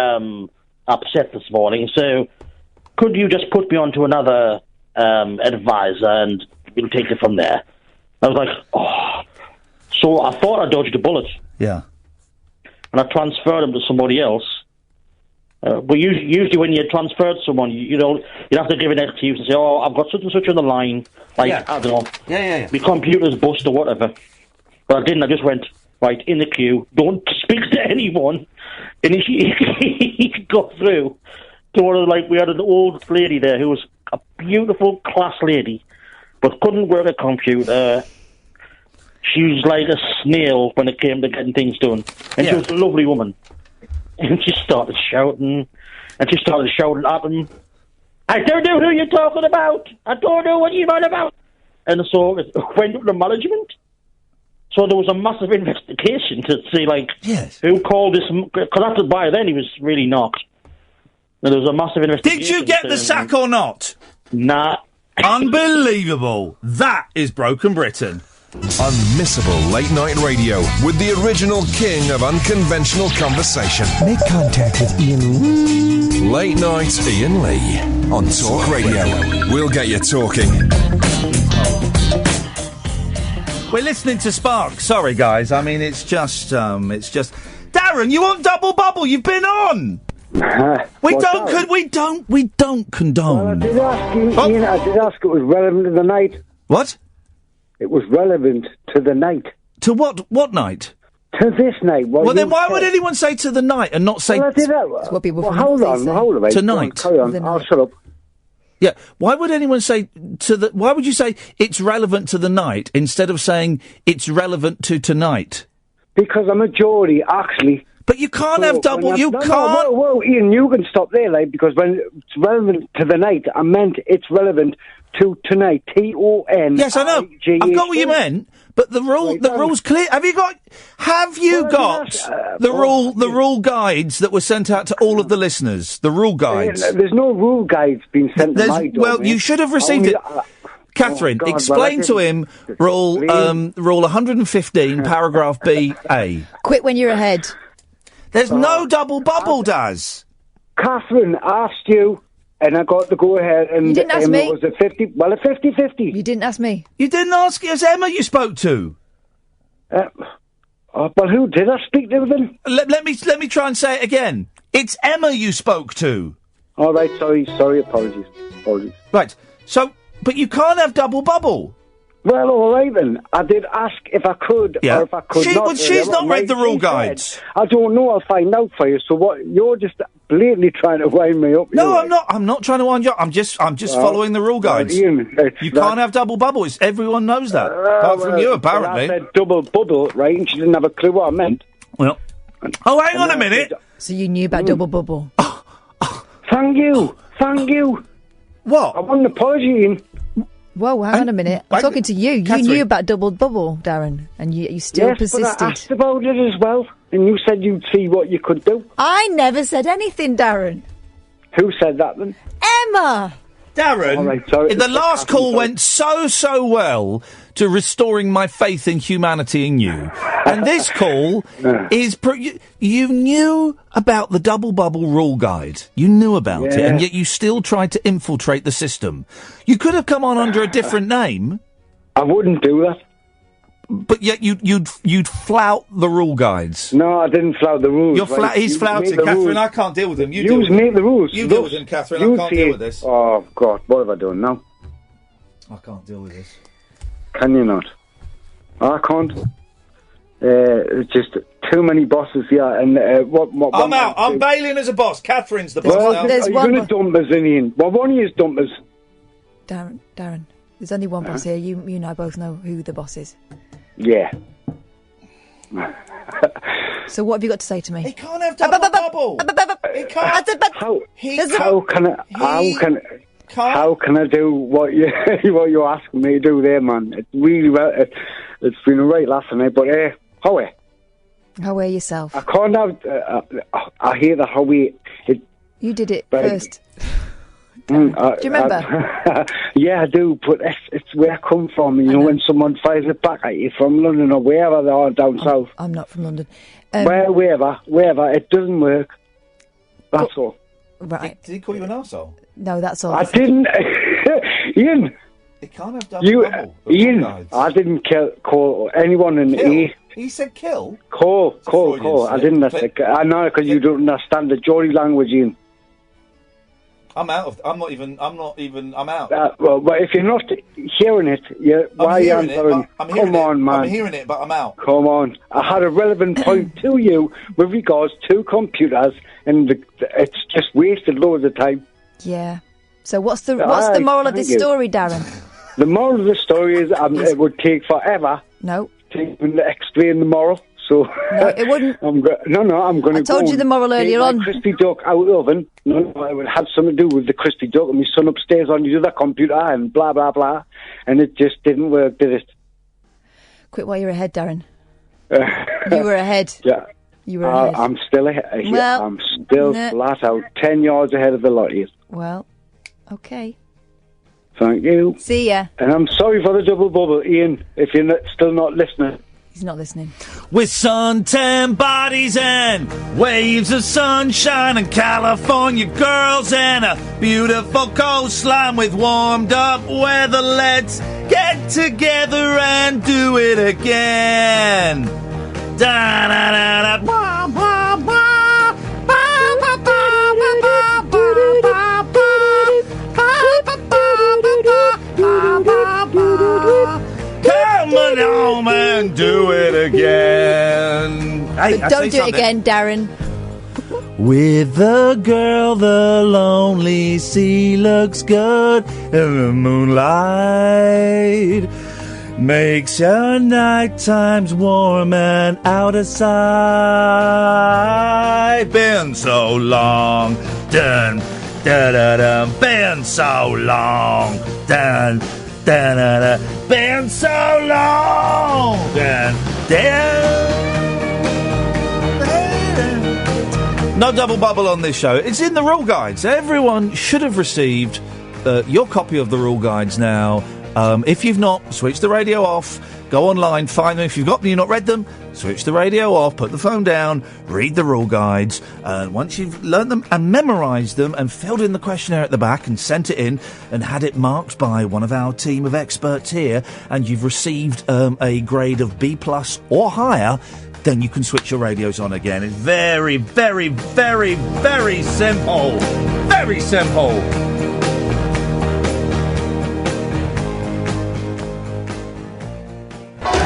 upset this morning, so could you just put me onto another advisor and we'll take it from there. I was like, oh. So I thought I dodged a bullet. Yeah. And I transferred him to somebody else. But usually when you transfer someone, you have to give an excuse and say, oh, I've got such and such on the line. Like, I don't know. Yeah. My computer's bust or whatever. But I didn't. I just went, right, in the queue, don't speak to anyone. And he could go through to one of, we had an old lady there who was a beautiful class lady, but couldn't work a computer. She was like a snail when it came to getting things done. And she was a lovely woman. And she started shouting. And she started shouting at him, I don't know who you're talking about. I don't know what you're on about. And so it went up to management. So there was a massive investigation to see, who called this... Because by then he was really knocked. And there was a massive investigation. Did you get the sack or not? Nah. Unbelievable. That is Broken Britain. Unmissable late night radio with the original king of unconventional conversation. Make contact with Iain. Late night Iain Lee on Talk Radio. We'll get you talking. We're listening to Spark. Sorry, guys. I mean, it's just. Darren, you want double bubble? You've been on. We What's don't. that? We don't condone. Well, I did ask you, Ian, I did ask it was relevant to the night. What? It was relevant to the night. To what? What night? To this night. Well, then why would anyone say to the night and not say... Well, I did that. what people well, from hold the on, police say. hold on, mate. Tonight. Carry on. I'll shut up. Yeah, why would anyone say to the... Why would you say it's relevant to the night instead of saying it's relevant to tonight? Because a majority actually... But you can't have double... You can't... No, whoa, Ian, you can stop there, like, because when it's relevant to the night, I meant it's relevant to tonight. T-O-N. Yes, I know. I've got what you meant, but the rule's clear. Have you got the rule guides that were sent out to all of the listeners? The rule guides. There's no rule guides being sent to my door. Well, you should have received it. Catherine, explain to him rule 115, paragraph B, A. Quit when you're ahead. There's no double bubble, Daz. Catherine asked you, and I got to go ahead, and You didn't ask me. it was a 50-50. You didn't ask me. You didn't ask. It's Emma you spoke to. Well, who did I speak to then? Let me try and say it again. It's Emma you spoke to. All right, sorry, apologies. Right, so, but you can't have double bubble. Well, all right then. I did ask if I could, or if I could not. Well, she's not read the rule guides. I don't know. I'll find out for you. So what? You're just blatantly trying to wind me up. No, I'm not. I'm not trying to wind you up. I'm just following the rule guides. Ian, you can't have double bubble. Everyone knows that. Apart from you, apparently. Well, I said double bubble, right? And she didn't have a clue what I meant. Well, hang on a minute. So you knew about double bubble. Thank you. What? I want an apology, Ian. Whoa, hang on a minute. I'm talking to you. Catherine. You knew about double bubble, Darren, and you still persisted. But I asked about it as well, and you said you'd see what you could do. I never said anything, Darren. Who said that then? Emma! Darren, All right, sorry. the last call went so well to restoring my faith in humanity in you. And this call is... You knew about the double bubble rule guide. You knew about it, and yet you still tried to infiltrate the system. You could have come on under a different name. I wouldn't do that. But yet you'd flout the rule guides. No, I didn't flout the rules. He's flouting, Catherine. I can't deal with him. You make the rules. You deal with him, Catherine. I can't deal with this. Oh, God, what have I done now? I can't deal with this. Can you not? I can't. It's just too many bosses here, and what I'm out. I'm bailing as a boss. Catherine's the boss now. Are you going to dump us in, Ian? Well, one of you is dump us. Darren, there's only one boss here. You and I both know who the boss is. Yeah. So what have you got to say to me? He can't have double bubble. He can't. How can I do what you're asking me to do there, man? It's really it's been a right laugh tonight, but Howie. Howie yourself. I can't have. I hear that Howie. You did it first. Do you remember? Yeah, I do, but it's where I come from. You know, when someone fires it back at you from London or wherever they are down south. I'm not from London. Wherever, it doesn't work. That's all. Right. Did he call you an arsehole? No, that's all. I didn't. Ian. It can't have double bubble. Ian, I didn't call anyone in E. He said kill? Call. I didn't. I know, because you don't understand the Geordie language, Ian. I'm out. I'm out. Well, but if you're not hearing it, why are you answering? Come on, man. I'm hearing it, but I'm out. Come on. I had a relevant point to you with regards to computers, and it's just wasted loads of time. Yeah. So what's the moral of this story, Darren? The moral of the story is it would take forever. No. To even explain the moral. So no, it wouldn't. I'm going to. I told you the moral earlier on. Crispy duck out of the oven. No, it had something to do with the crispy duck, and my son upstairs on the other computer, and blah blah blah, and it just didn't work, did it? Quit while you're ahead, Darren. You were ahead. Yeah. You were ahead. I'm still ahead. Well, I'm still flat out 10 yards ahead of the lot of you. Well, okay. Thank you. See ya. And I'm sorry for the double bubble, Ian, if you're still not listening. He's not listening. With suntan bodies and waves of sunshine and California girls and a beautiful coastline with warmed up weather, let's get together and do it again. Da da da da ba ba ba ba ba ba Hey, But don't do it again, Darren. With the girl, the lonely sea looks good in the moonlight. Makes your night times warm and out of sight. Been so long, dun, da da da. Been so long, dun, da da da. Been so long, dun, dun. No double bubble on this show. It's in the rule guides. Everyone should have received your copy of the rule guides now. If you've not, switch the radio off. Go online, find them. If you've got them, you've not read them, switch the radio off, put the phone down, read the rule guides. Once you've learned them and memorised them and filled in the questionnaire at the back and sent it in and had it marked by one of our team of experts here, and you've received a grade of B+ or higher, then you can switch your radios on again. It's very, very, very, very simple. Very simple.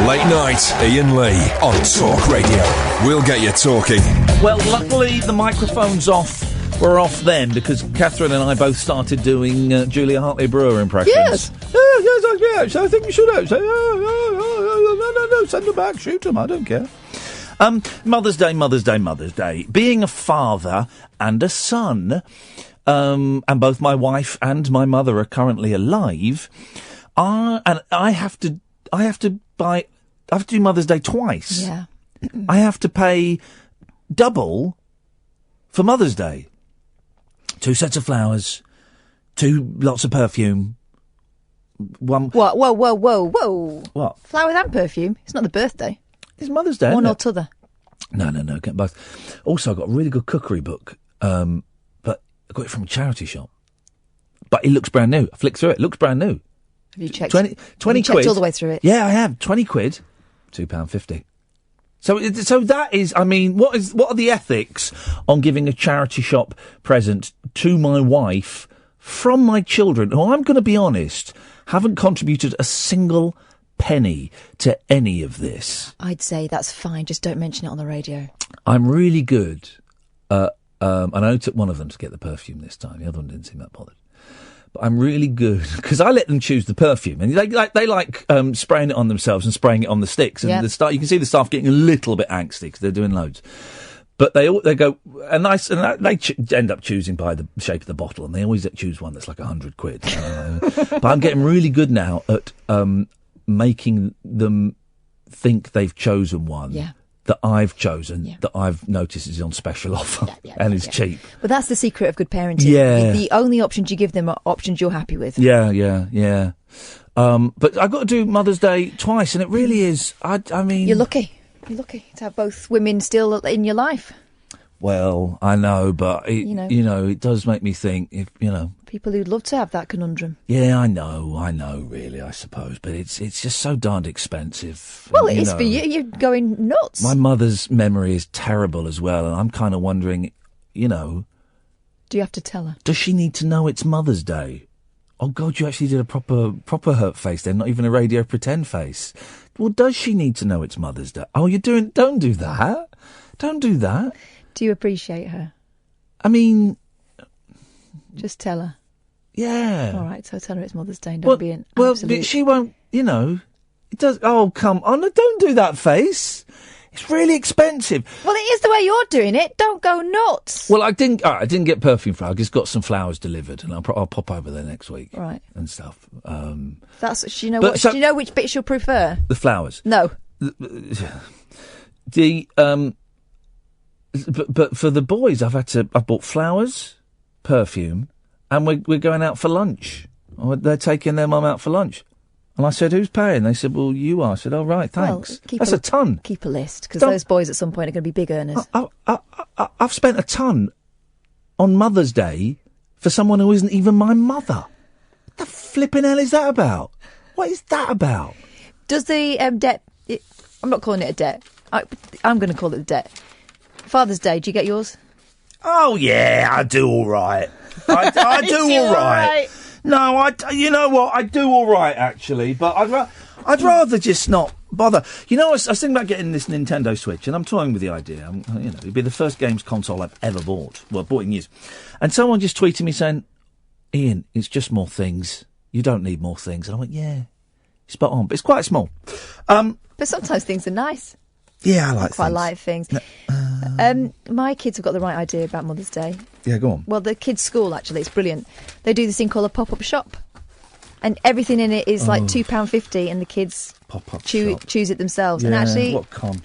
Late night, Iain Lee on Talk Radio. We'll get you talking. Well, luckily the microphone's off. We're off then because Katherine and I both started doing Julia Hartley-Brewer impressions. Yes. Yes, I think you should have. No, send them back, shoot them, I don't care. Mother's Day. Being a father and a son, and both my wife and my mother are currently alive, and I have to do Mother's Day twice. Yeah. I have to pay double for Mother's Day. 2 sets of flowers, 2 lots of perfume, one... What? Whoa. What? Flowers and perfume. It's not the birthday. It's Mother's Day, One isn't or t'other. No, get both. Also, I got a really good cookery book, but I got it from a charity shop. But it looks brand new. I flicked through it. It looks brand new. Have you checked? 20 have you quid. checked all the way through it? Yeah, I have. 20 quid, £2.50. So that is, I mean, what are the ethics on giving a charity shop present to my wife from my children, who I'm going to be honest, haven't contributed a single penny to any of this? I'd say that's fine. Just don't mention it on the radio. I'm really good. And I only took one of them to get the perfume this time. The other one didn't seem that bothered. But I'm really good because I let them choose the perfume, and they like spraying it on themselves and spraying it on the sticks. And Yep. you can see the staff getting a little bit angsty because they're doing loads. But they go they end up choosing by the shape of the bottle, and they always choose one that's like 100 quid. But I'm getting really good now at making them think they've chosen one that I've chosen, that I've noticed is on special offer and is cheap. But that's the secret of good parenting. Yeah. The only options you give them are options you're happy with. Yeah. But I've got to do Mother's Day twice, and it really is. I mean, You're lucky. You're lucky to have both women still in your life. Well, I know, but it does make me think. If People who'd love to have that conundrum. yeah, I know, really, I suppose, but it's just so darned expensive. Well, it is for you. You're going nuts. My mother's memory is terrible as well, and I'm kind of wondering, Do you have to tell her? does she need to know it's Mother's Day? Oh God, you actually did a proper hurt face then, not even a radio pretend face. Well, does she need to know it's Mother's Day? Oh, don't do that. Don't do that. Do you appreciate her? I mean, just tell her. Yeah. All right, so tell her it's Mother's Day and don't be an Well, absolute... but she won't, it does, oh, come on, don't do that face. It's really expensive. Well, it is the way you're doing it. Don't go nuts. Well, I didn't get perfume for her. I just got some flowers delivered, and I'll pop over there next week. Right. And stuff. That's, do you know but do you know which bit she'll prefer? The flowers. No. But for the boys, I've bought flowers, perfume, and we're going out for lunch. They're taking their mum out for lunch. And I said, who's paying? They said, well, you are. I said, oh, right, thanks. Well, That's a ton. Keep a list, because those boys at some point are going to be big earners. I've spent a ton on Mother's Day for someone who isn't even my mother. What the flipping hell is that about? What is that about? Does the debt... I'm not calling it a debt. I'm going to call it a debt. Father's Day, do you get yours? Oh, yeah, I do all right. I do all right. No, you know what? I do all right, actually. But I'd rather just not bother. You know, I was thinking about getting this Nintendo Switch, and I'm toying with the idea. It'd be the first games console I've ever bought. Well, bought in years. And someone just tweeted me saying, Ian, it's just more things. You don't need more things. And I went, yeah, spot on. But it's quite small. But sometimes things are nice. Yeah, I quite like things. My kids have got the right idea about Mother's Day. Yeah, go on. Well, the kids' school, actually, it's brilliant. They do this thing called a pop-up shop. And everything in it is like £2.50, and the kids choose it themselves. Yeah, And actually, what con?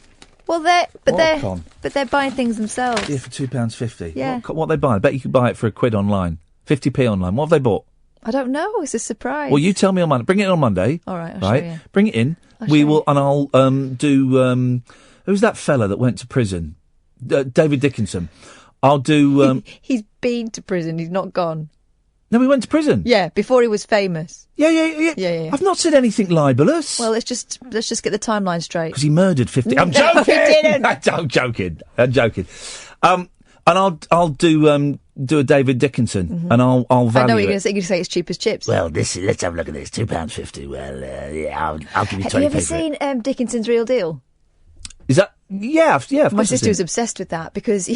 Well, they're buying things themselves. Yeah, for £2.50. Yeah. What they buy? I bet you could buy it for £1 online. 50p online. What have they bought? I don't know. It's a surprise. Well, you tell me on Monday. Bring it in on Monday. All right, I'll right? show you. Bring it in. We will, and I'll do. Who's that fella that went to prison? David Dickinson. I'll do. He's been to prison. He's not gone. No, he went to prison. Yeah, before he was famous. Yeah. I've not said anything libelous. Well, let's just get the timeline straight. Because he murdered 50. I'm No, joking. he didn't. I'm joking. And I'll do a David Dickinson, and I'll value I know what it. you're going to say. You're going to say it's cheap as chips. Well, let's have a look at this. £2.50. Well, yeah, I'll give you 20p. Have you ever seen Dickinson's Real Deal? Is that? Yeah, of course. My sister was obsessed with that because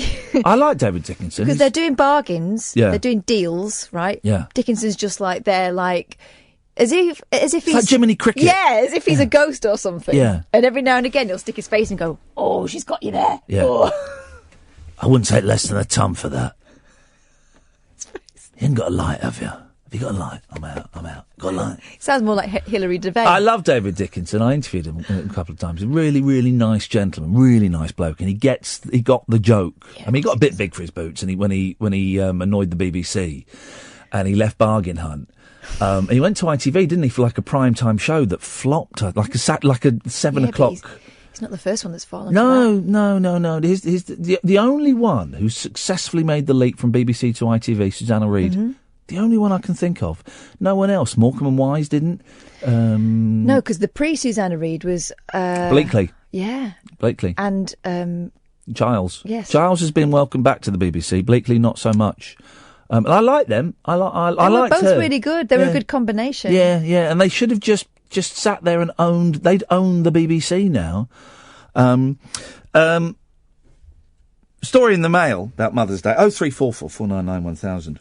I like David Dickinson. because they're doing bargains. Yeah. They're doing deals, right? Yeah. Dickinson's just like they're like as if he's like Jiminy Cricket. Yeah, as if he's a ghost or something. Yeah. And every now and again he'll stick his face and go, "Oh, she's got you there." Yeah. Oh. I wouldn't take less than a ton for that. You ain't got a light, have you? Have you got a light? I'm out. Got a light? Sounds more like Hilary Devane. I love David Dickinson. I interviewed him a couple of times. A really, really nice gentleman, really nice bloke, and he got the joke. Yeah, I mean, he got a bit big for his boots, and when he annoyed the BBC, and he left Bargain Hunt. And he went to ITV, didn't he, for like a prime time show that flopped, like a 7 o'clock. He's not the first one that's fallen. No. He's the only one who successfully made the leap from BBC to ITV, Susanna Reid. Mm-hmm. The only one I can think of. No one else. Morecambe and Wise didn't. No, because the pre-Susanna Reid was... Bleakley. Yeah. Bleakley. And... Giles. Yes. Giles has been welcomed back to the BBC. Bleakley, not so much. And I like them. I liked both her. really good. They were a good combination. Yeah. And they should have just sat there and they'd owned the BBC now. Story in the Mail about Mother's Day. 0344 499 1000.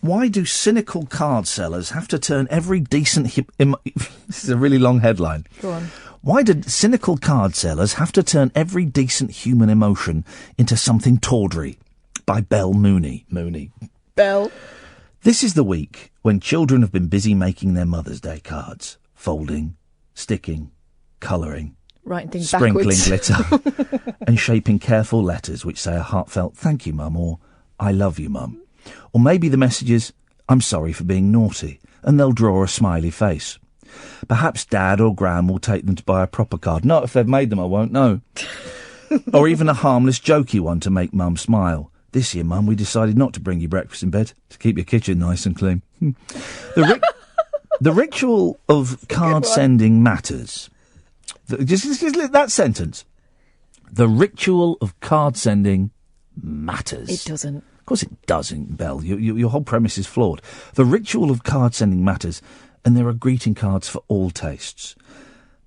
Why do cynical card sellers have to turn every decent... This is a really long headline. Go on. Why do cynical card sellers have to turn every decent human emotion into something tawdry? By Belle Mooney. Belle. This is the week when children have been busy making their Mother's Day cards. Folding, sticking, colouring, writing things sprinkling backwards. glitter, and shaping careful letters which say a heartfelt thank you, Mum, or I love you, Mum. Or maybe the message is, I'm sorry for being naughty, and they'll draw a smiley face. Perhaps Dad or Gran will take them to buy a proper card. Not if they've made them, I won't know. Or even a harmless, jokey one to make Mum smile. This year, Mum, we decided not to bring you breakfast in bed, to keep your kitchen nice and clean. The ritual of card sending matters. Just that sentence. The ritual of card sending matters. It doesn't. Of course it doesn't, Belle. Your whole premise is flawed. The ritual of card sending matters, and there are greeting cards for all tastes.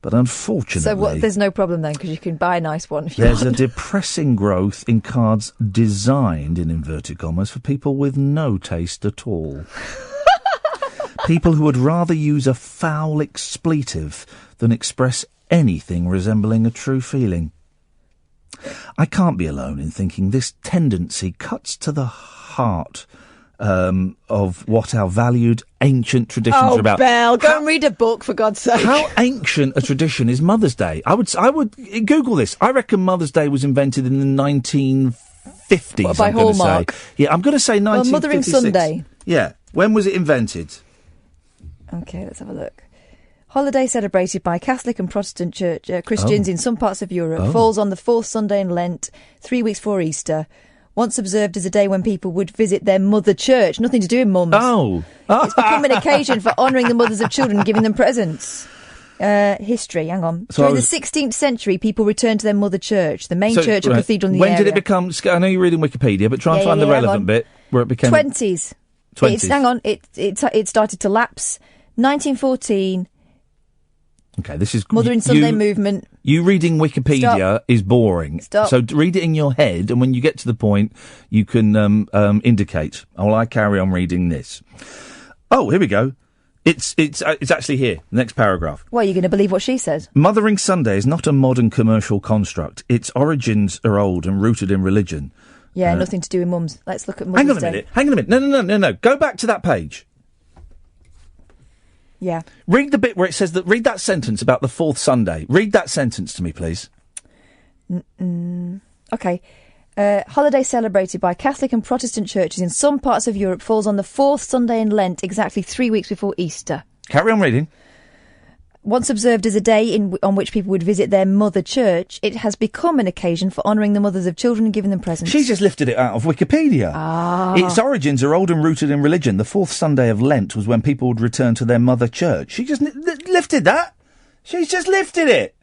But unfortunately... So there's no problem then, because you can buy a nice one if you There's want. a depressing growth in cards designed, in inverted commas, for people with no taste at all. People who would rather use a foul expletive than express anything resembling a true feeling. I can't be alone in thinking this tendency cuts to the heart of what our valued ancient traditions are about. Belle, go and read a book, for God's sake. How ancient a tradition is Mother's Day? I would Google this. I reckon Mother's Day was invented in the 1950s. What, by I'm gonna Hallmark? Say. Yeah, I'm going to say 1956. Mothering Sunday. Yeah. When was it invented? Okay, let's have a look. Holiday celebrated by Catholic and Protestant church Christians in some parts of Europe. Falls on the fourth Sunday in Lent, 3 weeks before Easter. Once observed as a day when people would visit their mother church. Nothing to do with mums. It's become an occasion for honouring the mothers of children and giving them presents. History, hang on. So During the 16th century, people returned to their mother church, the main church or cathedral in the area. When did it become... I know you're reading Wikipedia, but try and find the relevant bit where it became... 20s. 20s. Hang on, it started to lapse. 1914... Okay, this is... Mothering Sunday movement. You reading Wikipedia Stop. is boring. Stop. So read it in your head, and when you get to the point, you can indicate. While I carry on reading this. Oh, here we go. It's actually here. Next paragraph. Well, you're going to believe what she says. Mothering Sunday is not a modern commercial construct. Its origins are old and rooted in religion. Yeah, nothing to do with mums. Let's look at Mother's Hang on a Day. minute. Hang on a minute. No. Go back to that page. Yeah. Read the bit where it says that. Read that sentence about the fourth Sunday. Read that sentence to me, please. Okay. Holiday celebrated by Catholic and Protestant churches in some parts of Europe falls on the fourth Sunday in Lent, exactly 3 weeks before Easter. Carry on reading. Once observed as a day on which people would visit their mother church, it has become an occasion for honouring the mothers of children and giving them presents. She's just lifted it out of Wikipedia. Its origins are old and rooted in religion. The fourth Sunday of Lent was when people would return to their mother church. She just lifted that. She's just lifted it.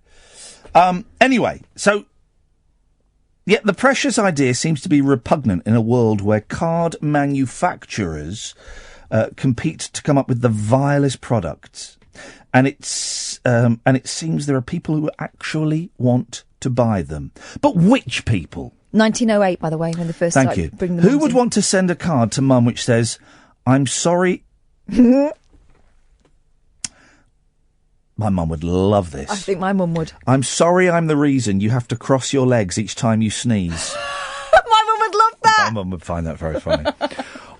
Anyway, so... Yet the precious idea seems to be repugnant in a world where card manufacturers compete to come up with the vilest products. And it seems there are people who actually want to buy them. But which people? 1908, by the way, when they first Thank started you. bringing them Who would want to send a card to Mum which says, "I'm sorry"? My mum would love this. I think my mum would. "I'm sorry I'm the reason you have to cross your legs each time you sneeze." My mum would love that. My mum would find that very funny.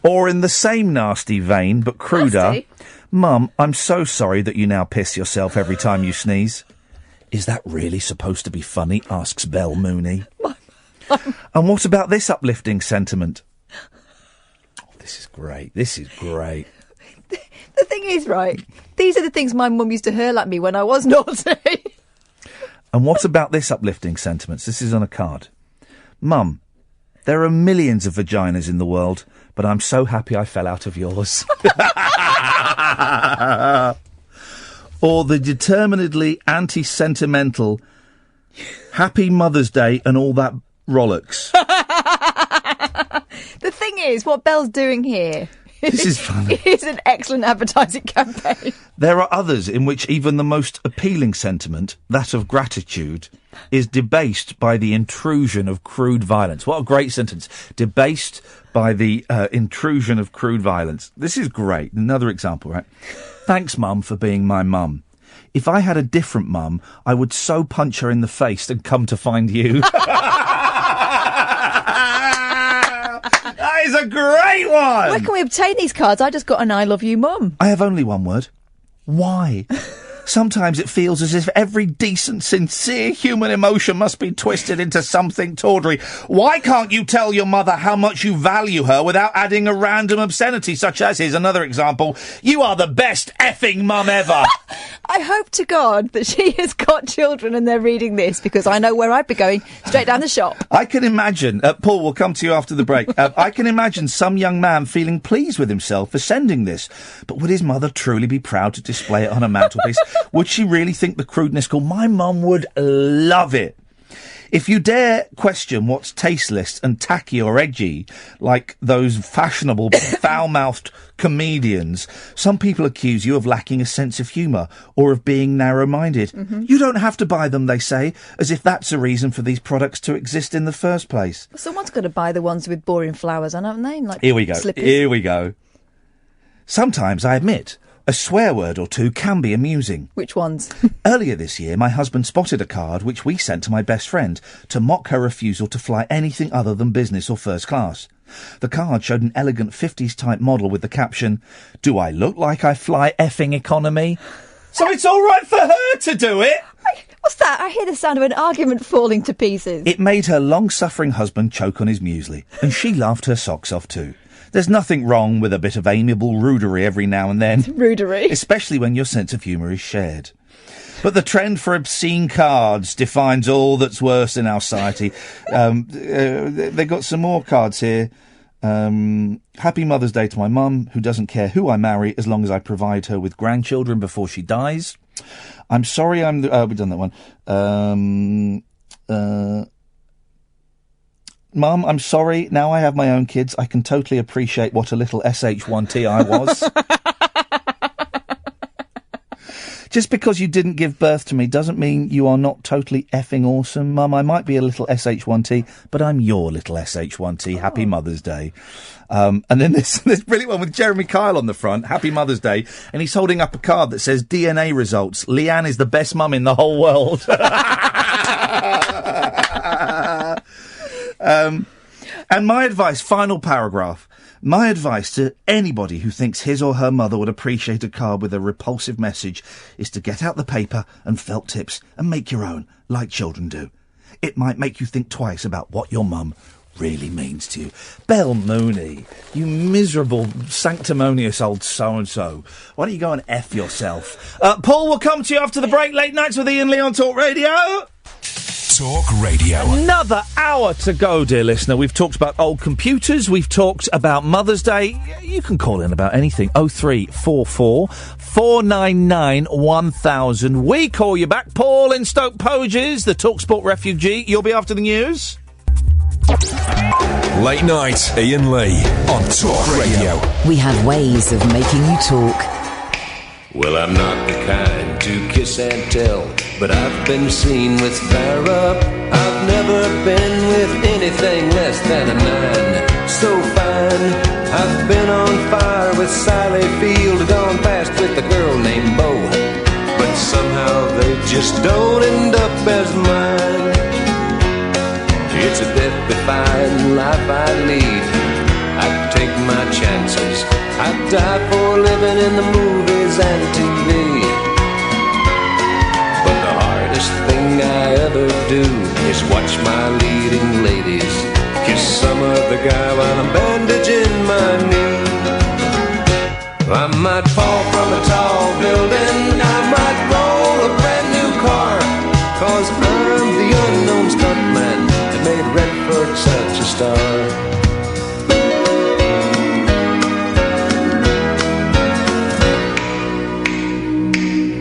Or in the same nasty vein, but cruder, Nasty? "Mum, I'm so sorry that you now piss yourself every time you sneeze." Is that really supposed to be funny? Asks Belle Mooney. And what about this uplifting sentiment? Oh, this is great. This is great. The thing is, right, these are the things my mum used to hurl at me when I was naughty. And what about this uplifting sentiment? This is on a card. "Mum, there are millions of vaginas in the world, but I'm so happy I fell out of yours." Or the determinedly anti-sentimental "Happy Mother's Day" and all that rollocks. The thing is, what Belle's doing here... This is funny. It's an excellent advertising campaign. There are others in which even the most appealing sentiment, that of gratitude, is debased by the intrusion of crude violence. What a great sentence. Debased by the intrusion of crude violence. This is great. Another example, right? "Thanks, Mum, for being my mum. If I had a different mum, I would so punch her in the face and come to find you." That is a great one! Where can we obtain these cards? I just got an "I love you, Mum." I have only one word. Why? Sometimes it feels as if every decent, sincere human emotion must be twisted into something tawdry. Why can't you tell your mother how much you value her without adding a random obscenity, such as, here's another example, "You are the best effing mum ever." I hope to God that she has got children and they're reading this, because I know where I'd be going, straight down the shop. I can imagine, Paul, we'll come to you after the break. I can imagine some young man feeling pleased with himself for sending this. But would his mother truly be proud to display it on a mantelpiece? Would she really think the crudeness cool? My mum would love it. If you dare question what's tasteless and tacky or edgy, like those fashionable, foul-mouthed comedians, some people accuse you of lacking a sense of humour or of being narrow-minded. Mm-hmm. You don't have to buy them, they say, as if that's a reason for these products to exist in the first place. Someone's got to buy the ones with boring flowers on, haven't they? Like Here we go. slippers. Here we go. Sometimes, I admit, a swear word or two can be amusing. Which ones? Earlier this year, my husband spotted a card which we sent to my best friend to mock her refusal to fly anything other than business or first class. The card showed an elegant 50s-type model with the caption, "Do I look like I fly effing economy?" So it's all right for her to do it! What's that? I hear the sound of an argument falling to pieces. It made her long-suffering husband choke on his muesli, and she laughed her socks off too. There's nothing wrong with a bit of amiable rudery every now and then. Rudery? Especially when your sense of humour is shared. But the trend for obscene cards defines all that's worse in our society. They got some more cards here. Happy Mother's Day to my mum, who doesn't care who I marry as long as I provide her with grandchildren before she dies. I'm sorry I'm the... we've done that one. Mum, I'm sorry. Now I have my own kids. I can totally appreciate what a little SH1T I was. Just because you didn't give birth to me doesn't mean you are not totally effing awesome, Mum. I might be a little SH1T, but I'm your little SH1T. Happy Mother's Day. And then this brilliant one with Jeremy Kyle on the front. Happy Mother's Day. And he's holding up a card that says DNA results. Leanne is the best mum in the whole world. And my advice, final paragraph. My advice to anybody who thinks his or her mother would appreciate a card with a repulsive message is to get out the paper and felt tips and make your own, like children do. It might make you think twice about what your mum really means to you. Belle Mooney, you miserable, sanctimonious old so-and-so. Why don't you go and F yourself? Paul will come to you after the break. Late Nights with Iain Lee on Talk Radio. Talk Radio. Another hour to go, dear listener. We've talked about old computers. We've talked about Mother's Day. You can call in about anything. 0344 499 1000. We call you back. Paul in Stoke Poges, the TalkSport refugee. You'll be after the news. Late Night, Iain Lee on Talk Radio. We have ways of making you talk. Well, I'm not the kind to kiss and tell, but I've been seen with fire up. I've never been with anything less than a 9. So fine, I've been on fire with Sally Field, gone past with a girl named Bo, but somehow they just don't end up as mine. It's a death-defying life I lead. I take my chances. I die for living in the movies and TV. But the hardest thing I ever do is watch my leading ladies kiss some other guy while I'm bandaging my knee. I might fall from a tall building, I might roll a brand new car, 'cause I'm the unknown stuntman that made Redford such a star.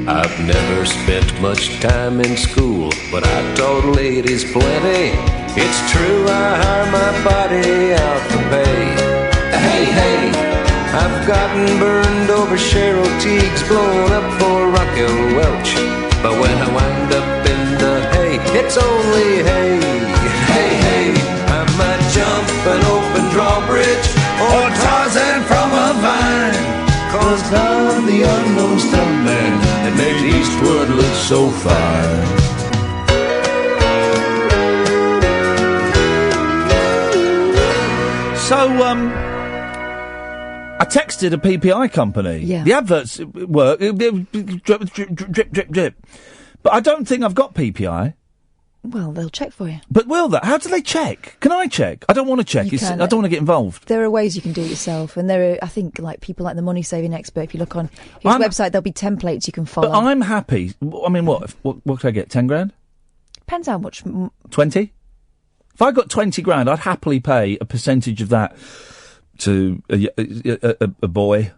I've never spent much time in school, but I taught ladies plenty. It's true, I hire my body out for pay. Hey, hey, I've gotten burned over Cheryl Teague's, blown up for Raquel Welch. But when I wind up in the hay, it's only hay. Hey, hey, I might jump an open drawbridge or Tarzan from a vine, 'cause I'm the unknown stuntman that makes Eastwood look so fine. So, I texted a PPI company. Yeah. The adverts work. Drip, drip, drip, drip. But I don't think I've got PPI. Well, they'll check for you. But will that? How do they check? Can I check? I don't want to check. You can. I don't want to get involved. There are ways you can do it yourself, and there are, I think, like people like the Money Saving Expert. If you look on his website, there'll be templates you can follow. But I'm happy. I mean, what could I get? 10 grand? Depends how much. 20? If I got 20 grand, I'd happily pay a percentage of that to a boy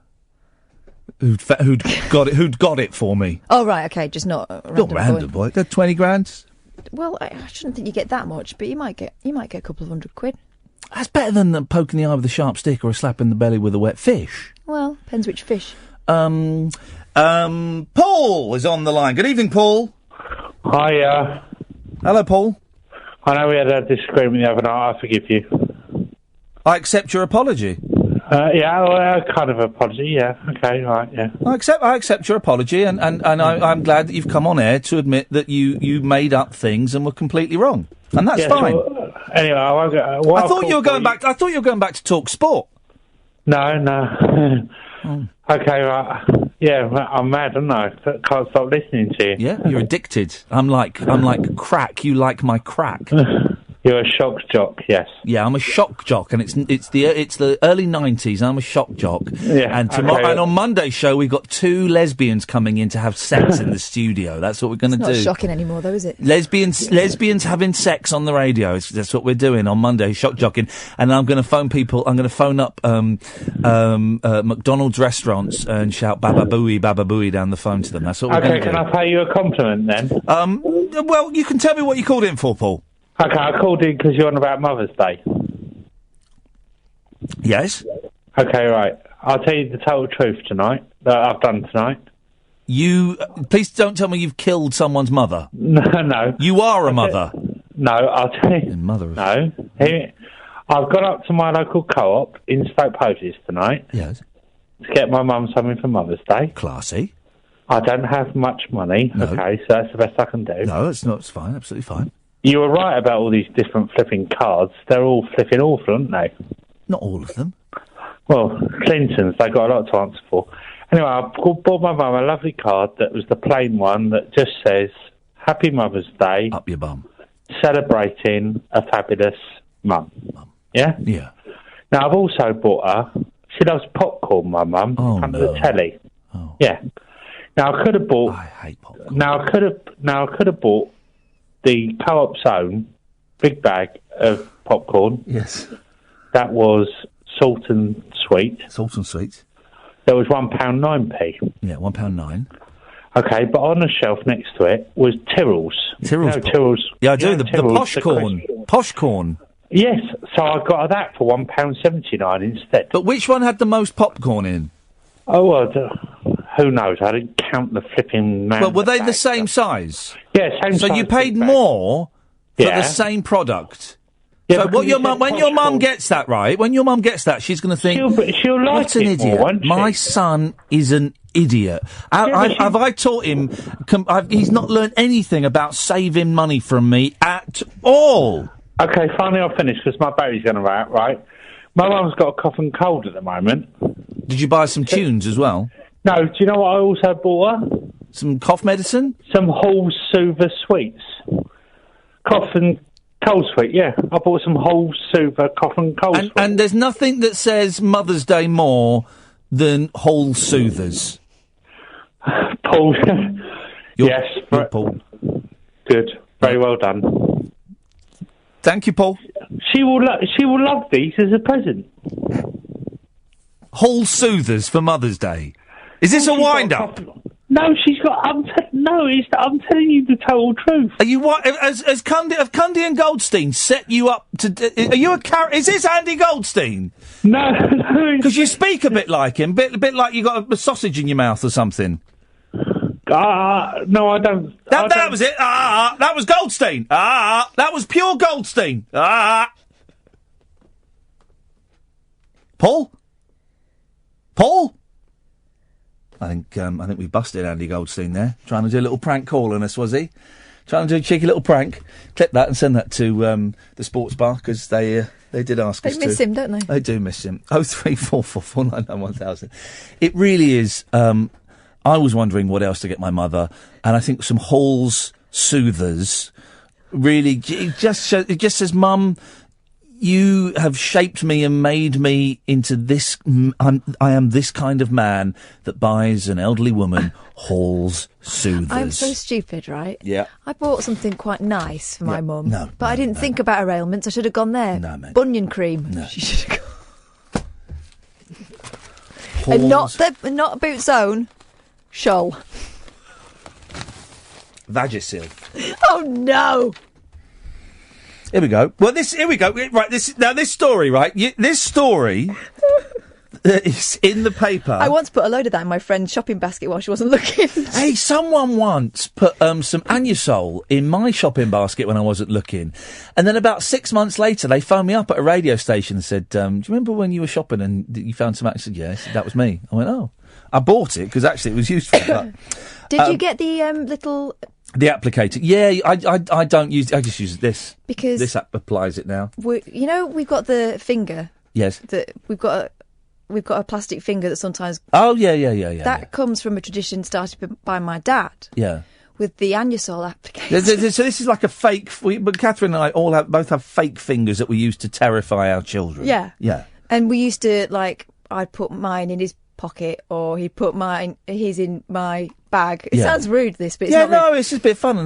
who'd got it for me. Oh right, okay, just not a random Not random boy. 20 grand. Well, I shouldn't think you get that much, but you might get a couple of £100. That's better than poking the eye with a sharp stick or a slap in the belly with a wet fish. Well, depends which fish. Paul is on the line. Good evening, Paul. Hiya. Hello, Paul. I know we had a disagreement the other night. I forgive you. I accept your apology. Kind of apology. Yeah. Okay. Right. Yeah. I accept your apology, and I'm glad that you've come on air to admit that you made up things and were completely wrong, and that's fine. So, anyway, I thought you were going back. I thought you were going back to Talk Sport. No. Okay. Right. Yeah. I'm mad, aren't I? Can't stop listening to you. Yeah. You're addicted. I'm like crack. You like my crack. You're a shock jock, yes. Yeah, I'm a shock jock, and it's the early 90s. I'm a shock jock. Yeah, and tomorrow, and on Monday's show, we've got 2 lesbians coming in to have sex in the studio. That's what we're going to do. It's not shocking anymore, though, is it? Lesbians having sex on the radio. That's what we're doing on Monday, shock jocking. And I'm going to phone people. I'm going to phone up McDonald's restaurants and shout "Baba Booey" down the phone to them. That's what we're going to do. Okay, can I pay you a compliment then? Well, you can tell me what you called in for, Paul. Okay, I called in because you're on about Mother's Day. Yes. Okay, right. I'll tell you the total truth tonight, that I've done tonight. You please don't tell me you've killed someone's mother. No. You are a mother. No, I'll tell you. Mother. No. I've gone up to my local co-op in Stoke Poges tonight. Yes. To get my mum something for Mother's Day. Classy. I don't have much money. No. Okay, so that's the best I can do. No, it's not. It's fine. Absolutely fine. You were right about all these different flipping cards. They're all flipping awful, aren't they? Not all of them. Well, Clinton's, they got a lot to answer for. Anyway, I bought my mum a lovely card that was the plain one that just says, Happy Mother's Day. Up your bum. Celebrating a fabulous mum. Yeah? Yeah. Now, I've also bought her, she loves popcorn, my mum, under the telly. Oh. Yeah. Now, I could have bought... I hate popcorn. Now, I could have bought the Co-op's own big bag of popcorn. Yes. That was salt and sweet. Salt and sweet. That was £1.09p. Yeah, £1.09. Okay, but on the shelf next to it was Tyrrell's. Tyrrell's. You know, Tyrrell's. Yeah, I do. You know, The Tyrrell's, posh corn. Posh corn. Yes, so I got that for £1.79 instead. But which one had the most popcorn in? Oh, well, who knows? I didn't count the flipping man. Well, were they the same size? Yeah, same size. So you paid more for the same product? Yeah, so what your mum, when your mum gets that, right, when your mum gets that, she's going to think, she'll like what an it idiot. more, won't she? My son is an idiot. Have I taught him, he's not learned anything about saving money from me at all. Okay, finally I'll finish because my battery's going to run out, right? My mum's got a cough and cold at the moment. Did you buy some tunes as well? No, do you know what I also bought her? Some cough medicine? Some Hall Soother sweets. Cough and cold sweet, yeah. I bought some Hall Soother cough and cold sweet. And there's nothing that says Mother's Day more than Hall Soothers. Paul. Yes. You're Paul. Good. Very well done. Thank you, Paul. She will love these as a present. Hall Soothers for Mother's Day. Is this a wind-up? No, she's got... I'm telling you the total truth. Are you what? Have Cundy and Goldstein set you up to? Are you a character? Is this Andy Goldstein? No. Because you speak a bit like him, a bit like you got a sausage in your mouth or something. No, I don't. That was it. That was Goldstein. That was pure Goldstein. Paul. I think we busted Andy Goldstein there. Trying to do a little prank call on us, was he? Trying to do a cheeky little prank. Clip that and send that to the sports bar because they did ask us to. They miss him, don't they? They do miss him. 03444991000. It really is. I was wondering what else to get my mother, and I think some Hall's Soothers. Really, it just says, Mum, you have shaped me and made me into this. I am this kind of man that buys an elderly woman Hall's Soothers. I'm so stupid, right? Yeah. I bought something quite nice for my mum. But I didn't think about her ailments. I should have gone there. No, mate. Bunion cream. No. She should have gone. And not Boots Own. Shoal. Vagisil. Oh no! Here we go. Well, here we go. Right, this story, right? This story is in the paper. I once put a load of that in my friend's shopping basket while she wasn't looking. Hey, someone once put some Anusol in my shopping basket when I wasn't looking. And then about 6 months later, they phoned me up at a radio station and said, do you remember when you were shopping and you found some? I said, yes, that was me. I went, oh. I bought it because actually it was useful. But, Did you get the little... The applicator? Yeah, I don't use... I just use this. Because... This app applies it now. We've got the finger. Yes. We've got a plastic finger that sometimes... Oh, yeah. That comes from a tradition started by my dad. Yeah. With the Anusol applicator. So this is like a fake... But Catherine and I both have fake fingers that we use to terrify our children. Yeah. Yeah. And we used to, I'd put mine in his pocket or he'd put his in my bag. It sounds rude, this, but it's not rude. No, it's just a bit fun.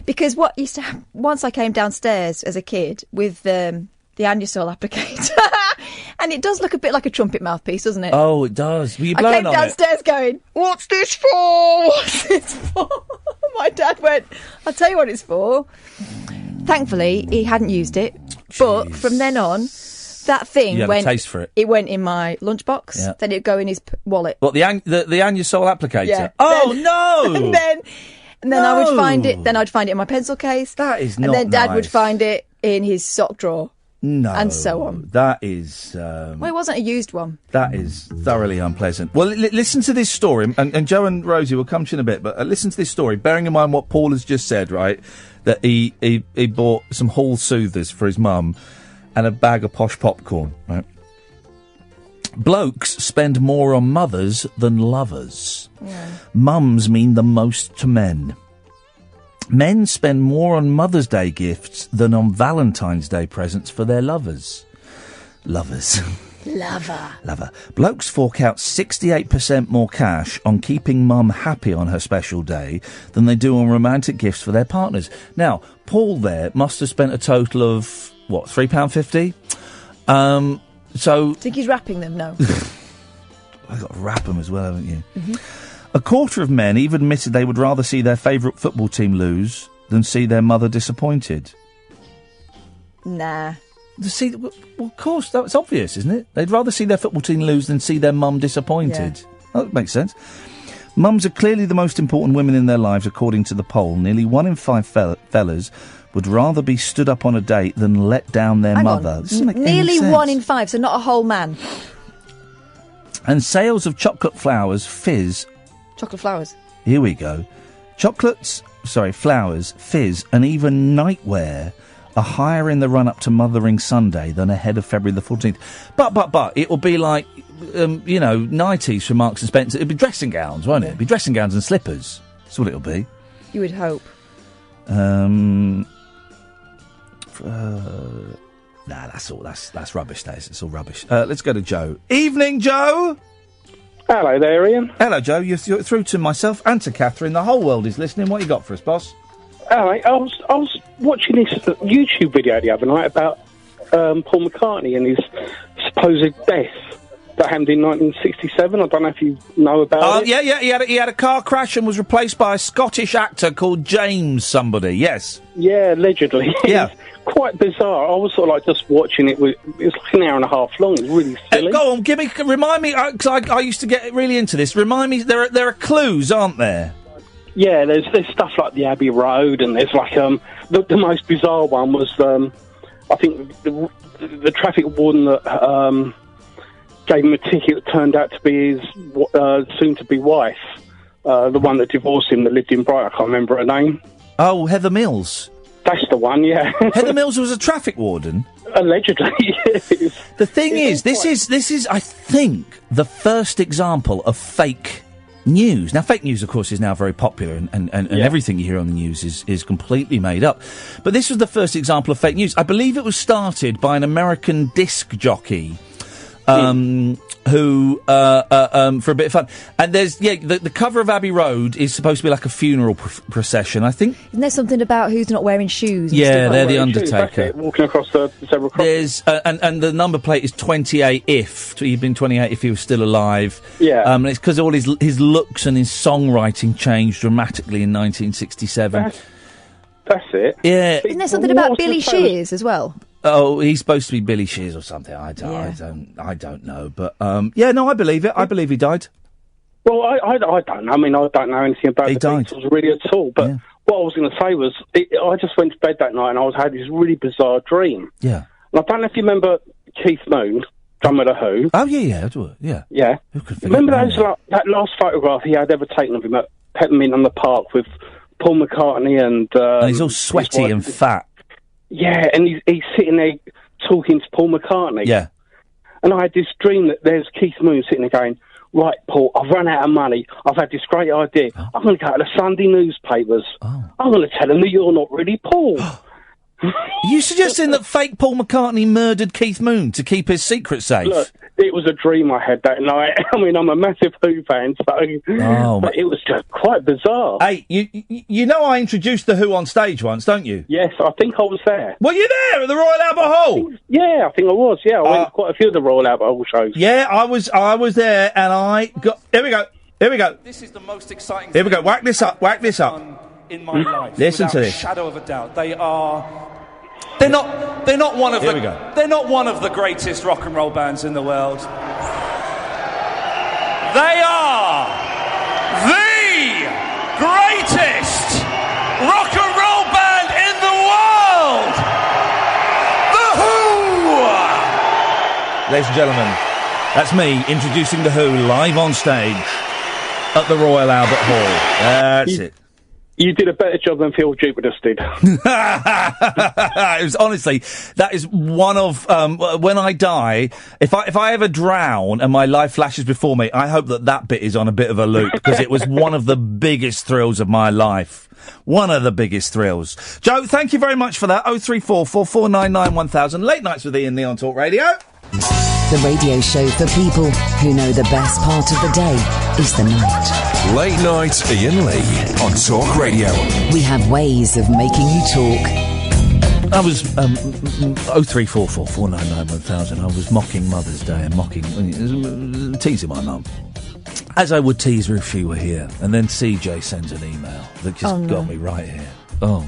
Because what used to happen, once I came downstairs as a kid with the Anusol applicator, and it does look a bit like a trumpet mouthpiece, doesn't it? Oh, it does. Were you I blowing came on downstairs going, what's this for? What's this for? My dad went, I'll tell you what it's for. Thankfully, he hadn't used it, but from then on, That thing You have a went. taste for it. It went in my lunchbox. Yeah. Then it'd go in his wallet. What, the Anusol applicator? Yeah. Oh, Then- no! And then I would find it. Then I'd find it in my pencil case. That is And not then Dad would nice. find it in his sock drawer. No. And so on. That is... Well, it wasn't a used one. That is thoroughly unpleasant. Well, listen to this story, and Joe and Rosie will come to you in a bit, but listen to this story, bearing in mind what Paul has just said, right, that he bought some Hall Soothers for his mum and a bag of posh popcorn, right? Blokes spend more on mothers than lovers. Yeah. Mums mean the most to men. Men spend more on Mother's Day gifts than on Valentine's Day presents for their lovers. Lovers. Lover. Blokes fork out 68% more cash on keeping mum happy on her special day than they do on romantic gifts for their partners. Now, Paul there must have spent a total of, what, £3.50? So... Think he's wrapping them? No. I've got to wrap them as well, haven't you? A quarter of men even admitted they would rather see their favourite football team lose than see their mother disappointed. Nah. See, well, of course, that's obvious, isn't it? They'd rather see their football team lose than see their mum disappointed. Yeah. Oh, that makes sense. Mums are clearly the most important women in their lives, according to the poll. Nearly 1 in 5 fellas would rather be stood up on a date than let down their Hang mother. on. This doesn't make any Nearly sense. 1 in 5, so not a whole man. And sales of chocolate flowers fizz. Chocolate flowers. Here we go. Flowers, fizz, and even nightwear are higher in the run-up to Mothering Sunday than ahead of February the 14th. But, it will be like, nighties from Marks and Spencer. It'll be dressing gowns, won't it? It'll be dressing gowns and slippers. That's what it'll be. You would hope. That's all. That's rubbish, Des. It's all rubbish. Let's go to Joe. Evening, Joe! Hello there, Ian. Hello, Joe. You're through to myself and to Catherine. The whole world is listening. What you got for us, boss? All right, I was watching this YouTube video the other night about Paul McCartney and his supposed death that happened in 1967. I don't know if you know about it. Yeah. He had a car crash and was replaced by a Scottish actor called James somebody. Yes. Yeah, allegedly. Yeah. Quite bizarre. I was sort of like just watching it. It was like an hour and a half long. It was really silly. Go on, remind me, because I used to get really into this. Remind me, there are clues, aren't there? Yeah, there's stuff like the Abbey Road, and there's like the most bizarre one was I think the traffic warden that gave him a ticket that turned out to be his soon-to-be wife, the one that divorced him that lived in Brighton. I can't remember her name. Oh, Heather Mills. That's the one, yeah. Heather Mills was a traffic warden? Allegedly, yes. The thing is, this is, I think, the first example of fake news. Now, fake news, of course, is now very popular, and everything you hear on the news is completely made up. But this was the first example of fake news. I believe it was started by an American disc jockey, who, for a bit of fun. And there's, the cover of Abbey Road is supposed to be like a funeral procession, I think. Isn't there something about who's not wearing shoes? And Yeah, stuff they're like the that? Undertaker. Walking across the zebra crossing. There's, and the number plate is 28 if. He'd been 28 if he was still alive. Yeah. And it's because all his looks and his songwriting changed dramatically in 1967. That's it. Yeah. Isn't there something about Billy Shears as well? Oh, he's supposed to be Billy Shears or something. I don't know. But I believe it. I believe he died. Well, I don't know. I mean, I don't know anything about the Beatles really at all. But what I was going to say was, I just went to bed that night and I had this really bizarre dream. Yeah. And I don't know if you remember Keith Moon, drummer of The Who. Oh, yeah, I do. Yeah. Yeah. Who could forget Remember that? that last photograph he had ever taken of him at Peppermint on the Park with Paul McCartney and he's all sweaty and fat. Yeah, and he's sitting there talking to Paul McCartney. Yeah. And I had this dream that there's Keith Moon sitting there going, right, Paul, I've run out of money. I've had this great idea. I'm going to go to the Sunday newspapers. I'm going to tell them that you're not really Paul. Are you suggesting that fake Paul McCartney murdered Keith Moon to keep his secret safe? Look, it was a dream I had that night. I mean, I'm a massive Who fan, so but it was just quite bizarre. Hey, you know I introduced The Who on stage once, don't you? Yes, I think I was there. Were you there at the Royal Albert Hall? Yeah, I think I was. Yeah, I went to quite a few of the Royal Albert Hall shows. Yeah, I was there, and I got... Here we go. This is the most exciting Here we go. Whack this up. in my life. Listen to without this. a shadow of a doubt. They are They're not one of Here we go. They're not one of the greatest rock and roll bands in the world. They are the greatest rock and roll band in the world. The Who. Ladies and gentlemen, that's me introducing The Who live on stage at the Royal Albert Hall. That's it. You did a better job than Phil Jupiter did. It was honestly, that is one of when I die. If I ever drown and my life flashes before me, I hope that bit is on a bit of a loop because it was one of the biggest thrills of my life. One of the biggest thrills. Joe, thank you very much for that. 0344 4499 1000. Late nights with Iain Lee on Talk Radio. The radio show for people who know the best part of the day is the night. Late night Iain Lee on Talk Radio. We have ways of making you talk. I was 0344 499 1000. I was mocking Mother's Day and teasing my mum, as I would tease her if she were here. And then CJ sends an email that just got me right here. Oh.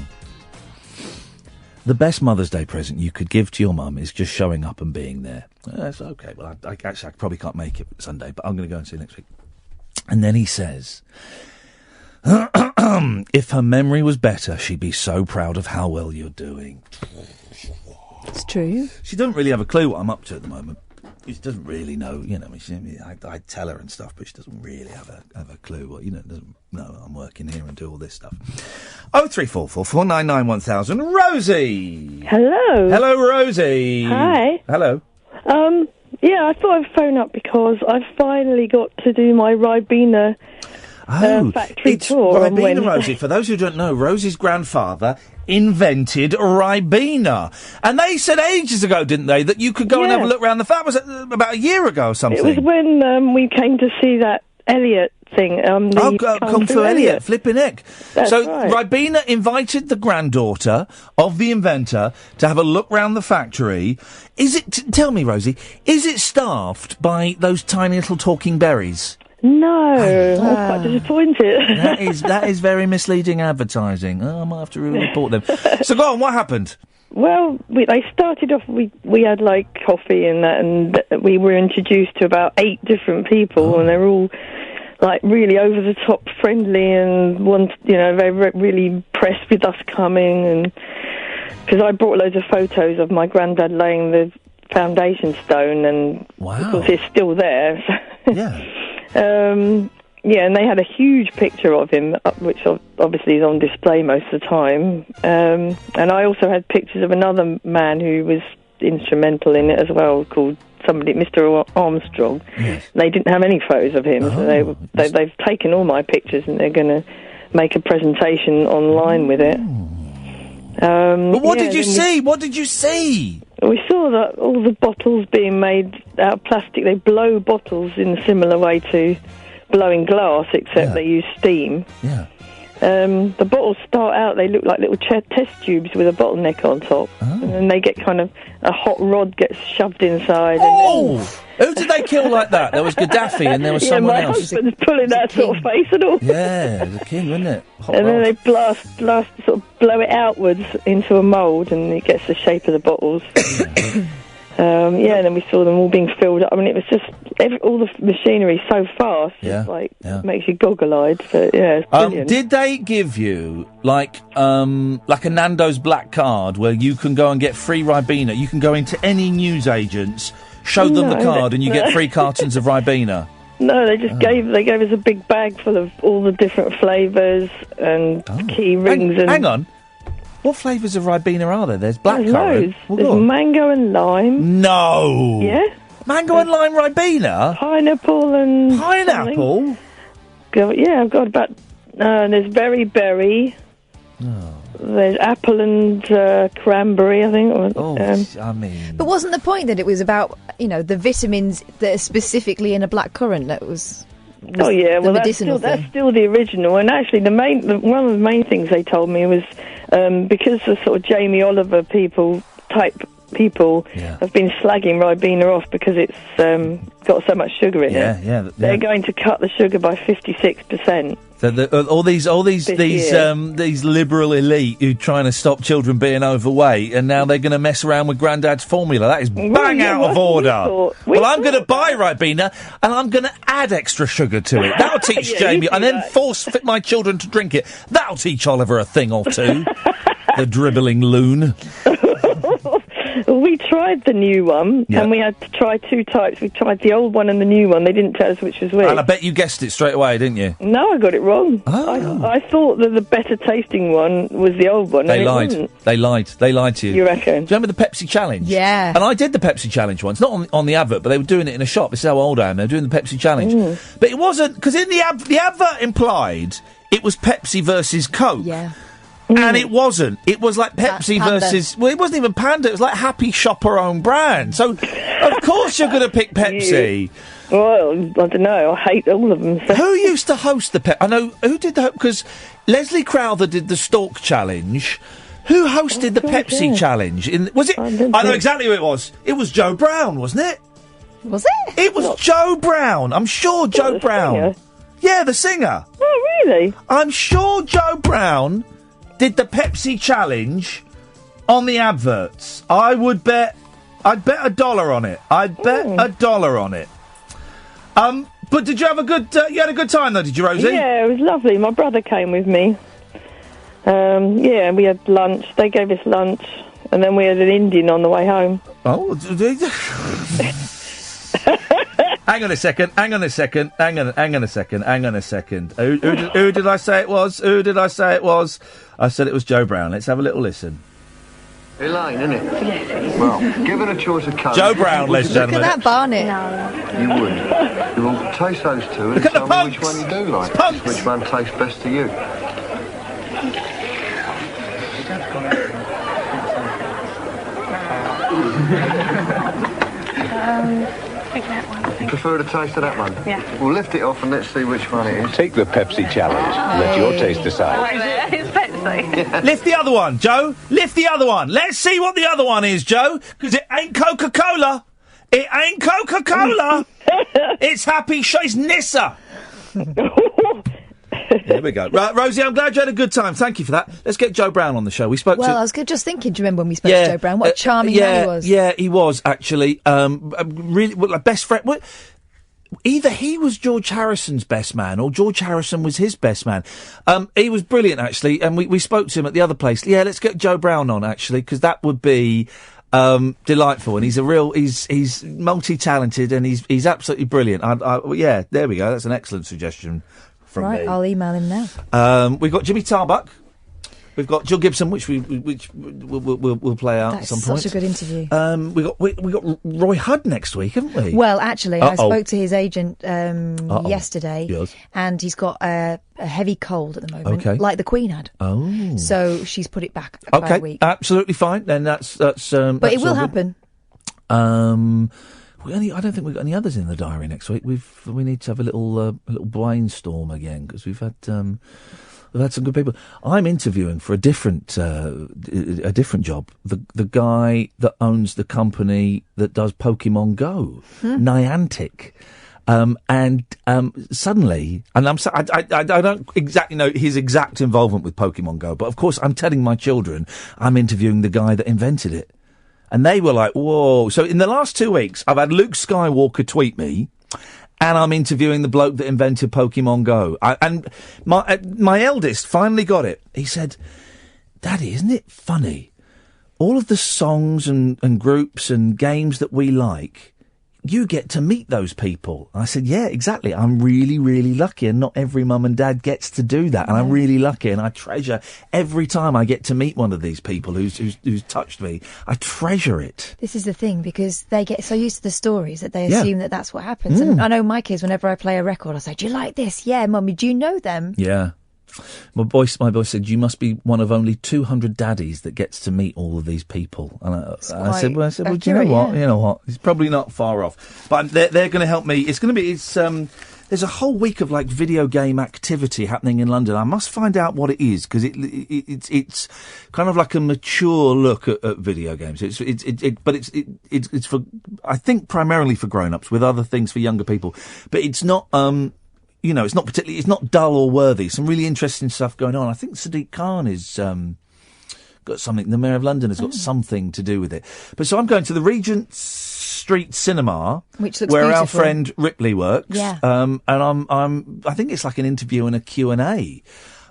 The best Mother's Day present you could give to your mum is just showing up and being there. That's okay. Well, I probably can't make it Sunday, but I'm going to go and see you next week. And then he says, if her memory was better, she'd be so proud of how well you're doing. It's true. She doesn't really have a clue what I'm up to at the moment. She doesn't really know, I tell her and stuff, but she doesn't really have a clue. Well, doesn't know I'm working here and do all this stuff. 0344 499 1000. Rosie! Hello. Hello, Rosie. Hi. Hello. Yeah, I thought I'd phone up because I finally got to do my Ribena factory tour on Ribena, Wednesday. Rosie. For those who don't know, Rosie's grandfather invented Ribena. And they said ages ago, didn't they, that you could go and have a look around the fact. Was it about a year ago or something? It was when we came to see that Elliot thing. Kung Fu Elliot, flipping heck. That's So right. Ribena invited the granddaughter of the inventor to have a look round the factory. Tell me, Rosie, is it staffed by those tiny little talking berries? No, I'm quite disappointed. That is very misleading advertising. I might have to report them. So go on, what happened? Well, they started off, we had like coffee and that, and we were introduced to about 8 different people, and they're all like really over the top friendly and they were really impressed with us coming, and because I brought loads of photos of my granddad laying the foundation stone, and of course it's still there. Yeah. Yeah, and they had a huge picture of him, which obviously is on display most of the time. And I also had pictures of another man who was instrumental in it as well, called Mr. Armstrong. Yes. They didn't have any photos of him, so they've taken all my pictures and they're going to make a presentation online with it. But what did you see? What did you see? We saw that all the bottles being made out of plastic. They blow bottles in a similar way to blowing glass, except they use steam. Yeah. The bottles start out, they look like little test tubes with a bottleneck on top. And then they get kind of, a hot rod gets shoved inside. Oh! Who did they kill like that? There was Gaddafi and there was someone my else. husband's pulling that sort of face and all. Yeah, the king, wasn't it? Hot And then rod. they blast, sort of blow it outwards into a mould, and it gets the shape of the bottles. And then we saw them all being filled up. I mean, it was just all the machinery so fast. It makes you goggle-eyed. But yeah, it's brilliant. Did they give you like a Nando's black card where you can go and get free Ribena? You can go into any newsagents, show them the card, and you get 3 cartons of Ribena. No, they just gave us a big bag full of all the different flavours and key rings. Hang on. What flavours of Ribena are there? There's blackcurrant. Loads. Well, There's go on. mango and lime. No. Yeah. Mango and lime Ribena? Pineapple and... Pineapple? I've got about... there's berry. There's apple and cranberry, I think. But wasn't the point that it was about, the vitamins that are specifically in a black currant that was Oh yeah, well that's medicinal still the original. And actually, one of the main things they told me was because the sort of Jamie Oliver type people have been slagging Ribena off because it's got so much sugar in it. Yeah. They're going to cut the sugar by 56%. All these liberal elite who trying to stop children being overweight, and now they're going to mess around with Grandad's formula. That is bang out of order. Well, I'm going to buy Ribena, and I'm going to add extra sugar to it. That'll teach Jamie, and then force fit my children to drink it. That'll teach Oliver a thing or two. The dribbling loon. We tried the new one, and we had to try two types. We tried the old one and the new one. They didn't tell us which was which. And I bet you guessed it straight away, didn't you? No, I got it wrong. Oh. I thought that the better tasting one was the old one. They and lied. It wasn't. They lied. They lied to you. You reckon? Do you remember the Pepsi challenge? Yeah. And I did the Pepsi challenge once, not on the advert, but they were doing it in a shop. This is how old I am. They were doing the Pepsi challenge, but it wasn't, because in the advert implied it was Pepsi versus Coke. Yeah. And it wasn't. It was like Pepsi Panda. versus... Well, it wasn't even Panda. It was like Happy Shopper own brand. So, of course you're going to pick Pepsi. Well, I don't know. I hate all of them. So. Who used to host the I know... Who did the... Because Leslie Crowther did the Stalk Challenge. Who hosted the Pepsi Challenge? Was it... I know exactly who it was. It was Joe Brown, wasn't it? Was it? It was Joe Brown. I'm sure Joe Brown. Singer? Yeah, the singer. Oh, really? I'm sure Joe Brown did the Pepsi challenge on the adverts. I'd bet $1 on it. I'd bet $1 on it. But did you have a good, you had a good time though, did you, Rosie? Yeah, it was lovely. My brother came with me. Yeah, we had lunch. They gave us lunch. And then we had an Indian on the way home. Oh, Hang on a second. Hang on a second. Who did I say it was? I said it was Joe Brown. Let's have a little listen. Elaine, isn't it? Yes. Well, given a choice of colours... Joe Brown, ladies and gentlemen. Look at that barnet. No. You wouldn't. You will taste those two and tell me which one you do like. Which one tastes best to you. I think that one. You prefer the taste of that one? Yeah. We'll lift it off and let's see which one it is. Take the Pepsi challenge. Let your taste decide. It's Pepsi. Lift the other one, Joe. Lift the other one. Let's see what the other one is, Joe. Because it ain't Coca-Cola. It ain't Coca-Cola. It's it's Nissa. There we go. Right, Rosie, I'm glad you had a good time. Thank you for that. Let's get Joe Brown on the show. We spoke Well, to... I was just thinking, do you remember when we spoke to Joe Brown? What a charming man he was. Yeah, he was, actually. Really, like, best friend... Either he was George Harrison's best man or George Harrison was his best man. He was brilliant, actually, and we spoke to him at the other place. Yeah, let's get Joe Brown on, actually, because that would be... delightful, and he's multi-talented, and he's absolutely brilliant. Yeah, there we go. That's an excellent suggestion from me. I'll email him now. We've got Jimmy Tarbuck. We've got Jill Gibson, which we'll play out at some point. Such a good interview. We got Roy Hudd next week, haven't we? Well, actually, I spoke to his agent yesterday, yes. and he's got a heavy cold at the moment, like the Queen had. Oh, so she's put it back by a week. Absolutely fine. Then that's. But it will happen. I don't think we've got any others in the diary next week. We need to have a little brainstorm again because we've had some good people. I'm interviewing for a different job. The guy that owns the company that does Pokemon Go, Niantic. Suddenly, and I don't exactly know his exact involvement with Pokemon Go, but of course I'm telling my children I'm interviewing the guy that invented it. And they were like, whoa. So in the last 2 weeks, I've had Luke Skywalker tweet me, and I'm interviewing the bloke that invented Pokemon Go. And my eldest finally got it. He said, Daddy, isn't it funny? All of the songs and groups and games that we like, you get to meet those people. I said, yeah, exactly. I'm really, really lucky, and not every mum and dad gets to do that. And I'm really lucky, and I treasure every time I get to meet one of these people who's touched me. I treasure it. This is the thing, because they get so used to the stories that they assume that that's what happens. And I know my kids, whenever I play a record, I say, do you like this? Yeah, Mummy, do you know them? Yeah. My boy said, you must be one of only 200 daddies that gets to meet all of these people. And I said, well, do you know what? You know what? It's probably not far off. But they're going to help me. There's a whole week of, like, video game activity happening in London. I must find out what it is, because it's kind of like a mature look at video games. But it's for, I think, primarily for grown-ups, with other things for younger people. But it's not, you know, it's not dull or worthy. Some really interesting stuff going on. I think Sadiq Khan is got something. The Mayor of London has got something to do with it. But so I'm going to the Regent Street Cinema, which looks where beautiful. our friend Ripley works. Yeah. And I think it's like an interview and a Q&A.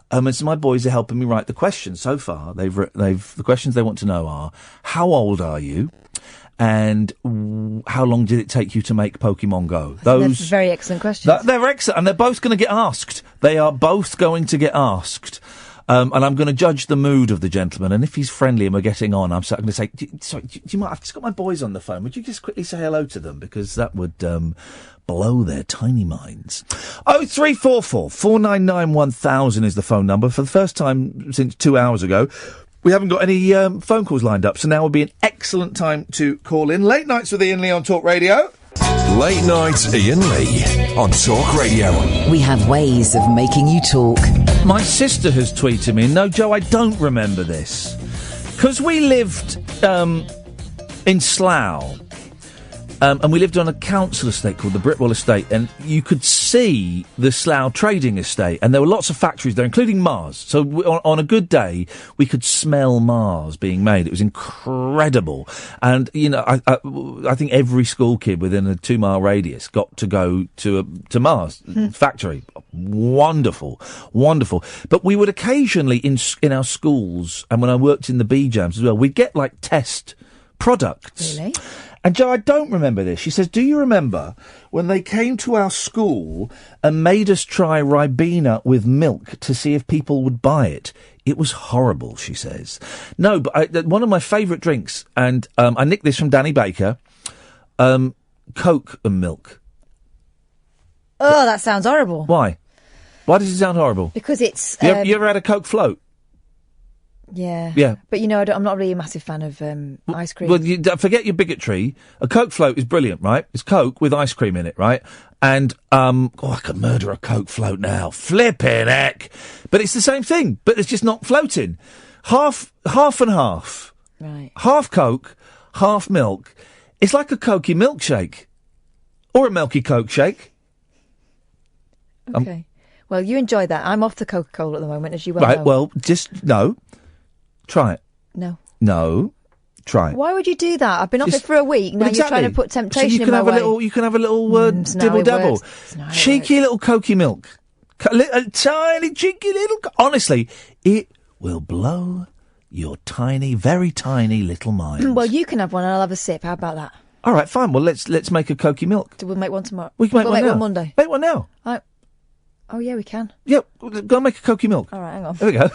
And so my boys are helping me write the questions. So far, the questions they want to know are: how old are you? And how long did it take you to make Pokemon Go? They're very excellent questions. They're excellent, and they're both going to get asked. They are both going to get asked. And I'm going to judge the mood of the gentleman, and if he's friendly and we're getting on, I'm going to say, sorry, do you mind? I've just got my boys on the phone. Would you just quickly say hello to them? Because that would blow their tiny minds. 0344 499 1000 is the phone number. For the first time since 2 hours ago, we haven't got any phone calls lined up, so now would be an excellent time to call in. Late Nights with Iain Lee on Talk Radio. Late Night Iain Lee on Talk Radio. We have ways of making you talk. My sister has tweeted me, no, Joe, I don't remember this. Because we lived in Slough, and we lived on a council estate called the Britwell Estate, and you could see the Slough Trading Estate, and there were lots of factories there, including Mars. So on a good day, we could smell Mars being made. It was incredible. And, you know, I think every school kid within a 2-mile radius got to go to Mars factory. Wonderful, wonderful. But we would occasionally, in our schools, and when I worked in the B-Jams as well, we'd get, like, test products. Really? And Joe, I don't remember this. She says, do you remember when they came to our school and made us try Ribena with milk to see if people would buy it? It was horrible, she says. No, but one of my favourite drinks, and I nicked this from Danny Baker, Coke and milk. Oh, that sounds horrible. Why? Why does it sound horrible? Because it's... You ever had a Coke float? Yeah. Yeah. But, you know, I'm not really a massive fan of ice cream. Well, forget your bigotry. A Coke float is brilliant, right? It's Coke with ice cream in it, right? And, I could murder a Coke float now. Flippin' heck. But it's the same thing, but it's just not floating. Half and half. Right. Half Coke, half milk. It's like a Cokey milkshake. Or a milky Coke shake. Okay. Well, you enjoy that. I'm off the Coca-Cola at the moment, as you well Right, know. well, just, no. Try it. No. No. Try it. Why would you do that? I've been off it for a week. Now you're trying to put temptation so you can in my have way. You can have a little dibble-dabble. Cheeky little Cokey milk. A tiny, cheeky little... Honestly, it will blow your tiny, very tiny little mind. Well, you can have one and I'll have a sip. How about that? All right, fine. Well, let's make a Cokey milk. We'll make one tomorrow. We can make We'll one make now. one Monday. Make one now. Oh, yeah, we can. Yeah, go and make a Cokey milk. All right, hang on. There we go.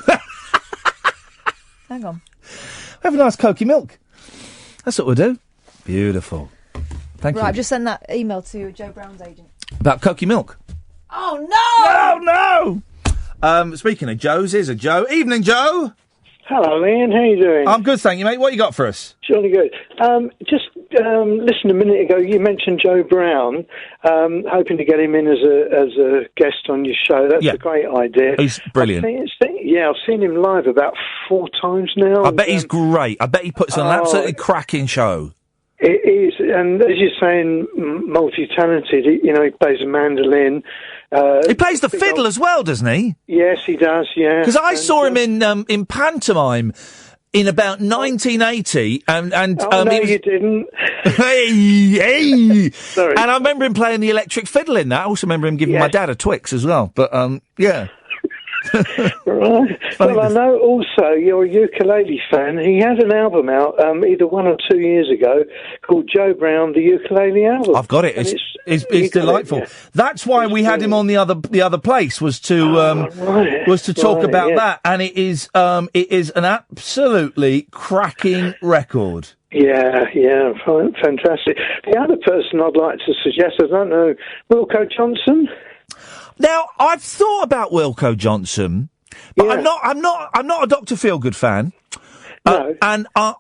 Hang on. Have a nice Cokey milk. That's what we'll do. Beautiful. Thank you. Right, I've just sent that email to Joe Brown's agent. About Cokey milk. Oh, no! No! Speaking of Joe's, here's a Joe. Evening, Joe. Hello, Ian. How you doing? I'm good, thank you, mate. What you got for us? Jolly good. Just listen, a minute ago, you mentioned Joe Brown, hoping to get him in as a guest on your show. That's a great idea. He's brilliant. I've seen him live about 4 times now. I bet he's great. I bet he puts on an absolutely cracking show. It is, and as you're saying, multi-talented. You know, he plays a mandolin. He plays the fiddle as well, doesn't he? Yes, he does, yeah. Because I saw him in pantomime in about 1980, and no, you didn't. hey! Sorry. And I remember him playing the electric fiddle in that. I also remember him giving my dad a Twix as well. But, yeah. Right. Well, I know also you're a ukulele fan. He had an album out either 1 or 2 years ago called Joe Brown, the Ukulele Album. I've got it. It's delightful. Yeah. That's why we had him on the other place was to talk about that, and it is an absolutely cracking record. Yeah, fantastic. The other person I'd like to suggest, I don't know, Wilco Johnson. Now, I've thought about Wilco Johnson, but I'm not a Dr. Feelgood fan. No. And I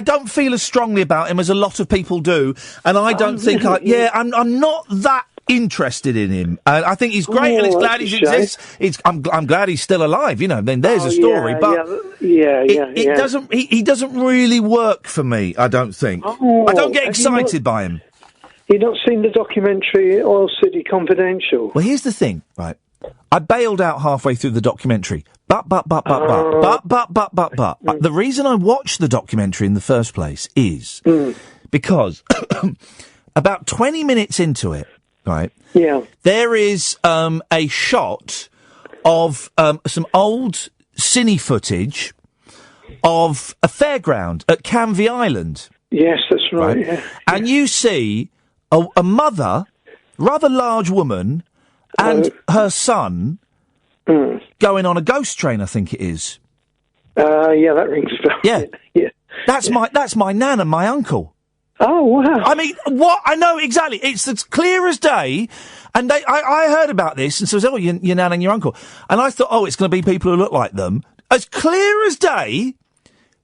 don't feel as strongly about him as a lot of people do, and I don't think I'm not that interested in him. I think he's great, and it's glad he exists. I'm glad he's still alive. You know, then there's a story, but it doesn't. He doesn't really work for me. I don't think. I don't get excited by him. You've not seen the documentary Oil City Confidential? Well, here's the thing, right? I bailed out halfway through the documentary. But. The reason I watched the documentary in the first place is because about 20 minutes into it, right? Yeah. There is a shot of some old cine footage of a fairground at Canvey Island. Yes, that's right. Yeah. And you see a mother, rather large woman, and her son going on a ghost train, I think it is. Yeah, that rings a bell. Yeah. That's my nan and my uncle. Oh, wow. I mean, what? I know exactly. It's as clear as day. And I heard about this and says, oh, your nan and your uncle. And I thought, it's going to be people who look like them. As clear as day,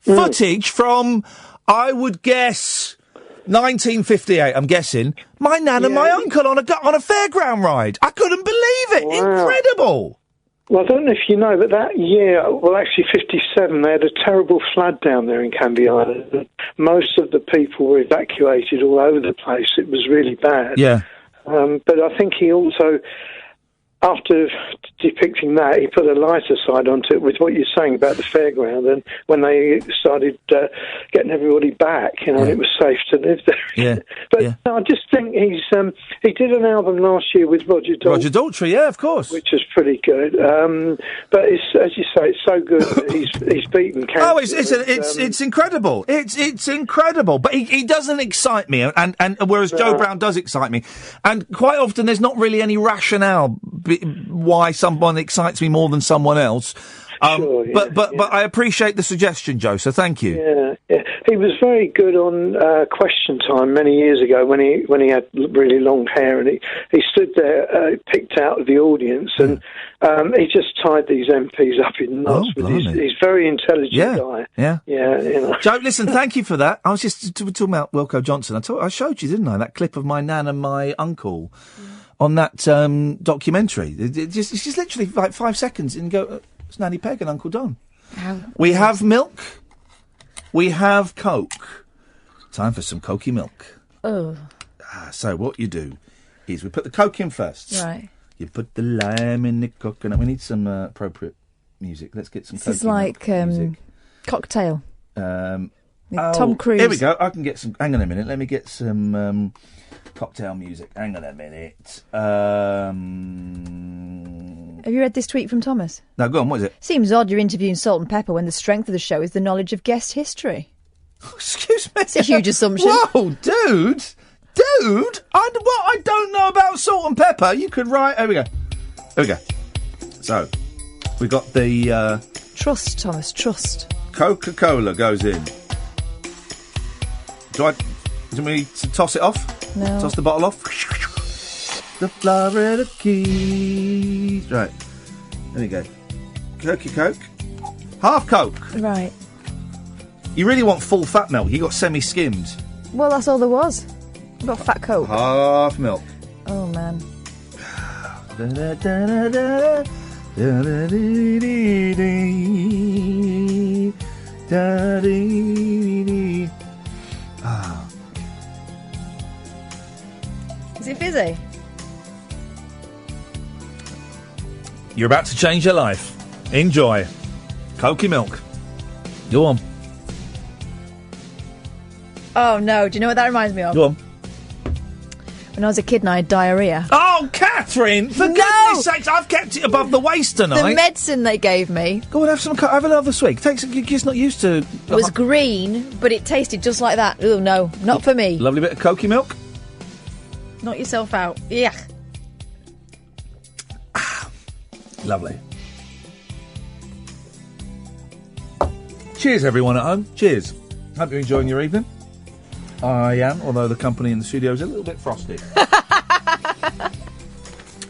footage from, I would guess, 1958, I'm guessing. My nan and my uncle on a fairground ride. I couldn't believe it. Wow. Incredible. Well, I don't know if you know, but that year, well, actually 57, they had a terrible flood down there in Canvey Island. Most of the people were evacuated all over the place. It was really bad. Yeah. But I think he also, after depicting that, he put a lighter side onto it with what you're saying about the fairground. And when they started getting everybody back, it was safe to live there. Yeah. But I just think he did an album last year with Roger Daltrey. Roger Daltrey, yeah, of course. Which was pretty good. But it's, as you say, it's so good that he's beaten cancer. Oh, it's incredible. It's incredible. But he doesn't excite me, and whereas Joe Brown does excite me. And quite often there's not really any rationale why someone excites me more than someone else. But I appreciate the suggestion, Joe, so thank you. Yeah. He was very good on Question Time many years ago when he had really long hair, and he stood there, picked out the audience, and he just tied these MPs up in knots. He's a very intelligent guy. Yeah. Joe, listen, thank you for that. I was just talking about Wilko Johnson. I showed you, didn't I, that clip of my nan and my uncle on that documentary. It's just literally like 5 seconds, and you go, it's Nanny Peg and Uncle Don. We have milk. We have Coke. Time for some Cokey milk. Oh. So what you do is we put the Coke in first. Right. You put the lime in the coconut. We need some appropriate music. Let's get some Cokey This is like music. Cocktail. Tom Cruise. Here we go. I can get some. Hang on a minute. Let me get some cocktail music. Hang on a minute. Have you read this tweet from Thomas? No, go on. What is it? Seems odd you're interviewing Salt and Pepper when the strength of the show is the knowledge of guest history. Excuse me. It's a huge assumption. Whoa, dude. I don't know about Salt and Pepper. You could write. Here we go. So, we got the Trust, Thomas, trust. Coca-Cola goes in. Do we need to toss it off? No. Toss the bottle off? The Florida Keys. Right. There we go. Coke. Half Coke. Right. You really want full fat milk. You got semi-skimmed. Well, that's all there was. I got fat Coke. Half milk. Oh, man. Is it fizzy? You're about to change your life. Enjoy. Cokey milk. Go on. Oh, no. Do you know what that reminds me of? Go on. When I was a kid and I had diarrhea. Oh, Katherine! For goodness sakes, I've kept it above the waist tonight. The medicine they gave me. Go and have another swig. You're just not used to... It was green, but it tasted just like that. Oh, no. Not for me. Lovely bit of Cokey milk. Knock yourself out. Yeah. Lovely. Cheers, everyone at home. Cheers. Hope you're enjoying your evening. I am, although the company in the studio is a little bit frosty.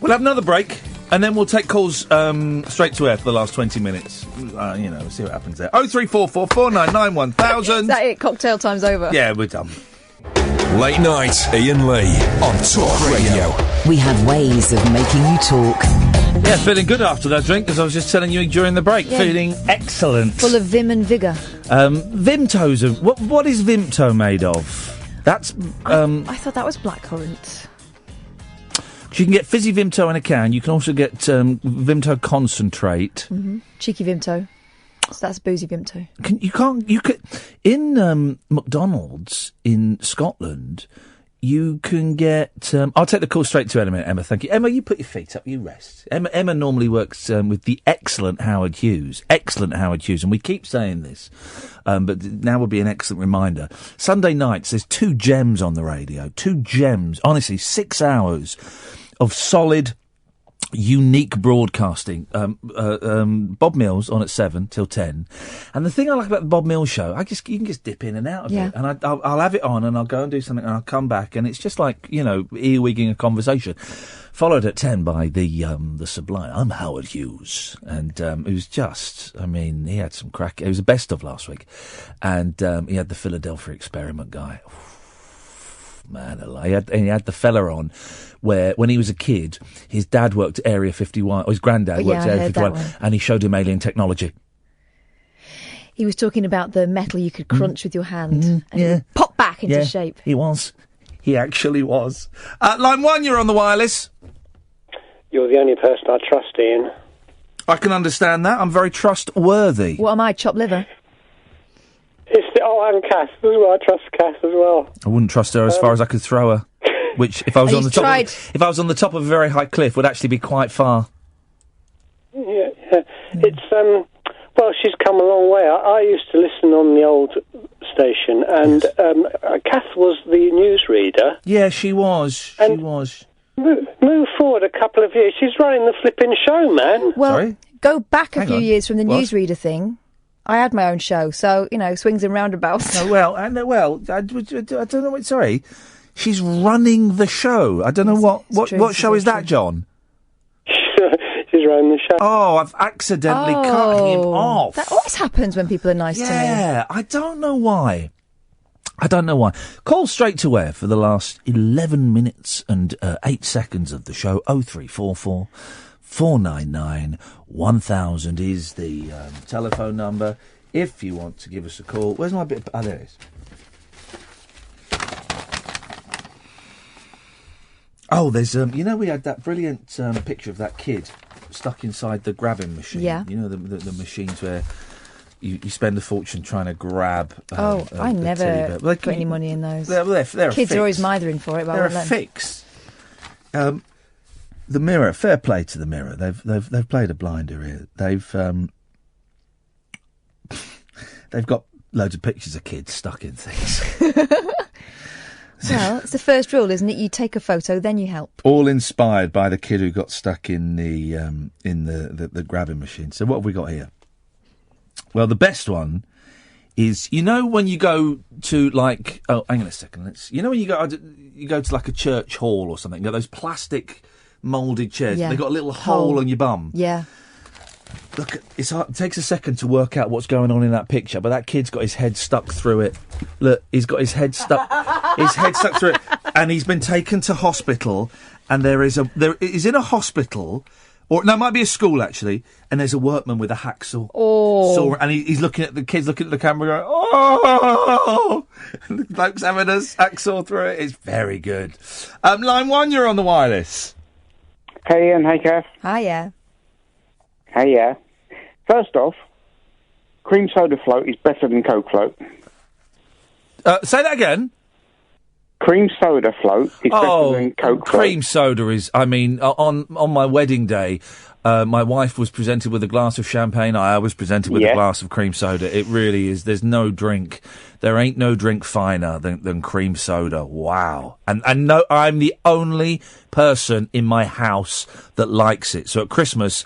We'll have another break, and then we'll take calls straight to air for the last 20 minutes. We'll see what happens there. 0344 499 1000. Is that it? Cocktail time's over. Yeah, we're done. Late night, Iain Lee on Talk Radio. We have ways of making you talk. Yeah, feeling good after that drink, as I was just telling you during the break. Yeah. Feeling excellent. Full of vim and vigour. Vimto's what is Vimto made of? That's I thought that was blackcurrant. You can get fizzy Vimto in a can. You can also get Vimto concentrate. Mm-hmm. Cheeky Vimto. So that's boozy Vimto. You could in McDonald's in Scotland. You can get. I'll take the call straight to Emma. Thank you, Emma. You put your feet up. You rest. Emma normally works with the excellent Howard Hughes, and we keep saying this, but now will be an excellent reminder. Sunday nights, there's 2 gems on the radio. 2 gems, honestly, 6 hours of solid, unique broadcasting. Bob Mills on at 7 till 10, and the thing I like about the Bob Mills show, you can just dip in and out of it, and I'll have it on, and I'll go and do something, and I'll come back, and it's just like earwigging a conversation. Followed at 10 by the sublime. I'm Howard Hughes, and it was just, he had some crack. It was the best of last week, and he had the Philadelphia Experiment guy. Man alive. He had the fella on where, when he was a kid, his dad worked at Area 51, or his granddad worked at Area 51, and he showed him alien technology. He was talking about the metal you could crunch with your hand and it would pop back into shape. He was. He actually was. Line 1, you're on the wireless. You're the only person I trust, Iain. I can understand that. I'm very trustworthy. What am I, chopped liver? And Cass as well. I trust Cass as well. I wouldn't trust her as far as I could throw her. Which, if I was on the top, if I was on the top of a very high cliff, would actually be quite far. Yeah. It's well, she's come a long way. I used to listen on the old station, and Cass was the newsreader. Yeah, she was. Move forward a couple of years. She's running the flipping show, man. Well, go back a few years from the newsreader thing. I had my own show, so, swings and roundabouts. I don't know. Sorry. She's running the show. I don't know what show is that, John? She's running the show. Oh, I've accidentally cut him off. That always happens when people are nice to me. Yeah, I don't know why. Call straight to air for the last 11 minutes and 8 seconds of the show. 0344 499 1000 is the telephone number if you want to give us a call. Where's my bit? There it is. Oh, there's we had that brilliant picture of that kid stuck inside the grabbing machine. Yeah. The machines where you spend a fortune trying to grab. I never put any money in those. They're kids are always mithering for it. But they're a fix. The Mirror, fair play to the Mirror. They've played a blinder here. They've got loads of pictures of kids stuck in things. Well, it's the first rule, isn't it? You take a photo, then you help. All inspired by the kid who got stuck in the grabbing machine. So what have we got here? Well, the best one is, when you go to hang on a second. When you go to like a church hall or something, you got those plastic moulded chairs. Yeah. They've got a little hole on your bum. Yeah. Look, it takes a second to work out what's going on in that picture, but that kid's got his head stuck through it. Look, he's got his head stuck through it, and he's been taken to hospital. And he's in a hospital, or no, it might be a school actually. And there's a workman with a hacksaw. Oh, and he's looking at the camera, going, "Oh!" And the bloke's having a hacksaw through it. It's very good. Line 1, you're on the wireless. Hey Ian, hey Kath. Hiya. Hey, yeah. First off, cream soda float is better than Coke float. Say that again. Cream soda float is better than Coke float. Cream soda is, on my wedding day, my wife was presented with a glass of champagne. I was presented with a glass of cream soda. It really is. There's no drink. There ain't no drink finer than cream soda. Wow. And no, I'm the only person in my house that likes it. So at Christmas,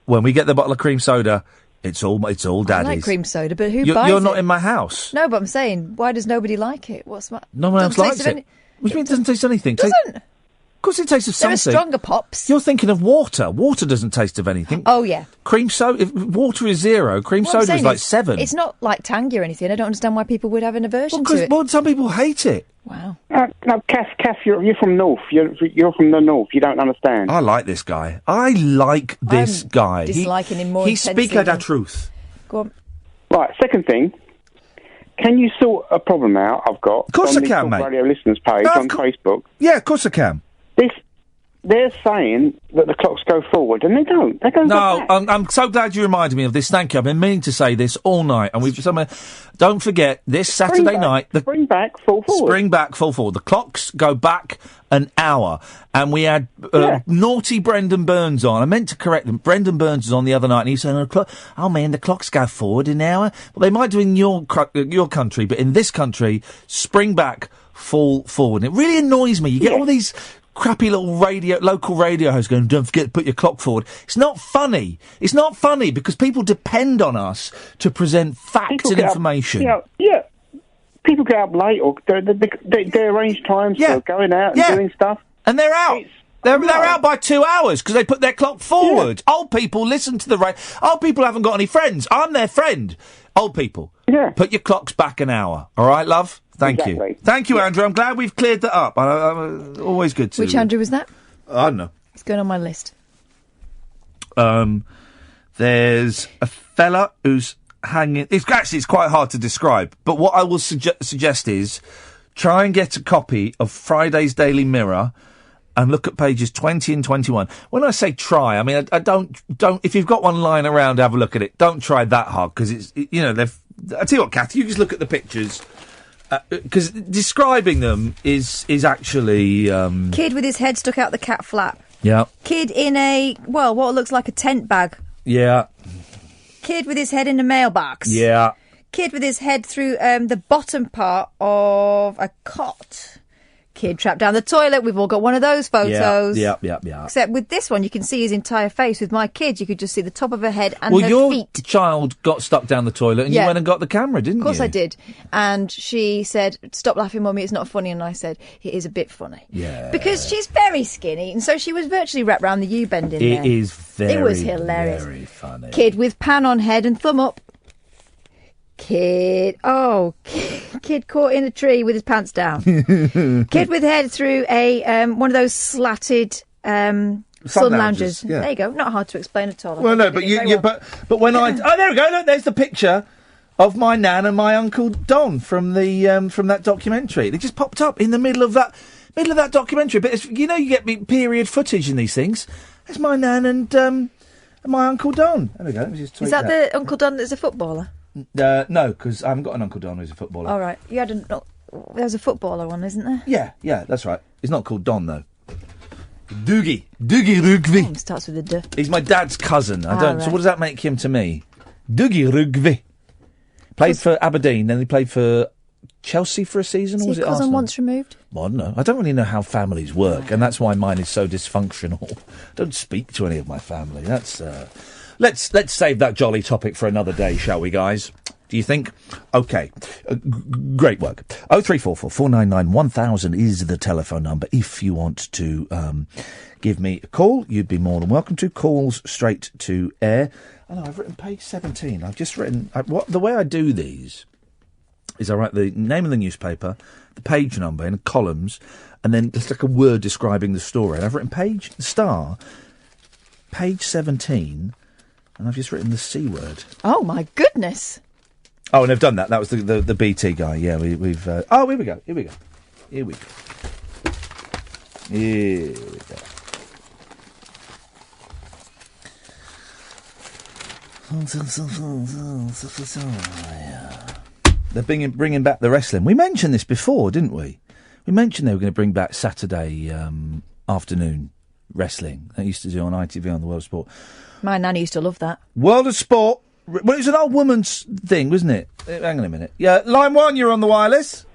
when we get the bottle of cream soda, it's all daddy's. I like cream soda, but who buys it? You're not in my house. No, but I'm saying, why does nobody like it? What's my... No one else likes it. Which means it doesn't taste anything. Doesn't? Of course it tastes of There are something. stronger pops. You're thinking of water. Water doesn't taste of anything. Oh, yeah. Cream soda. If water is 0, cream What I'm soda is saying like is, 7. It's not like tangy or anything. I don't understand why people would have an aversion to it. Well, some people hate it. Wow. No, Kath, you're from North. You're from the North. You don't understand. I like this guy. I like this guy. disliking him more He intensely speaks the than- truth. Go on. Right, second thing. Can you sort a problem out I've got? Of course on I the can, Talk mate. Radio listeners page No, of on Facebook. Yeah, of course I can. They're saying that the clocks go forward, and they don't. They go No, back. I'm so glad you reminded me of this. Thank you. I've been meaning to say this all night, and don't forget this Saturday night. Spring back, fall forward. Spring back, fall forward. The clocks go back an hour, and we had naughty Brendan Burns on. I meant to correct them. Brendan Burns was on the other night, and he said, "Oh man, the clocks go forward an hour." Well, they might do in your country, but in this country, spring back, fall forward. And it really annoys me. You get all these crappy little local radio hosts going, "Don't forget to put your clock forward." It's not funny. It's not funny because people depend on us to present facts and information. Yeah. People get up late or they arrange times for going out and doing stuff. And they're out. They're out by 2 hours because they put their clock forward. Old people listen to the radio. Old people haven't got any friends. I'm their friend. Old people. Yeah. Put your clocks back an hour. All right, love? Thank you. Thank you, Andrew. I'm glad we've cleared that up. Always good to... Which Andrew was that? I don't know. It's going on my list. There's a fella who's hanging... It's quite hard to describe, but what I will suggest is try and get a copy of Friday's Daily Mirror and look at pages 20 and 21. When I say try, I mean, I don't, if you've got one lying around, have a look at it. Don't try that hard, because I tell you what, Kath, you just look at the pictures, because describing them is actually... Kid with his head stuck out the cat flap. Yeah. Kid in what looks like a tent bag. Yeah. Kid with his head in a mailbox. Yeah. Kid with his head through the bottom part of a cot. Kid trapped down the toilet. We've all got one of those photos. Yeah. Except with this one, you can see his entire face. With my kid, you could just see the top of her head and her your feet. Child got stuck down the toilet and you went and got the camera, didn't you? Of course I did. And she said, "Stop laughing, Mummy, it's not funny." And I said, "It is a bit funny." Yeah. Because she's very skinny, and so she was virtually wrapped round the U-bend in there. It is very, It was hilarious. very funny. Kid with pan on head and thumb up. Kid caught in a tree with his pants down. Kid with head through a one of those slatted sun lounges. Yeah. There you go. Not hard to explain at all. Well, no, but but when I there we go. Look, there's the picture of my nan and my uncle Don from that documentary. They just popped up in the middle of that documentary. But you get period footage in these things. There's my nan and my uncle Don. There we go. Let me just tweet Is that the Uncle Don that's a footballer? No, because I haven't got an Uncle Don who's a footballer. All right. You had there's a footballer one, isn't there? Yeah, that's right. He's not called Don, though. Dougie Rugby. Starts with a D. He's my dad's cousin. So right. what does that make him to me? Dougie Rugby. Played for Aberdeen, then he played for Chelsea for a season, or was it cousin Arsenal? once removed? Well, I don't know. I don't really know how families work, and that's why mine is so dysfunctional. I don't speak to any of my family. That's... Let's save that jolly topic for another day, shall we, guys? Do you think? OK. Great work. 0344 499 1000 is the telephone number. If you want to give me a call, you'd be more than welcome to. Calls straight to air. I know, I've written page 17. I've just written... the way I do these is I write the name of the newspaper, the page number in columns, and then just like a word describing the story. And I've written page 17... And I've just written the C word. Oh, my goodness. Oh, and I've done that. That was the BT guy. Yeah, we've... here we go. They're bringing back the wrestling. We mentioned this before, didn't we? We mentioned they were going to bring back Saturday afternoon wrestling. They used to do on ITV on the World of Sport. My nanny used to love that. World of Sport. Well, it was an old woman's thing, wasn't it? Hang on a minute. Yeah, line 1, you're on the wireless.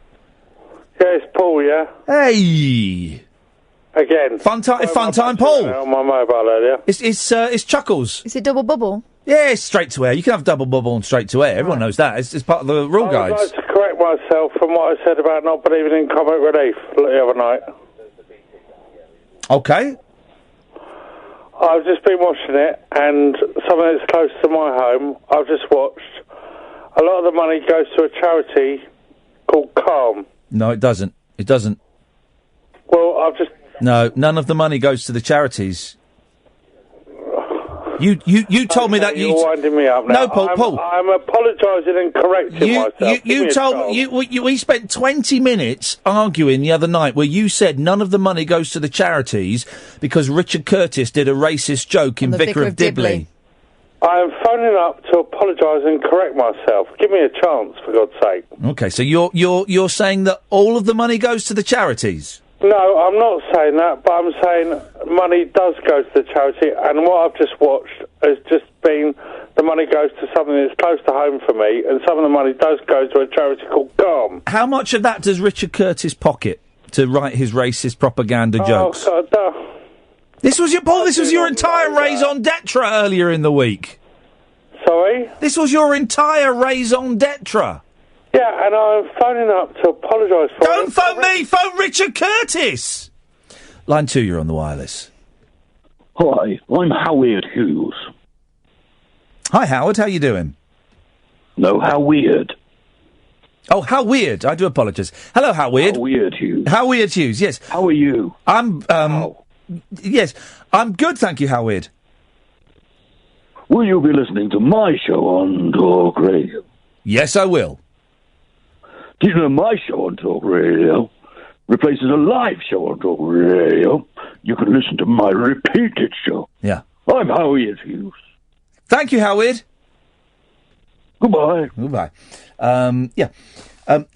Yeah, it's Paul, yeah? Hey! Again. Fun time, Paul. On my mobile earlier. It's Chuckles. Is it double bubble? Yeah, it's straight to air. You can have double bubble and straight to air. Everyone knows that. It's part of the rule guides. I would like to correct myself from what I said about not believing in comic relief the other night. Okay. I've just been watching it, and something that's close to my home, I've just watched. A lot of the money goes to a charity called Calm. No, it doesn't. It doesn't. Well, I've just... No, none of the money goes to the charities. You told me that You're winding me up now. No, Paul. I'm apologising and correcting myself. We spent 20 minutes arguing the other night where you said none of the money goes to the charities because Richard Curtis did a racist joke in Vicar of Dibley. I am phoning up to apologise and correct myself. Give me a chance, for God's sake. Okay, so you're saying that all of the money goes to the charities? No, I'm not saying that, but I'm saying money does go to the charity, and what I've just watched has just been the money goes to something that's close to home for me, and some of the money does go to a charity called Calm. How much of that does Richard Curtis pocket to write his racist propaganda jokes? Oh, God, This was your entire raison d'etre earlier in the week. Sorry? This was your entire raison d'etre. Yeah, and I'm phoning up to apologise for... Don't phone me! Phone Richard Curtis! Line 2, you're on the wireless. Hi, I'm Howard Hughes. Hi, Howard, how you doing? No, how weird. Oh, how weird. I do apologise. Hello, how weird. How weird Hughes. How weird Hughes, yes. How are you? Yes, I'm good, thank you, how weird. Will you be listening to my show on Talk Radio? Yes, I will. Do you know my show on Talk Radio replaces a live show on Talk Radio? You can listen to my repeated show. Yeah. I'm Howard Hughes. Thank you, Howard. Goodbye. Goodbye.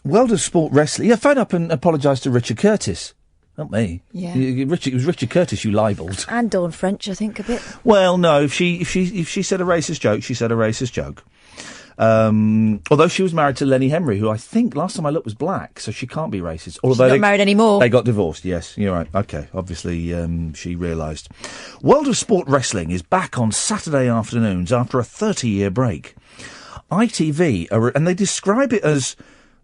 World of Sport Wrestling. Yeah, phone up and apologise to Richard Curtis. Not me. Yeah. It was Richard Curtis you libelled. And Dawn French, I think, a bit. Well, no. If she said a racist joke, she said a racist joke. Although she was married to Lenny Henry, who I think last time I looked was black, so she can't be racist. Although She's not married anymore. They got divorced. Yes, you're right. Okay, obviously she realised. World of Sport Wrestling is back on Saturday afternoons after a 30-year break. ITV and they describe it as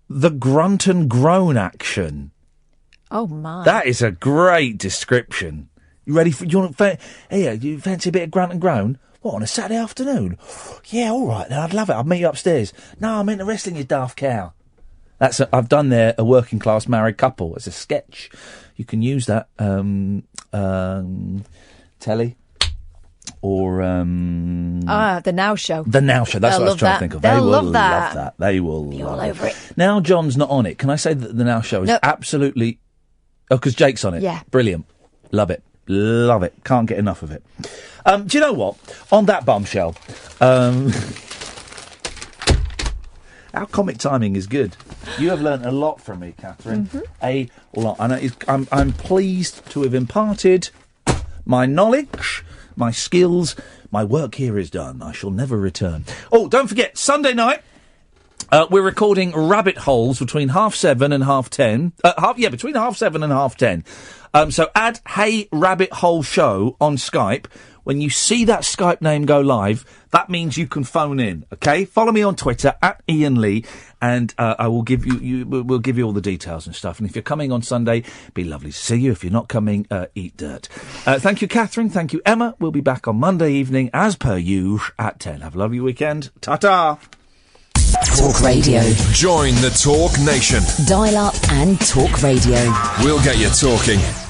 the grunt and groan action. Oh my! That is a great description. You ready for? You fancy a bit of grunt and groan? What, on a Saturday afternoon? Yeah, all right then. I'd love it. I'll meet you upstairs. No, I'm into wrestling, you daft cow. I've done there a working class married couple as a sketch. You can use that telly or The Now Show. The Now Show. That's what I was trying to think of. They'll They will love that. They will Be love all over it. Now John's not on it. Can I say that the Now Show is absolutely? Oh, because Jake's on it. Yeah. Brilliant. Love it. Love it. Can't get enough of it. Do you know what? On that bombshell, our comic timing is good. You have learnt a lot from me, Catherine. Mm-hmm. A lot. And I'm pleased to have imparted my knowledge, my skills. My work here is done. I shall never return. Oh, don't forget, Sunday night, we're recording Rabbit Holes between 7:30 and 10:30. Between 7:30 and 10:30. So add Hey Rabbit Hole Show on Skype. When you see that Skype name go live, that means you can phone in, okay? Follow me on Twitter, @Iain Lee, and I will give we'll give you all the details and stuff. And if you're coming on Sunday, be lovely to see you. If you're not coming, eat dirt. Thank you, Catherine. Thank you, Emma. We'll be back on Monday evening, as per usual, at 10. Have a lovely weekend. Ta-ta! Talk Radio. Join the Talk Nation. Dial up and talk radio. We'll get you talking.